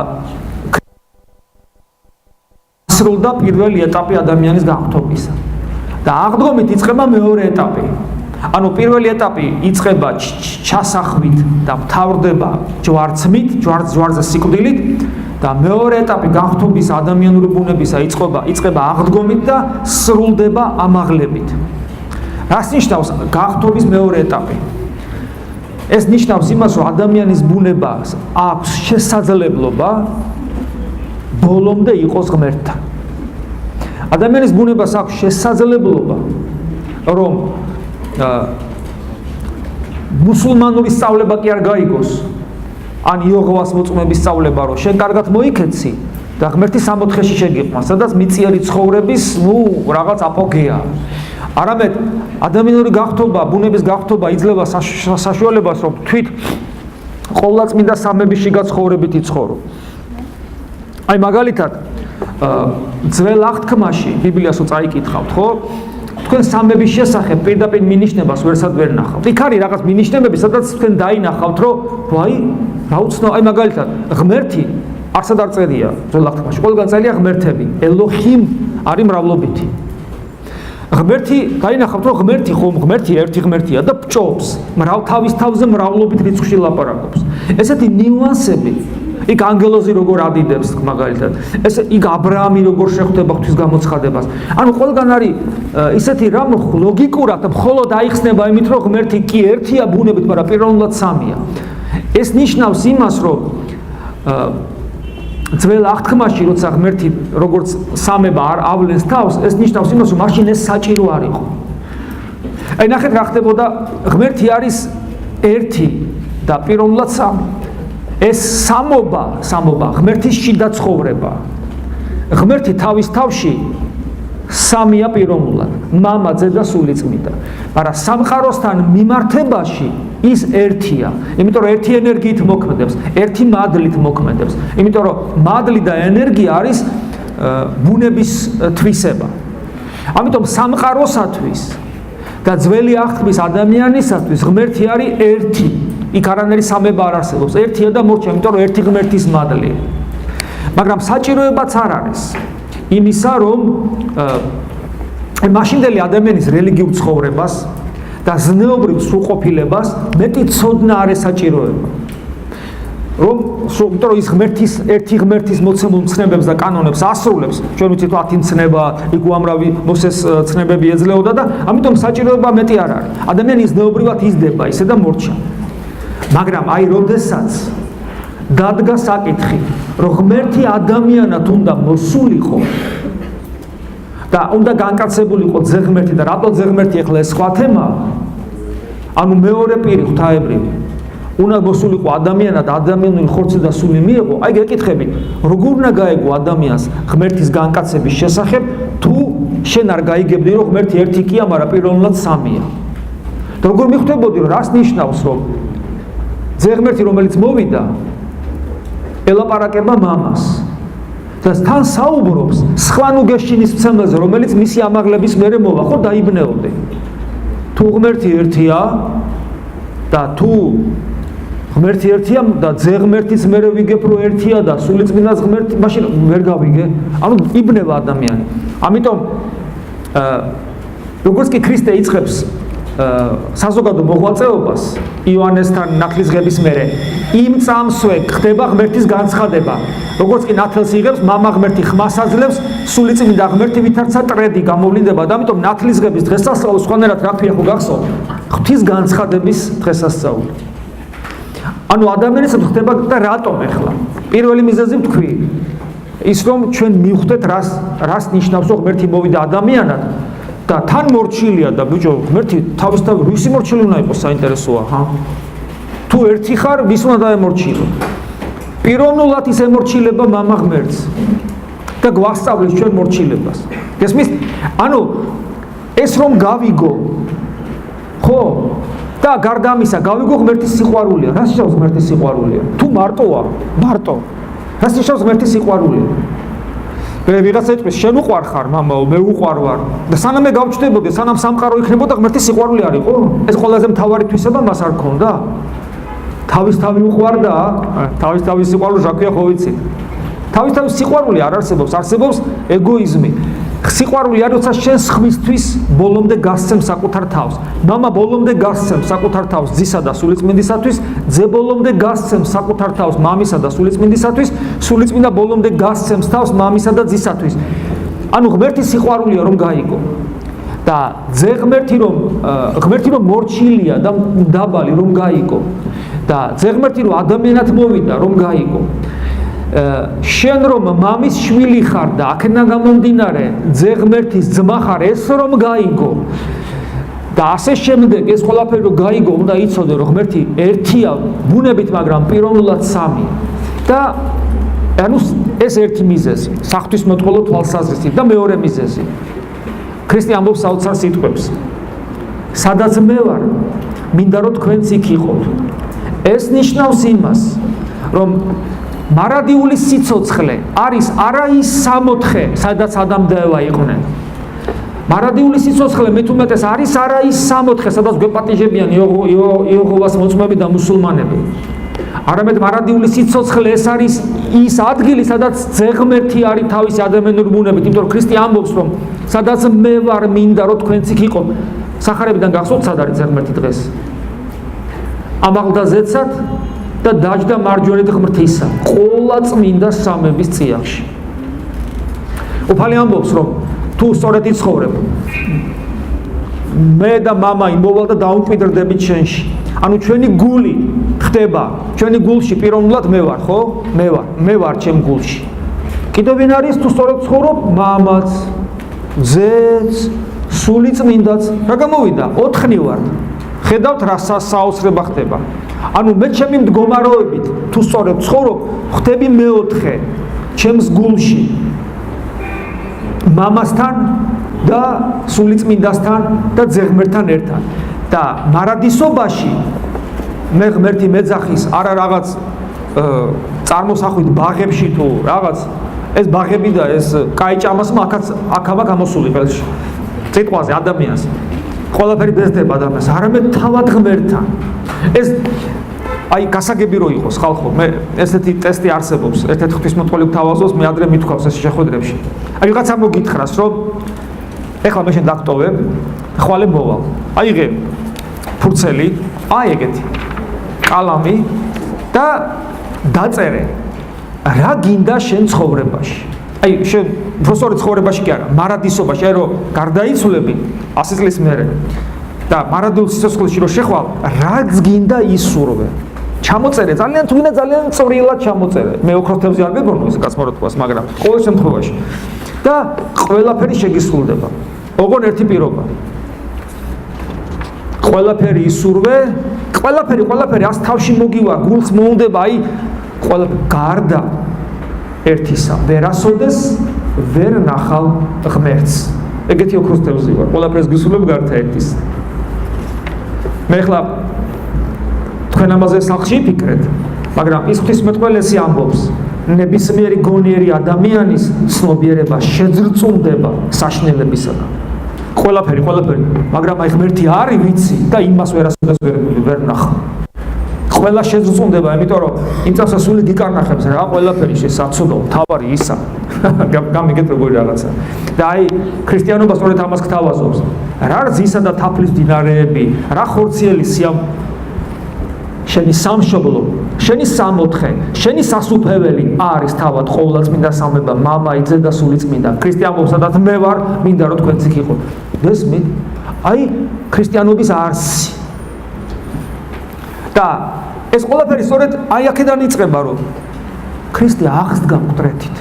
სრულდა პირველი ეტაპი ადამიანის გაღმრთობისა. და აღდგომით იწყება მეორე ეტაპი. ანუ პირველი ეტაპი იწყება ჩასახვით და მთავრდება ჯვარცმით, ჯვარზე სიკვდილით და მეორე ეტაპი გაღმრთობის ადამიანური ბუნებისა იწყება აღდგომით და სრულდება ამაღლებით. რას ნიშნავს გაღმრთობის მეორე ეტაპი? ეს ნიშნავს იმას, რომ ადამიანის ბუნებას აქვს შესაძლებლობა ბოლომდე იყოს ღმერთთან. ადამიანის ბუნებას აქვს შესაძლებლობა რომ მუსულმანური სწავლება კი არ გაიგოს, ან იოღოვას მოწმობის სწავლება, რომ შენ კარგად მოიქეცი და ღმერთი 64-ში შეგიყვმა, სადაც მიწიერი ცხოვრების, რაღაც აპოგეა. არამედ ადამიანური გახთობა, ბუნების გახთობა იძლევა საშუალებას, რომ თვით ყოვლადწმინდა სამების შიგა ცხოვრებით იცხოვრო. აი მაგალითად, ძველ აღთქმაში, ბიბლიას რო წაიკითხავთ, ხო? თქვენ სამების შესახებ პირდაპირ მინიშნებას ვერსად ვერ ნახავთ. იქ არის რაღაც მინიშნებები, სადაც თქვენ დაინახავთ, რომ აი, რა უცნაური, აი მაგალითად, ღმერთი არსად არ წერია ძველ აღთქმაში. ყველგან წერია ღმერთები. ელოჰიმ არის მრავლობითი. ღმერთი, დაინახავთ, რომ ღმერთი ერთი ღმერთია და ბჭობს. თავის თავზე მრავლობით რიცხვში ლაპარაკობს. ესეთი ნიუანსები იქ ანგელოზი როგორ ადიდებს მაგალითად. იქ აბრაამი როგორ შეხვდება ღვთის გამოცხადებას. ანუ ყველგან არის ისეთი რამ ლოგიკურად მხოლოდ აიხსნება იმით, რომ ღმერთი კი ერთია ბუნებით, მაგრამ პიროვნულად სამია. ეს ნიშნავს იმას, რომ ძველ აღთქმაში, როცა ღმერთი როგორც სამება არ ავლენს თავს, ეს ნიშნავს იმას, რომ მაშინ ეს საჭირო არ იყო. აი ნახეთ რა ხდებოდა, ღმერთი არის ერთი და პიროვნულად სამი. ეს სამობა, ღმერთის შიდა ცხოვრება. ღმერთი თავის თავში სამია პიროვნულად, მამა, ძე და სულიწმიდა. მაგრამ სამყაროსთან მიმართებაში ის ერთია. იმიტომ რომ ერთი ენერგიით მოქმედებს, ერთი მადლით მოქმედებს. იმიტომ რომ მადლი და ენერგია არის ბუნების თვისება. ამიტომ სამყაროსათვის და ძველი აღთქმის ადამიანისათვის ღმერთი არის ერთი. იქ არანაირი სამება არ არსებობს. ერთია და მორჩა, იმიტომ რომ ერთი ღმერთის მადლია. მაგრამ საჭიროებაც არ არის იმისა, რომ მაშინდელი ადამიანის რელიგიურ ცხოვრებას და ზნეობრივ სრულყოფილებას მეტი ცოდნა არ ესაჭიროება. იმიტომ რომ ის ერთი ღმერთის მოცემულ ცნებებს და კანონებს ასრულებს, ჩვენ ვიცით 10 ცნება, იქ უამრავი მოსეს ცნებები ეძლეოდა და ამიტომ საჭიროება მეტი არ არის. ადამიანი ზნეობრივად იზრდება ისე და მორჩა. მაგრამ აი როდესაც დადგა საკითხი, რომ ღმერთი ადამიანად უნდა მოსულიყო და უნდა განკაცებულიყო ძეღმერთი და რატო ძეღმერთი ახლა ეს სხვა თემა, ანუ მეორე პირი ღვთაებრივი უნდა მოსულიყო ადამიანად, ადამიანური ხორცი და სული მიეღო, აი გეკითხები, როგორ უნდა გაეგო ადამიანს ღმერთის განკაცების შესახებ, თუ შენ არ გაიგებდი, რომ ღმერთი ერთი კია, მაგრამ პიროვნულად სამია. და როგორ მიხვდებოდი, რომ რას ნიშნავს, რომ ძეღმერთი რომელიც მოვიდა ელაპარაკება მამას და თან საუბრობს სხვა ნუგეშჩინის მცემელზე, რომელიც მისი ამაღლების მერე მოვა, ხო დაიბნეოდე. თუ ღმერთი ერთია და თუ ღმერთი ერთია და ძეღმერთის მერე ვიგებ რომ ერთია და სულიწმინდას ღმერთი, მაშინ ვერ გავიგე. ანუ იბნევა ადამიანი. ამიტომ როგორც კი ქრისტე იწყებს საზოგადო მოღვაწეობას იოანესთან ნათლისღების მერე, იმ წამსვე ხდება ღმერთის განცხადება. როგორც კი ნათელს იღებს, მამა ღმერთი ხმას აძლევს, სულიწმინდა ღმერთი ვითარცა ტრედი გამოვლინდება და ამიტომ ნათლისღების დღესასწაული სხვანაირად რა ქვია ხო გახსოვთ? ღვთის განცხადების დღესასწაული. ანუ ადამიანის ხდება და რატომ ახლა? პირველი მიზეზი ვთქვი, ის რომ ჩვენ მივხვდეთ რას ნიშნავს რომ ღმერთი მოვიდა ადამიანად და თან მორჩილია და ბიჭო, ღმერთი თავისთავად ვისი მორჩილი უნდა იყოს საინტერესოა, ხა? თუ ერთი ხარ, ვის უნდა დაემორჩილო? პიროვნულად ის ემორჩილება მამა ღმერთს და გვასწავლის ჩვენ მორჩილებას. გესმის? ანუ ეს რომ გავიგო, ხო? და გარდა ამისა, გავიგო ღმერთის სიყვარულია. რას ნიშნავს ღმერთის სიყვარულია? თუ მარტოა, მარტო. რას ნიშნავს ღმერთის სიყვარულია? ვიღაცა იტყვის, შენ უყვარ ხარ, მამაო, მე უყვარ ვარ. და სანამ მე გავჩნდებოდი, სანამ სამყარო იქნებოდა, ღმერთის სიყვარული არ იყო? ეს ყველაზე მთავარი თვისება მას არ ქონდა? თავისთავი უყვარდა, თავისთავის სიყვარულს რა ქვია ხო ვიცით? თავისთავის სიყვარული არ არსებობს, არსებობს ეგოიზმი. სიყვარული არის, როცა შენ სხვისთვის ბოლომდე გასცემ საკუთარ თავს. მამა ბოლომდე გასცემ საკუთარ თავს ძისა და სულიწმინდისათვის, ძე ბოლომდე გასცემ საკუთარ თავს მამისა და სულიწმინდისათვის, სულიწმინდა ბოლომდე გასცემს თავს მამისა და ძისათვის. ანუ ღმერთის სიყვარულია რომ გაიგო. და ძე ღმერთი რომ მორჩილია და დაბალი რომ გაიგო. და ძე ღმერთი რომ ადამიანად მოვიდა რომ გაიგო. შენ რომ მამის შვილი ხარ და აქედან გამომდინარე ძე ღმერთის ძმა ხარ, ეს რომ გაიგო და ასე შემდეგ ეს ყველაფერი რომ გაიგო, უნდა იცოდე რომ ღმერთი ერთია ბუნებით, მაგრამ პიროვნულად სამია. და ანუ ეს ერთი მიზეზი, საღვთისმოწყალო თვალსაზრისით და მეორე მიზეზი. ქრისტე ამბობს საოცარ სიტყვებს. სადაც მე ვარ, მინდა რომ თქვენც იქ იყოთ. ეს ნიშნავს იმას, რომ მარადიული სიცოცხლე არის არა ის 64, სადაც ადამ და ევა იყვნენ. მარადიული სიცოცხლე მე თუ მეტეს არის არა ის 64, სადაც გვეპატიჟებიან იეჰოვას მოწმეები და მუსულმანები. არამედ მარადიული სიცოცხლე ეს არის ის ადგილი, სადაც ძეღმერთი არის თავისი ადამიანური ბუნებით, იმიტომ რომ ქრისტე ამბობს, რომ სადაც მე ვარ, მინდა რომ თქვენც იქ იყო. სახარებიდან გახსოვთ, სად არის ძეღმერთი დღეს? ამაღლდაზეცად და დაჯდა მარჯვენით ღმრთისა, ყოლა წმინდა სამების წიაღში. უფალი ამბობს, რომ თუ სწორედ იცხოვრებ, მე და მამა იმოვალ და დაუმკვიდრდებით შენში. ანუ ჩვენი გული ხდება, ჩვენი გულში პიროვნულად მე ვარ, ხო? მე ვარ ჩემ გულში. კიდევ ვინ არის თუ სწორედ ცხოვრობ? მამაც, ძეც, სული წმინდაც. რა გამოვიდა? 4 ვარ. ხედავთ რა საოცრება ხდება. ანუ მე ჩემი მდგომარეობით თუ სწორედ ცხოვრობ, ხდები მე-4 ჩემს გულში. მამასთან და სული წმინდასთან და ძეღმერთთან ერთად. და მარადისობაში მე ღმერთი მეძახის არა რაღაც წარმოსახვით ბაღებში თუ რაღაც ეს ბაღები და ეს კაიჭამას აქ-აქ გამოსული ყველში. წიტყვაზე ადამიანს ყველაფერი ბეზდება ადამიანს, არამედ თავად ღმერთთან. ეს აი გასაგები რო იყოს ხალხო, მე ესეთი ტესტი არსებობს, ერთ-ერთი ღვთისმოწყალე გთავაზობს, მე ადრე მithქვავს ეს შეხვედრებში. აი ვიღაცა მოგითხრას, რომ ეხლა მე შენ დაგტოვებ, ხვალე მოვალ. აიღე ფურცელი, აი ეგეთი კალამი და დაწერე რა გინდა შენ ცხოვრებაში. აი შენ უბრალოდ ცხოვრებაში კი არა, მარადისობაში, აი რომ გარდაიცვლები 100 წლის მერე და მარადულ სიცოცხლეში რომ შეხვალ, რაც გინდა ისურვე. ჩამოწერე, ძალიან წვრილად ჩამოწერე. მე ოქროთებზე არ გეგონო ეს კაცმოროთქვას, მაგრამ ყოველ შემთხვევაში და ყველაფერი შეგისრულდება. ოღონ ერთი პირობა. ყველაფერი ისურვე, ყველაფერი ას თავში მოგივა, გულს მოუნდება, აი ყველაფერი გარდა ერთისა, ვერასოდეს ვერ ნახავ ღმერთს. ეგეთი ოქროთებზე ვარ, ყველაფერს გისურვებ გარდა ერთის. მე ხლა თქვენ ამაზე სახში ფიქრეთ, მაგრამ ის ღვთისმეტყველესი ამბობს, ნებისმიერი გონიერი ადამიანის ცნობიერება შეძრწუნდება საშნელებისაგან. ყველაფერი, მაგრამ აი ღმერთი არის ვიცი და იმას ვერასოდეს ვერ ნახავ. ყველა შეძრწუნდება, იმიტომ რომ იმ წელს სული გიკარნახებს რა, ყველაფერი შესაძოდო, თავარი ისა. გამიგეთ როგორი რაღაცა. და აი ქრისტიანობა სწორედ ამას გთავაზობს. რა რძისა და თაფლის დინარეები, რა ხორციელი შენი სამშობლო, შენი 64, შენი სასუფეველი არის თავად ყოვლადწმინდა სამება, მამა, იძე და სული წმინდა. ქრისტე ამბობს, სადაც მე ვარ, მინდა რომ თქვენც იქ იყოთ. გესმით? აი ქრისტიანობის არსი. და ეს ყველაფერი სწორედ აი აქედან იწყება, რომ ქრისტე აღსდგა მკვდრეთით.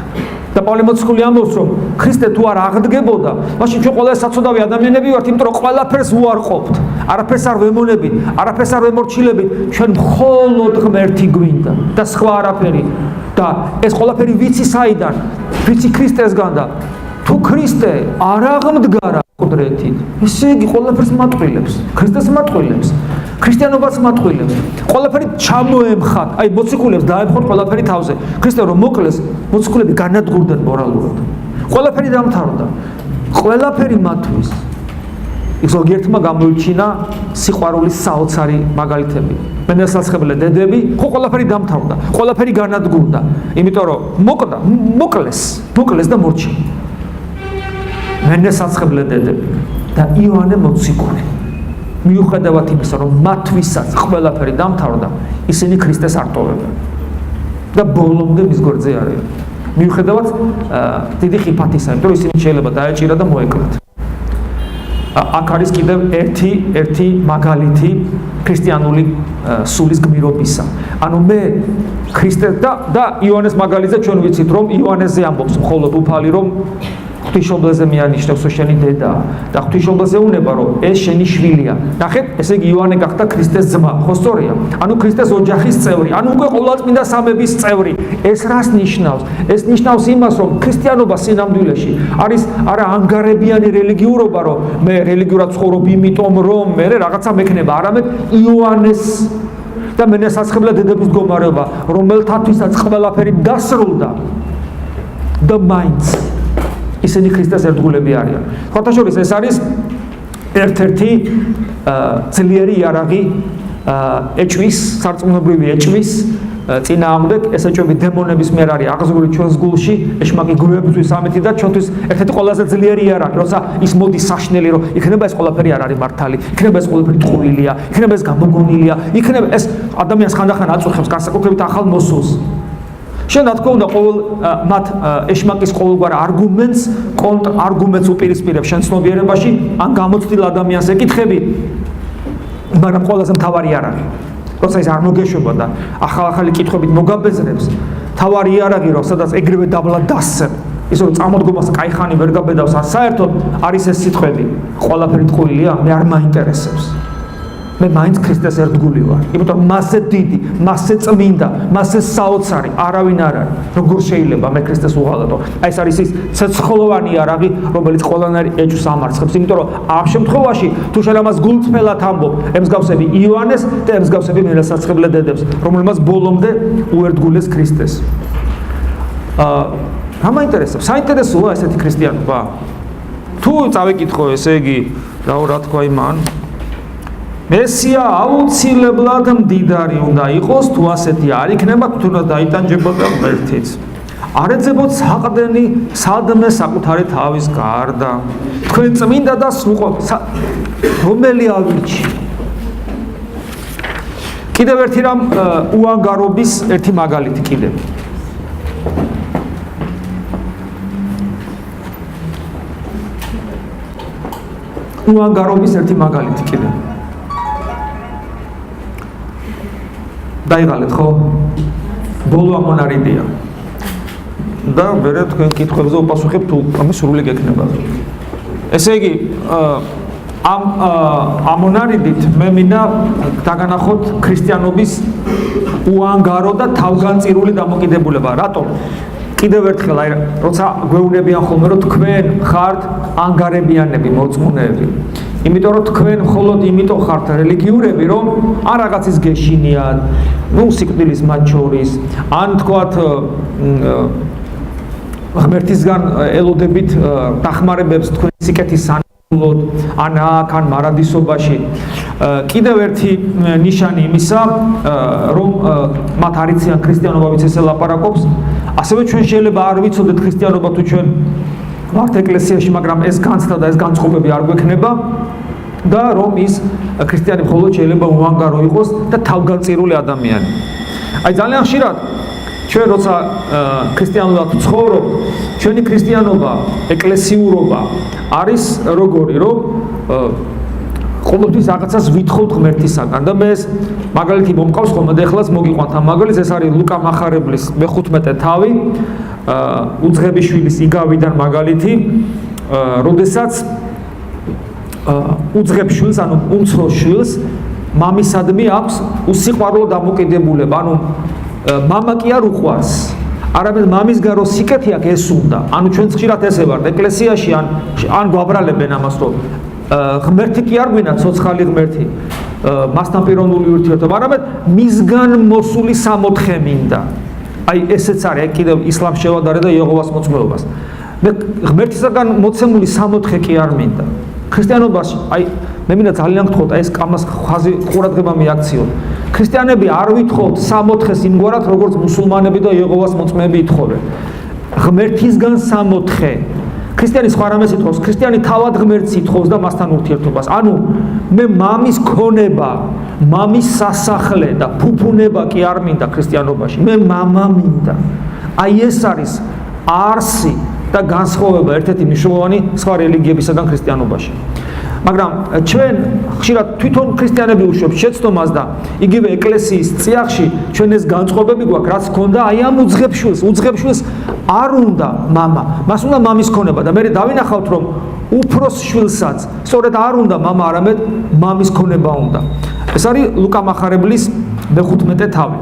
და პავლე მოციქული ამბობს, რომ ქრისტე თუ არ აღდგებოდა, მაშინ ჩვენ ყველა საცოდავი ადამიანები ვართ, იმიტომ რომ ყველაფერს უარყოფთ. არაფერს არ ვემონებით, არაფერს არ ვემორჩილებით, ჩვენ მხოლოდ ღმერთი გვინდა და სხვა არაფერი. და ეს ყველაფერი ვიცი საიდან? ვიცი ქრისტესგან და თუ ქრისტე არ აღმდგარა მკვდრეთით, ესე იგი ყველაფერს მატყილებს, ქრისტეს მატყილებს. ქრისტიანობას მატყილებს. ყველაფერი ჩამოემხათ, აი მოციქულებს დაემხოთ ყველაფერი თავზე. ქრისტე რომ მოკლეს, მოციქულები განადგურდნენ მორალურად. ყველაფერი დამთავრდა. ყველაფერი მათთვის. ზოგიერთმა გამოიჩინა სიყვარულის საოცარი მაგალითები. მენესალცხებლე დედები, ხო ყველაფერი დამთავრდა, ყველაფერი განადგურდა. იმიტომ რომ მოკლეს და მორჩა. მენესალცხებლე დედები და იოანე მოციქული. მიუხედავად იმისა, რომ მათთვისაც ყველაფერი დამთავრდა, ისინი ქრისტეს არ ტოვებენ და ბოლომდე მის გვერდზე არიან. მიუხედავად დიდი ხიფათისა, იმიტომ რომ ისინი შეიძლება დაეჭირა და მოეკლათ. აქ არის კიდევ ერთი მაგალითი ქრისტიანული სულის გმირობისა. ანუ მე ქრისტე და იოანეს მაგალითზე ჩვენ ვიცით, რომ იოანესზე ამბობს მხოლოდ უფალი, რომ ღვთისმშობლზე მიანიშნებს, რომ შენი დედა და ღვთისმშობლზე უნება, რომ ეს შენი შვილია. ნახეთ, ესე იგი იოანე გახდა ქრისტეს ძმა, ხო სწორია? ანუ ქრისტეს ოჯახის წევრი, ანუ უკვე ყოვლადწმინდა სამების წევრი. ეს რას ნიშნავს? ეს ნიშნავს იმას, რომ ქრისტიანობა სინამდვილეში არის არა ანგარებიანი რელიგიურობა, რომ მე რელიგიურად ცხოვრობ იმიტომ, რომ მე რაღაცა მექნება, არამედ იოანეს და მენასაცხებლად დედების მდგომარეობა, რომელთათვისაც ყველაფერი დასრულდა და მაინც ისინი ქრისტეს ერთგულები არიან. ხოთაშორის ეს არის ერთ-ერთი ძლიერი იარაღი ეჭვის, სარწმუნოებრივი ეჭვის წინააღმდეგ, ეს ეჭვები დემონების მიერ არის აღზრული ჩვენს გულში, ეშმაკი გვებრძვის ამით და ჩვენთვის ერთ-ერთი ყველაზე ძლიერი იარაღი, როცა ის მოდის საშნელი, რომ იქნება ეს ყველაფერი არ არის მართალი, იქნება ეს ყველაფერი ტყუილია, იქნება ეს გამოგონილია, იქნება ეს ადამიანს ხანდახან აწუხებს განსაკუთრებით ახალ მოსულს. შენ რა თქმა უნდა ყოველ მათ ეშმაკის ყოველგვარ არგუმენტს, კონტრ-არგუმენტს უპირისპირებ შენ ცნობიერებაში, ან გამოცდილ ადამიანს ეკითხები, მაგრამ ყველაზე მთავარი იარაღი, როცა ის არ მოგეშვება და ახალ-ახალი კითხვებით მოგაბეზრებს, მთავარი იარაღი, რომ სადაც ეგრევე დაბლა დასცემ, ისე რომ წამოდგომას კაი ხანი ვერ გაბედავს, ან საერთოდ არის ეს სიტყვები, ყველაფერი ტყუილია, მე არ მაინტერესებს. მე მაინც ქრისტეს ერთგული ვარ, იმიტომ რომ მასზე დიდი, მასზე წმინდა, მასზე საოცარი არავინ არ არის. როგორ შეიძლება მე ქრისტეს უღალატო? აი ეს არის ის ცეცხლოვანი იარაღი, რომელიც ყველანაირ ეჭვს ამარცხებს, იმიტომ რომ ამ შემთხვევაში თუ შენ ამას გულწრფელად ამბობ, ემსგავსები იოანეს და ემსგავსები მენასაცხებლე დედებს, რომელმაც ბოლომდე უერთგულეს ქრისტეს. რა მაინტერესებს? საინტერესოა ესეთი ქრისტიანობა? თუ წავიკითხო, ესე იგი, რა თქვა იმან? მესია აუცილებლად მდიდარი უნდა იყოს, თუ ასეთი არ იქნება, თუნდაც დაიტანჯებოდა ღმერთიც. არ ეძებოთ საყრდენი სადმე საკუთარი თავის გარდა. თქვენ წმინდა და სრულყოფ რომელი ავირჩი? კიდევ ერთი რამ უანგარობის ერთი მაგალითი კიდევ. უანგარობის ერთი მაგალითი კიდევ. დაიღალეთ ხო? ბოლო ამონარიდია. და ვერა თქვენ კითხვებზე უპასუხებ თუ ამის სრული გექნება. ესე იგი, ამ ამონარიდით მე მინდა დაგანახოთ ქრისტიანობის უანგარო და თავგანწირული დამოკიდებულება. რატომ? კიდევ ერთხელ, აი, როცა გვეუბნებიან ხოლმე, რომ თქვენ ხართ ანგარებიანები, მოწმუნეები. იმიტომ რომ თქვენ მხოლოდ იმიტომ ხართ რელიგიურები, რომ ან რაღაცის გეშინიათ, ნუ სიკვდილის მათ შორის, ან თქვათ ღმერთისგან ელოდებით დახმარებებს თქვენ სიკეთის სანულოდ, ან აქ, ან მარადისობაში. კიდევ ერთი ნიშანი იმისა, რომ მათ არ იციან ქრისტიანობა, ვინც ესე ლაპარაკობს, ასევე ჩვენ შეიძლება არ ვიცოდეთ ქრისტიანობა თუ ჩვენ ვართ ეკლესიაში, მაგრამ ეს განცდა და ეს განწყობები არ გვექნება და რომ ის ქრისტიანი მხოლოდ შეიძლება უანგარო იყოს და თავგანწირული ადამიანი. აი ძალიან ხშირად ჩვენ როცა ქრისტიანულად ვცხოვრობ, ჩვენი ქრისტიანობა, ეკლესიურობა არის როგორი, რომ ყოველთვის რაღაცას ვითხოვთ ღმერთისაგან და მე ეს მაგალითი მომყავს ხოლმე და ეხლაც მოგიყვანთ ამ მაგალითს, ეს არის ლუკა მახარებლის მე-15 თავი, უძღებიშვილის იგავიდან მაგალითი, როდესაც უძღებშვილს, ანუ უმცროს შვილს მამისადმი აქვს უსიყვარულო დამოკიდებულება, ანუ მამა კი არ უყვარს, არამედ მამისგან რო სიკეთე აქვს ეს უნდა. ანუ ჩვენ ხშირად ესე ვართ ეკლესიაში, ან გვაბრალებენ ამას, რომ ღმერთი კი არ გვინა ცოცხალი ღმერთი, მასთან პიროვნული ურთიერთობა, არამედ მისგან მოსული სამოთხე მინდა. აი ესეც არის, კიდევ ისლამს შევადარე და იეჰოვას მოწმეობას. მე ღმერთისაგან მოცემული სამოთხე კი არ მინდა. ქრისტიანობაში, აი მე მინდა ძალიან გთხოვთ, აი ეს კამას ხაზი ყურადღება მიაქციოთ. ქრისტიანები არ ვითხოვთ სამოთხეს იმგვარად, როგორც მუსულმანები და იეჰოვას მოწმეები ითხოვენ. ღმერთისგან სამოთხე. ქრისტიანი სხვა რამეს ითხოვს, ქრისტიანი თავად ღმერთს ითხოვს და მასთან ურთიერთობას. ანუ მე მამის ქონება, მამის სასახლე და ფუფუნება კი არ მინდა ქრისტიანობაში. მე მამა მინდა. აი ეს არის არსი და განსხვავება ერთ-ერთი მნიშვნელოვანი სხვა რელიგიებისგან ქრისტიანობაში. მაგრამ ჩვენ ხშირად თვითონ ქრისტიანები ვუშვებთ შეცდომას და იგივე ეკლესიის წიაღში ჩვენ ეს განწყობები გვაქვს, რაც ჰქონდა აი ამ უძღებშვილს არ უნდა მამა, მას უნდა მამის ქონება და მე დავინახავთ რომ უფროს შვილსაც სწორედ არ უნდა მამა, არამედ მამის ქონება უნდა. ეს არის ლუკა მახარებლის მე-15 თავი.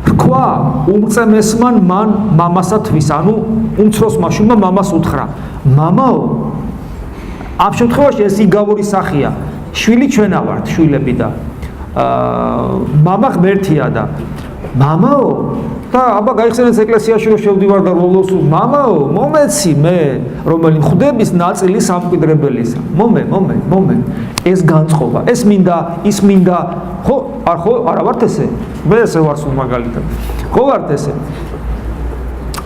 რქვა უმწემესმან მან მამასა თვის, ანუ უმცროსმა შვილმა მამას უთხრა, მამაო, ამ შემთხვევაში ეს იგავური სახეა, შვილი ჩვენა ვართ, შვილები და მამა ღმერთია და მამაო და აბა გაიხსენეთ ეკლესიაში რომ შევდივარ და როლოს მამაო მომეცი მე რომელი ხვდების ნაწილი სამკვიდრებელისა მომე ეს განწყობა ეს მინდა ის მინდა ხო არა ვართ ესე მე ესე ვარ სულ მაგალითად ხო ვართ ესე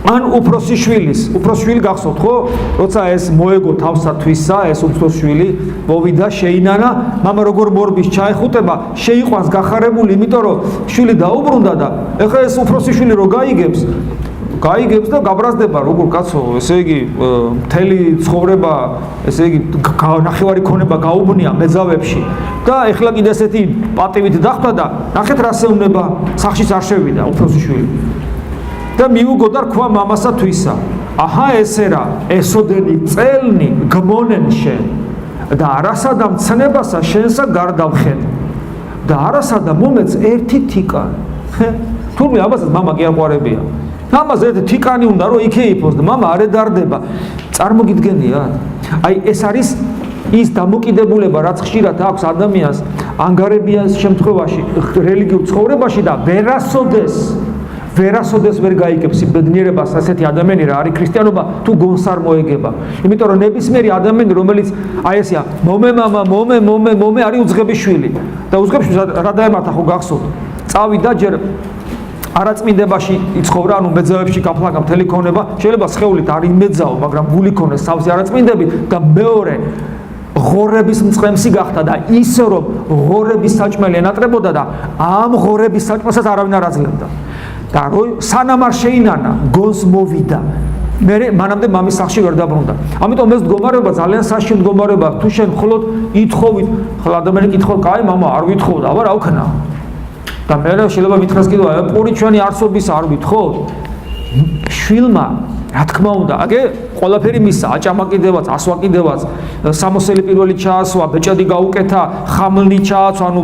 ან უფროსი შვილი გახსოვთ ხო როცა ეს მოეგო თავსა თვისა ეს უფროს შვილი მოვიდა შეინანა მამა როგორ მორბის ჩაეხუტება შეიყვანს გახარებული იმიტომ რომ შვილი დაუბრუნდა და ეხლა ეს უფროსი შვილი რო გაიგებს და გაბრაზდება როგორ კაცო ესე იგი მთელი ცხოვრება ესე იგი ნახევარი ქონება გაუბნია მეძავებში და ეხლა კიდე ესეთი პატივით დახვდა და ნახეთ რა შეუნება სახშიც არ შევიდა უფროსი შვილი და მიუგო და რქვა მამასა თვისა აჰა ესე რა ესოდენი წელნი გმონენ შენ და არასადა მცნებასა შენსა გარდავხენ და არასადა მომეც ერთი თიკანი თურმე ამასაც მამა კი არ ყვარებია მამას ერთი თიკანი უნდა რომ იქე იფოს და მამა არ ედარდება წარმოგიდგენია აი ეს არის ის დამოკიდებულება რაც ხშირად აქვს ადამიანს ანგარებიან შემთხვევაში რელიგიურ ცხოვრებაში და ვერასოდეს ვერ გაიგებს ბედნიერებას ასეთი ადამიანი რა არის ქრისტიანობა თუ გონს არ მოეგება იმიტომ რომ ნებისმიერი ადამიანი რომელიც აი ესია მომე არის უძღების შვილი და უძღების რა დაემართა ხო გახსოვთ წავიდა ჯერ არაწმინდებაში იცხოვრა ანუ მეძავებში გაფლაგა მთელი ქონება შეიძლება სხეულით არ იმეძაო მაგრამ გული ქონეს სავსე არაწმინდები და მეორე ღორების მწყემსი გახდა და ისე რომ ღორების საჭმელი ენატრებოდა და ამ ღორების საჭმელსაც არავინ არ აძლევდა და სანამ არ შეინანა გონს მოვიდა მე მანამდე მამის სახლში ვერ დაბრუნდა ამიტომ ეს მდგომარეობა ძალიან საშიში მდგომარეობა თუ შენ მხოლოდ ითხოვით ხოლმე ადამიანი კითხო კაი მამა არ ვითხოვდა აბა რა ვქნა და მე შეიძლება მითხრას კიდევ პური ჩვენი არსობის არ ვითხოვთ შვილმა რა თქმა უნდა აგე ყველაფერი მისა აჭამაკიდევაც ასვაკიდევაც სამოსელი პირველი ჩაასვა ბეჭედი გაუკეთა ხამლნი ჩააცვა ანუ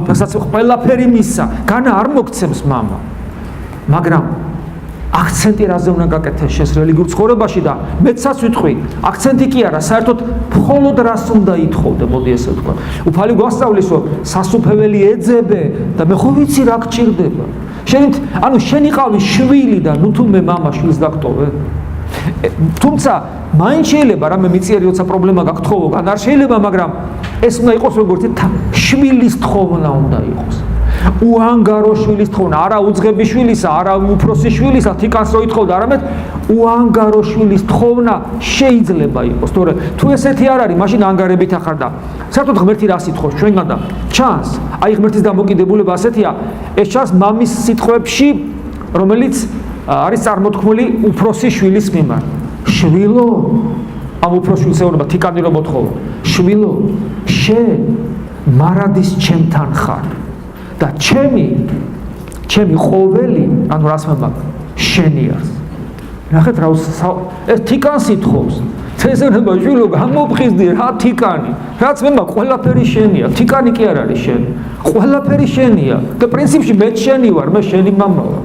ყველაფერი მისა განა არ მოგცემს მამა მაგრამ აქცენტი რაზე უნდა გაკეთდეს შენს რელიგიურ ცხოვრებაში და მეცაც ვიტყვი აქცენტი კი არა საერთოდ მხოლოდ რას უნდა ითხოვდე მოდი ესე ვთქვა უფალი გვასწავლის რომ სასუფეველი ეძებე და მე ხო ვიცი რა გჭირდება შენ იყავი შვილი და ნუ თუ მე მამა შვილს დაგტოვე თუმცა მაინც შეიძლება რამე მიწიერი როცა პრობლემა გაგთხოვოგან არ შეიძლება მაგრამ ეს უნდა იყოს როგორც შვილის თხოვნა უნდა იყოს უანგარო შვილის თხოვნა არა უძღების შვილისა არა უფროსი შვილისა თიკანს რო ითხოვდა არამედ უანგარო შვილის თხოვნა შეიძლება იყოს თორე თუ ესეთი არ არის მაშინ ანგარებით ახარ და საერთოდ ღმერთი რას ითხოვს ჩვენგან და ჩანს აი ღმერთის დამოკიდებულება ასეთია ეს ჩანს მამის სიტყვებში რომელიც არის წარმოთქმული უფროსი შვილის მიმართ შვილო ამ უფროს შვილს ეუბნება თიკანი რო მოთხოვ შვილო შენ მარადის ჩემთან ხარ და ჩემი ყოველი ანუ რას მომაკ შენი არის ნახეთ რა ეს თიკანს ითხოვს წესრება ჟულო გამოფხიზდი რა თიკანი რაც მომაკ ყველაფერი შენია თიკანი კი არ არის შენი ყველაფერი შენია და პრინციპში მე შენი ვარ მე შენი მამა ვარ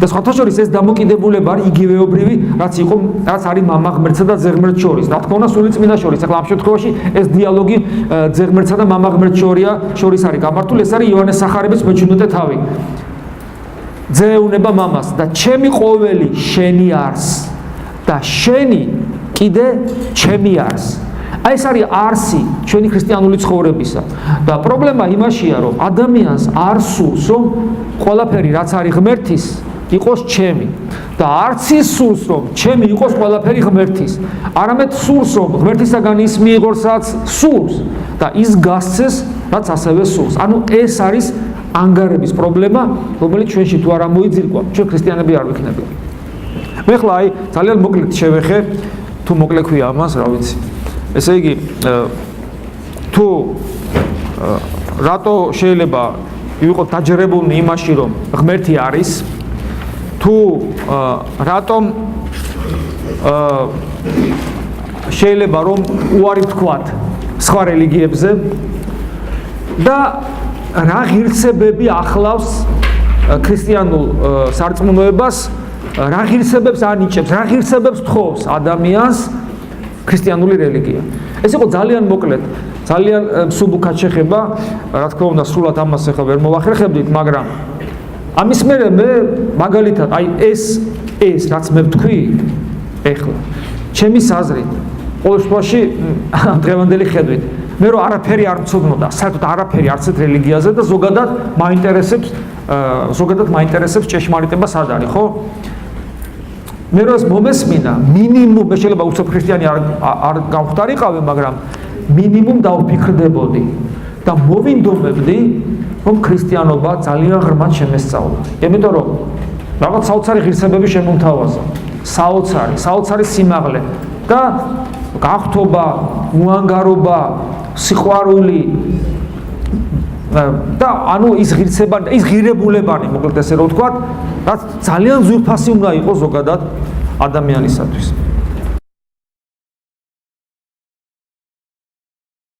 და სხვათა შორის ეს დამოკიდებულება არის იგივეობრივი რაც არის მამა ღმერთსა და ძე-ღმერთს შორის რა თქმა უნდა სული წმინდა შორის ახლა ამ შემთხვევაში ეს დიალოგი ძე-ღმერთსა და მამა ღმერთს შორის არის გამართული ეს არის იოანეს სახარების მე-17 თავი ძე ეუნება მამას და ჩემი ყოველი შენი არს და შენი კიდე ჩემი არს აი ეს არის არსი ჩვენი ქრისტიანული ცხოვრებისა და პრობლემა იმაშია რომ ადამიანს არ სურს რომ ყველაფერი რაც არის ღმერთის იყოს ჩემი და არც ის სურს რომ ჩემი იყოს ყველაფერი ღმერთის არამედ სურს რომ ღმერთისაგან ის მიიღოს რაც სურს და ის გასცეს რაც ასევე სურს ანუ ეს არის ანგარების პრობლემა რომელიც ჩვენში თუ არ მოიძირკვა ჩვენ ქრისტიანები არ ვიქნებით მე ხლა აი ძალიან მოკლედ შევეხე თუ მოკლე ქვია ამას რა ვიცი ესე იგი თუ რატო შეიძლება ვიყო დაჯერებულნი იმაში რომ ღმერთი არის თუ რატომ შეიძლება რომ უარი ვთქვათ სხვა რელიგიებზე და რა ღირსებები ახლავს ქრისტიანულ სარწმუნოებას რა ღირსებებს ანიჭებს რა ღირსებებს თხოვს ადამიანს ქრისტიანული რელიგია ეს იყო ძალიან მოკლედ ძალიან მსუბუქად შეხება რა თქმა უნდა სრულად ამას ახლა ვერ მოვახერხებდით მაგრამ ამის მერე მე მაგალითად აი ეს რაც მე ვთქვი ეხლა ჩემი აზრით ყოველ შემთხვევაში დღევანდელი ხედვით მე რომ არაფერი არ მცოდნოდა საერთოდ არაფერი არც ერთ რელიგიაზე და ზოგადად მაინტერესებს ჭეშმარიტება სად არის ხო მე რომ მომესმინა მინიმუმ მე შეიძლება უცებ ქრისტიანი არ გამختارიყავი მაგრამ მინიმუმ დავფიქრდებოდი და მოვინდომებდი რომ ქრისტიანობა ძალიან ღრმად შემესწავლა იმიტომ რომ რაღაც საოცარი ღირსებები შემომთავაზა საოცარი სიმაღლე და გახთობა უანგარობა სიყვარული და ანუ ის ღირსებანი ის ღირებულებანი მოკლედ ესე რომ ვთქვათ რაც ძალიან ძვირფასი უნდა იყოს ზოგადად ადამიანისათვის